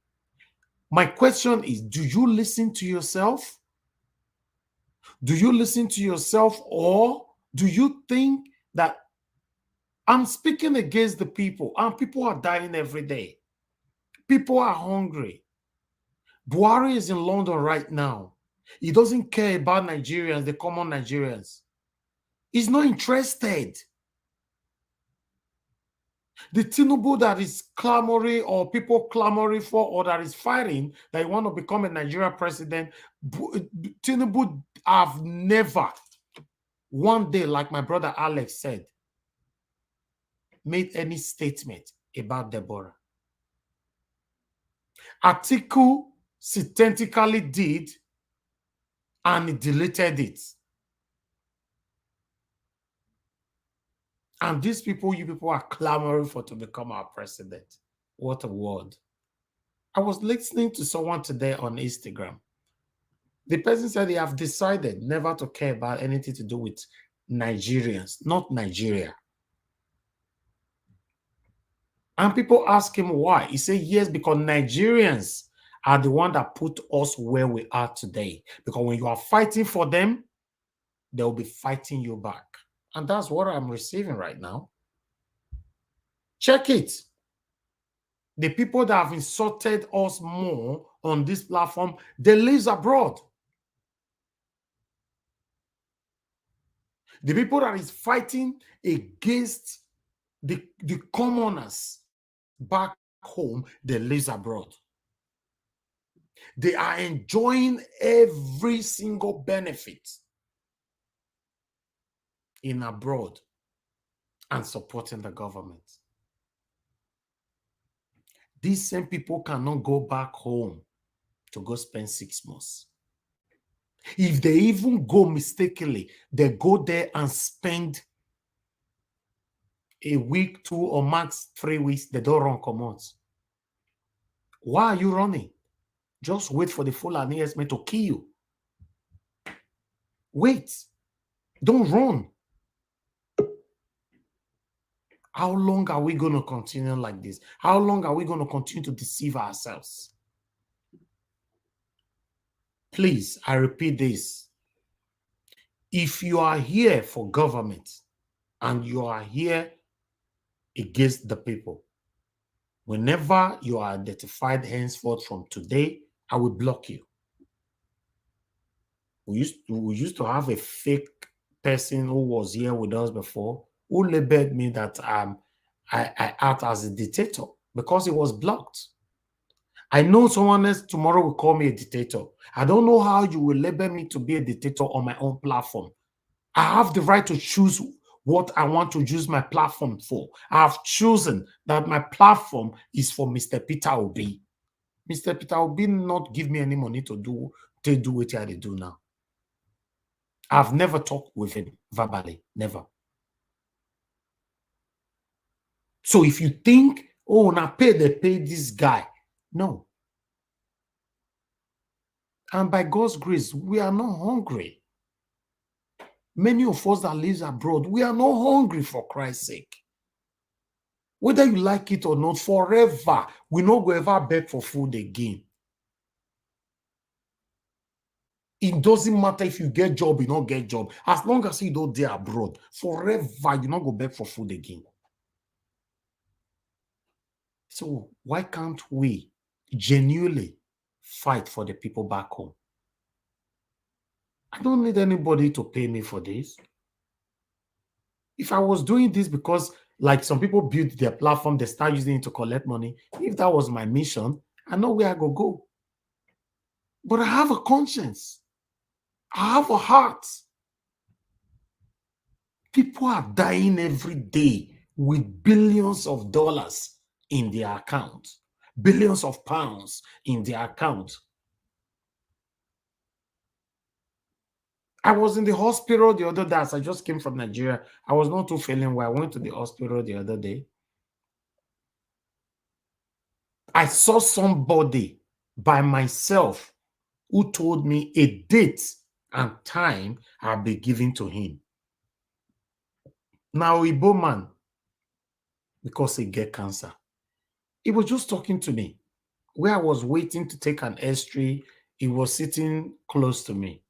my question is, do you listen to yourself? Do you listen to yourself, or do you think that I'm speaking against the people and people are dying every day? People are hungry. Buhari is in London right now. He doesn't care about Nigerians, the common Nigerians. He's not interested. The Tinubu that is clamoring or people clamoring for or that is fighting that want to become a Nigeria president, Tinubu have never one day, like my brother Alex said, made any statement about Deborah. Atiku synthetically did and he deleted it. And these people, you people are clamoring for to become our president. What a word. I was listening to someone today on Instagram. The person said they have decided never to care about anything to do with Nigerians, not Nigeria. And people ask him why. He said, yes, because Nigerians are the one that put us where we are today. Because when you are fighting for them, they'll be fighting you back. And that's what I'm receiving right now. Check it. The people that have insulted us more on this platform, they live abroad. The people that is fighting against the commoners back home, they live abroad. They are enjoying every single benefit in abroad and supporting the government. These same people cannot go back home to go spend 6 months. If they even go mistakenly, they go there and spend a week, 2 or max 3 weeks, they don't run commands. Why are you running? Just wait for the Fulani herdsmen to kill you. Wait. Don't run. How long are we going to continue like this? How long are we going to continue to deceive ourselves? Please, I repeat this. If you are here for government and you are here against the people, whenever you are identified henceforth from today, I will block you. We used to have a fake person who was here with us before who labeled me that I act as a dictator because it was blocked. I know someone else tomorrow will call me a dictator. I don't know how you will label me to be a dictator on my own platform. I have the right to choose what I want to use my platform for. I have chosen that my platform is for Mr. Peter Obi. Mr. Peter Obi not give me any money to do what I do now. I've never talked with him verbally, never. So if you think, oh, now they pay this guy, no. And by God's grace, we are not hungry. Many of us that live abroad, we are not hungry for Christ's sake. Whether you like it or not, forever, we not go ever beg for food again. It doesn't matter if you get job, you not get job. As long as you don't there abroad, forever, you not go beg for food again. So why can't we genuinely fight for the people back home? I don't need anybody to pay me for this. If I was doing this because like some people build their platform, they start using it to collect money. If that was my mission, I know where I go. But I have a conscience. I have a heart. People are dying every day with billions of dollars in their account, billions of pounds in their account. I was in the hospital the other day as I just came from Nigeria. I was not too feeling well. I went to the hospital the other day. I saw somebody by myself who told me a date and time I'll be giving to him. Now, Igbo man, because he get cancer, he was just talking to me. Where I was waiting to take an X-ray, he was sitting close to me.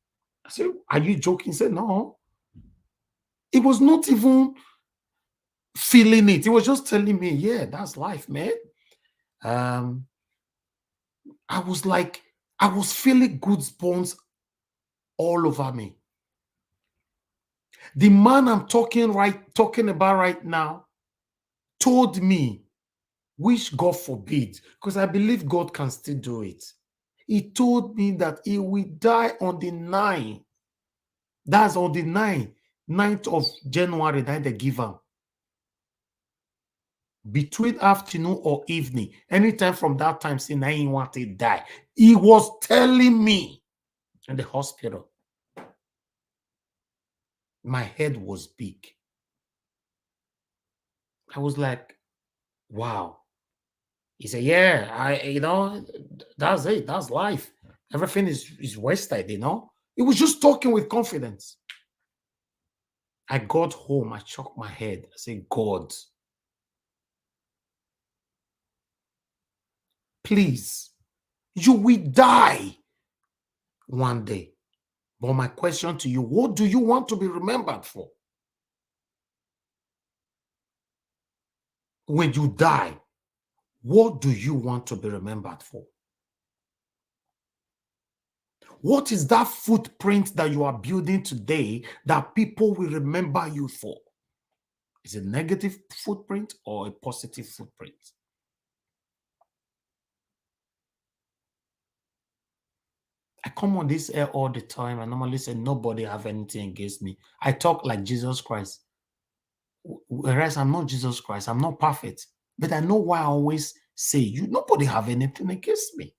I said, are you joking? He said, no. He was not even feeling it. He was just telling me, yeah, that's life, man. I was like, I was feeling goosebumps all over me. The man I'm talking about right now told me, which God forbid, because I believe God can still do it. He told me that he will die on the 9th. That's on the 9th of January that they give him. Between afternoon or evening, anytime from that time, saying I ain't want to die. He was telling me in the hospital. My head was big. I was like, wow. He said, yeah, that's it. That's life. Everything is wasted, He was just talking with confidence. I got home. I shook my head. I said, God, please, you will die one day. But my question to you, what do you want to be remembered for? When you die, what do you want to be remembered for? What is that footprint that you are building today that people will remember you for? Is it a negative footprint or a positive footprint? I come on this air all the time. I normally say nobody have anything against me. I talk like Jesus Christ. Whereas I'm not Jesus Christ. I'm not perfect. But I know why I always say nobody have anything against me.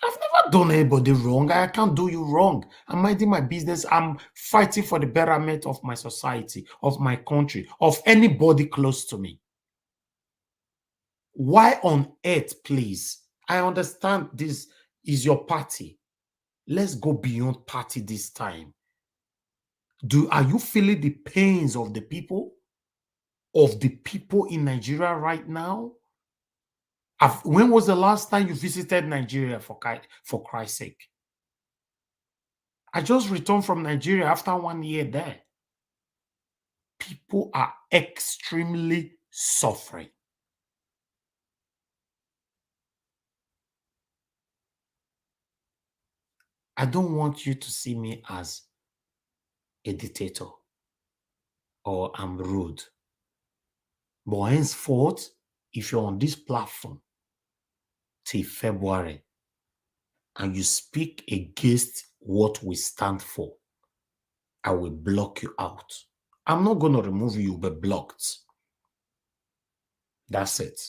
I've never done anybody wrong. I can't do you wrong. I'm minding my business. I'm fighting for the betterment of my society, of my country, of anybody close to me. Why on earth, please? I understand this is your party. Let's go beyond party this time. Are you feeling the pains of the people? Of the people in Nigeria right now? When was the last time you visited Nigeria, for Christ's sake? I just returned from Nigeria after 1 year there. People are extremely suffering. I don't want you to see me as a dictator or I'm rude. But henceforth, if you're on this platform, till February and you speak against what we stand for, I will block you out. I'm not going to remove you, you'll be blocked. That's it.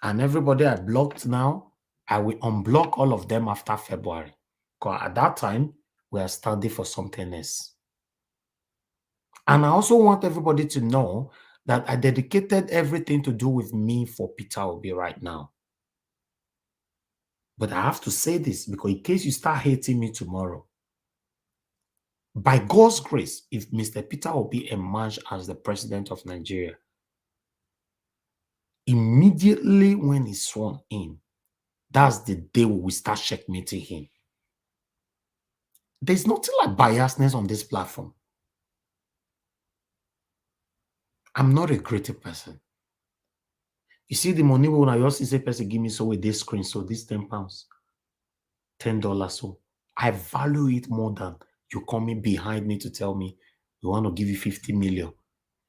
And everybody I blocked now, I will unblock all of them after February. Because at that time, we are standing for something else. And I also want everybody to know that I dedicated everything to do with me for Peter Obi right now. But I have to say this because in case you start hating me tomorrow, by God's grace, if Mr. Peter Obi emerged as the president of Nigeria, immediately when he's sworn in, that's the day we will start checkmating him. There's nothing like biasness on this platform. I'm not a greater person. You see the money when I also say person give me so with this screen, so this 10 pounds, $10. So I value it more than you coming behind me to tell me we want to give you 50 million.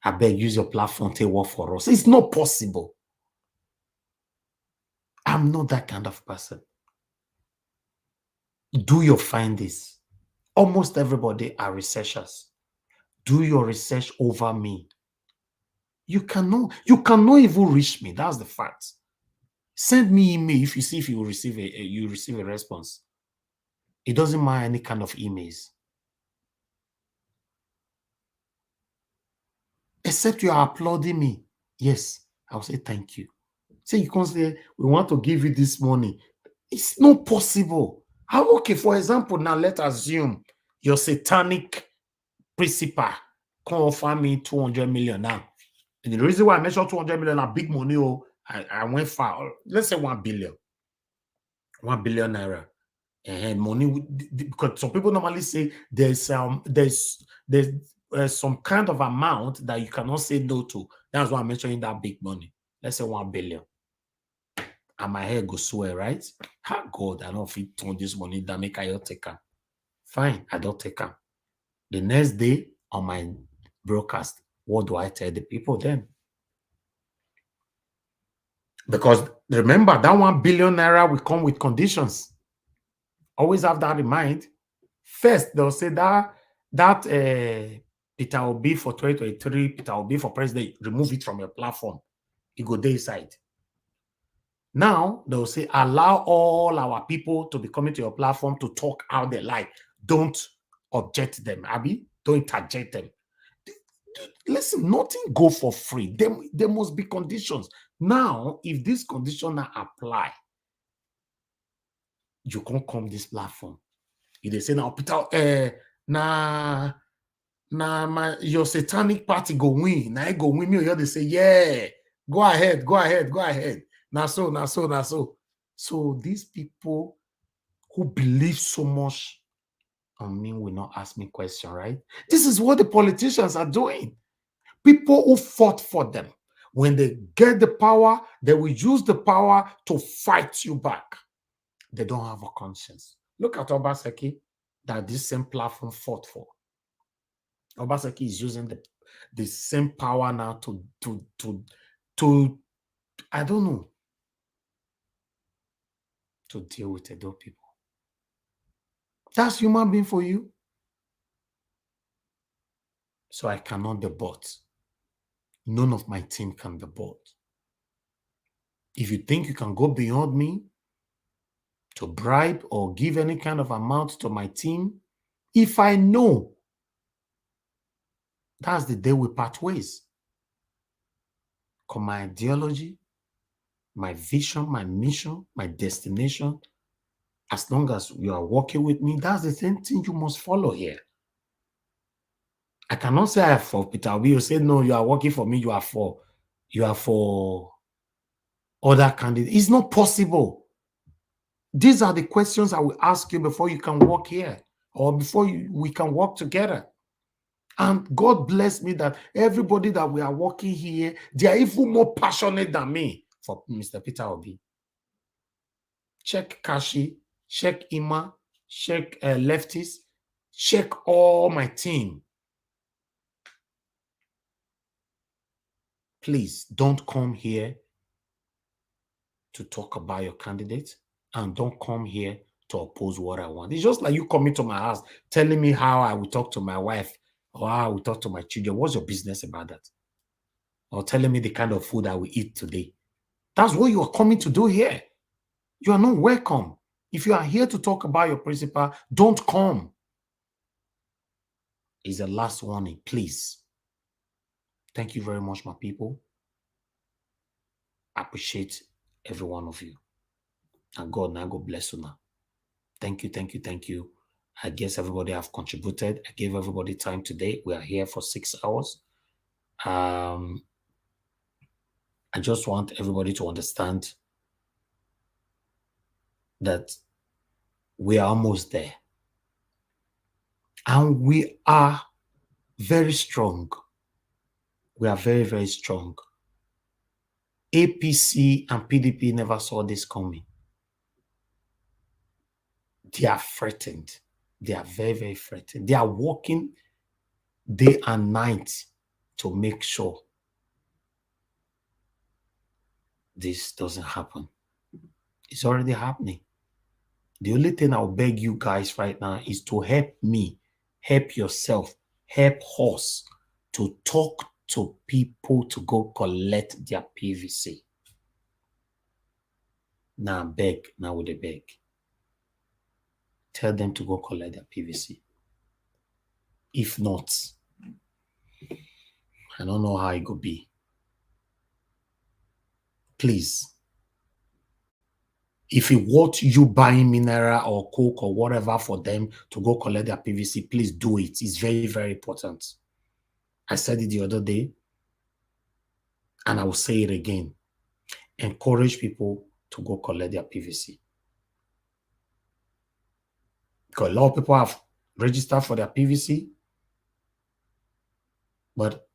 I beg, use your platform to work for us. It's not possible. I'm not that kind of person. Do your findings. Almost everybody are researchers. Do your research over me. You cannot even reach me. That's the fact. Send me email if you see if you receive a response. It doesn't matter any kind of emails. Except you are applauding me. Yes, I'll say thank you. Say you can't say we want to give you this money. It's not possible. How okay, for example, now let's assume your satanic principal can offer me 200 million now. And the reason why I mentioned 200 million are big money, I went far. Let's say 1 billion. 1 billion naira. And money, because some people normally say there's some kind of amount that you cannot say no to. That's why I'm mentioning that big money. Let's say 1 billion. And my hair go swear, right? God, I don't fit turn this money that make I take her. Fine, I don't take her. The next day on my broadcast, what do I tell the people then? Because remember, that 1 billion naira will come with conditions. Always have that in mind. First, they'll say that Peter Obi for 2023, Peter Obi for president, remove it from your platform. You go day side. Now, they'll say, allow all our people to be coming to your platform to talk how they like. Don't object them, Abby. Don't interject them. Listen, nothing go for free. There must be conditions. Now, if these conditions apply, you can't come this platform. If they say, now, Peter, your satanic party go win. Now, go win me. Or they say, yeah, go ahead. Now so. So these people who believe so much on me will not ask me question, right? This is what the politicians are doing. People who fought for them, when they get the power, they will use the power to fight you back. They don't have a conscience. Look at Obaseki that this same platform fought for. Obaseki is using the same power now to I don't know, to deal with Edo people. That's human being for you. So I cannot be bought. None of my team can be bought. If you think you can go beyond me to bribe or give any kind of amount to my team, if I know, that's the day we part ways. Because my ideology, my vision, my mission, my destination, as long as you are working with me, that's the same thing you must follow here. I cannot say I am for Peter Obi. You say, no, you are working for me, you are for other candidates. It's not possible. These are the questions I will ask you before you can work here or before we can work together. And God bless me that everybody that we are working here, they are even more passionate than me for Mr. Peter Obi. Check Kashi, check Ima, check Lefties, check all my team. Please don't come here to talk about your candidate and don't come here to oppose what I want. It's just like you coming to my house, telling me how I will talk to my wife or how I will talk to my children. What's your business about that? Or telling me the kind of food I will eat today. That's what you are coming to do here. You are not welcome. If you are here to talk about your principal, don't come. It's the last warning, please. Thank you very much, my people. I appreciate every one of you. And God bless you now. Thank you, thank you, thank you. I guess everybody have contributed. I gave everybody time today. We are here for 6 hours. I just want everybody to understand that we are almost there. And we are very strong. We are very, very strong. APC and PDP never saw this coming. They are threatened. They are very, very threatened. They are working day and night to make sure this doesn't happen. It's already happening. The only thing I'll beg you guys right now is to help me, help yourself, help us to talk to people to go collect their PVC. Now beg, now with the beg. Tell them to go collect their PVC. If not, I don't know how it could be. Please. If it worth you buying mineral or coke or whatever for them to go collect their PVC, please do it. It's very, very important. I said it the other day, and I will say it again. Encourage people to go collect their PVC. Because a lot of people have registered for their PVC, but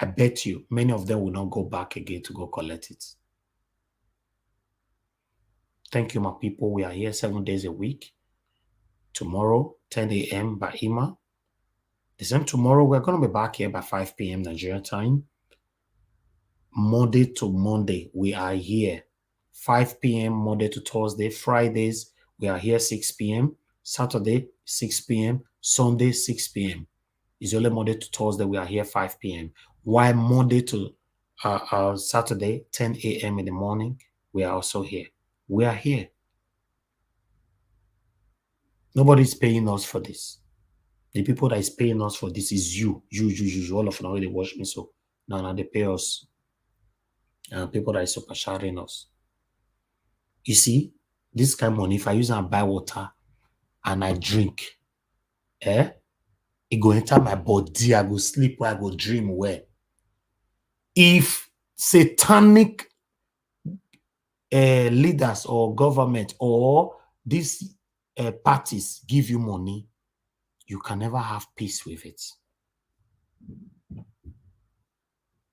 I bet you many of them will not go back again to go collect it. Thank you, my people. We are here 7 days a week. Tomorrow, 10 a.m. by email. The same tomorrow, we're going to be back here by 5 p.m. Nigeria time. Monday to Monday, we are here. 5 p.m. Monday to Thursday. Fridays, we are here 6 p.m. Saturday, 6 p.m. Sunday, 6 p.m. It's only Monday to Thursday, we are here 5 p.m. While Monday to Saturday, 10 a.m. in the morning, we are also here. We are here. Nobody's paying us for this. The people that is paying us for this is you. You. All of them already watch me, so now they pay us. People that is super sharing us. You see, this kind of money, if I use and buy water and I drink, it go enter my body, I go sleep where I go dream where. If satanic leaders or government or these parties give you money, you can never have peace with it.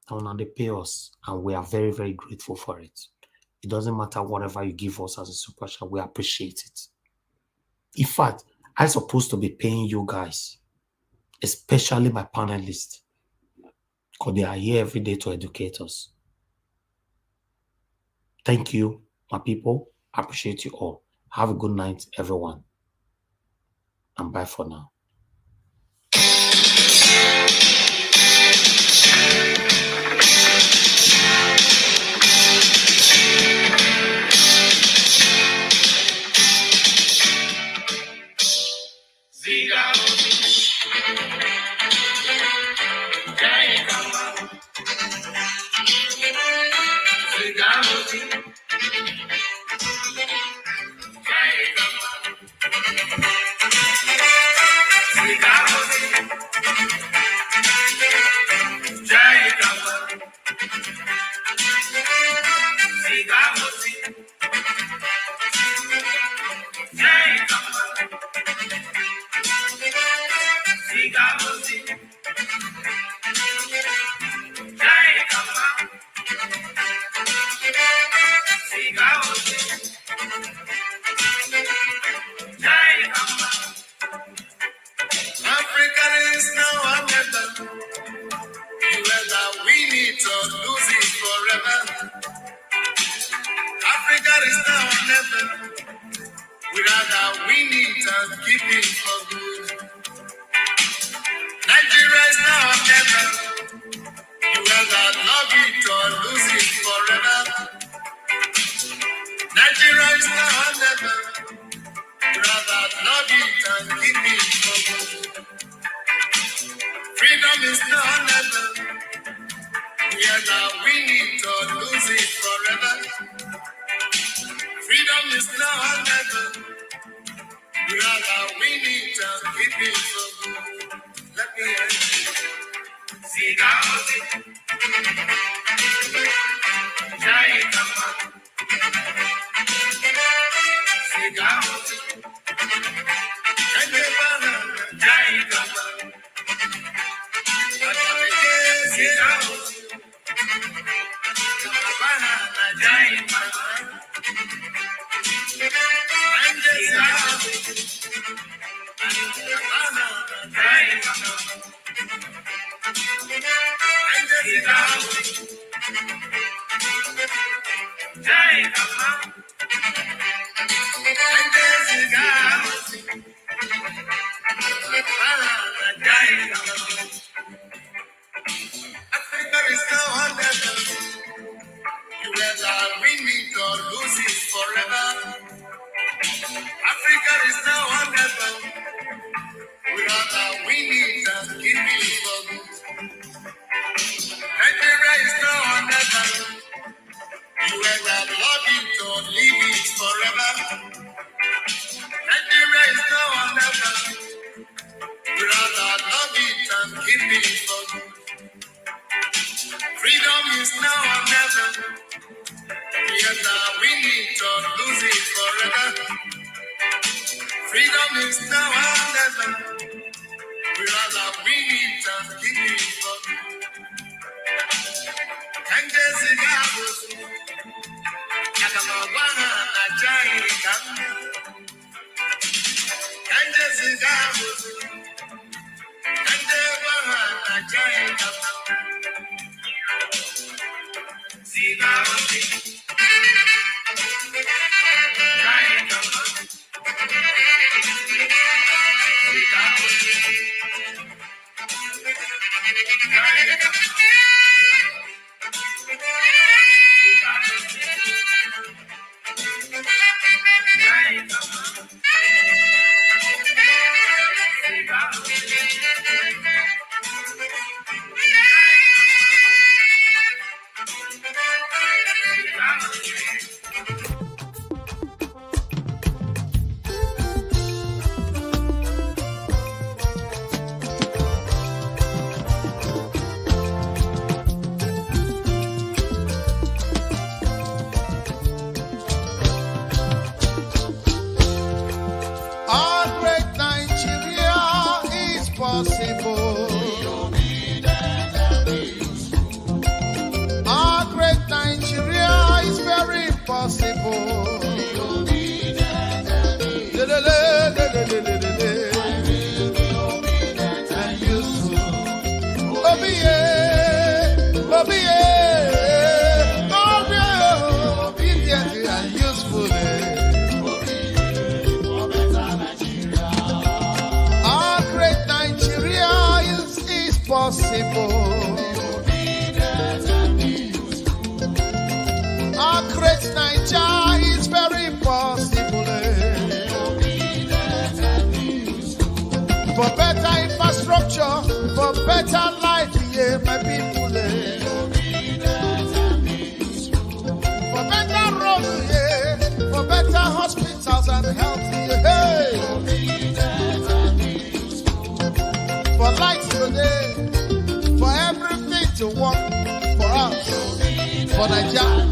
And they pay us, and we are very, very grateful for it. It doesn't matter whatever you give us as a super chat, we appreciate it. In fact, I'm supposed to be paying you guys, especially my panelists, because they are here every day to educate us. Thank you, my people. I appreciate you all. Have a good night, everyone. And bye for now. Africa never. We rather win it and keep it for good. Nigeria is now or never. You rather love it or lose it forever. Nigeria is now or never. We rather love it and keep it for good. Freedom is now or never. We either win it or lose it forever. Freedom is now or never. We rather win it and keep it for good. Let me hear you. See that? Jai Kama. See that? Jai Kama. See that? Africa is now under. You rather win it or lose it forever. Africa is now or never. We rather win it and keep it for good. Nigeria is now or never. You rather love it or leave it forever. Nigeria is now or never. We rather love it and keep it for good. Freedom is now or never. We either win it or lose it forever. Freedom is now or never. We rather win it and keep it for good. And there's a gap. Yakamawana Najai Kama. And there's a gap. And there's a Najai Kama. See now. To work for us, for Nigeria.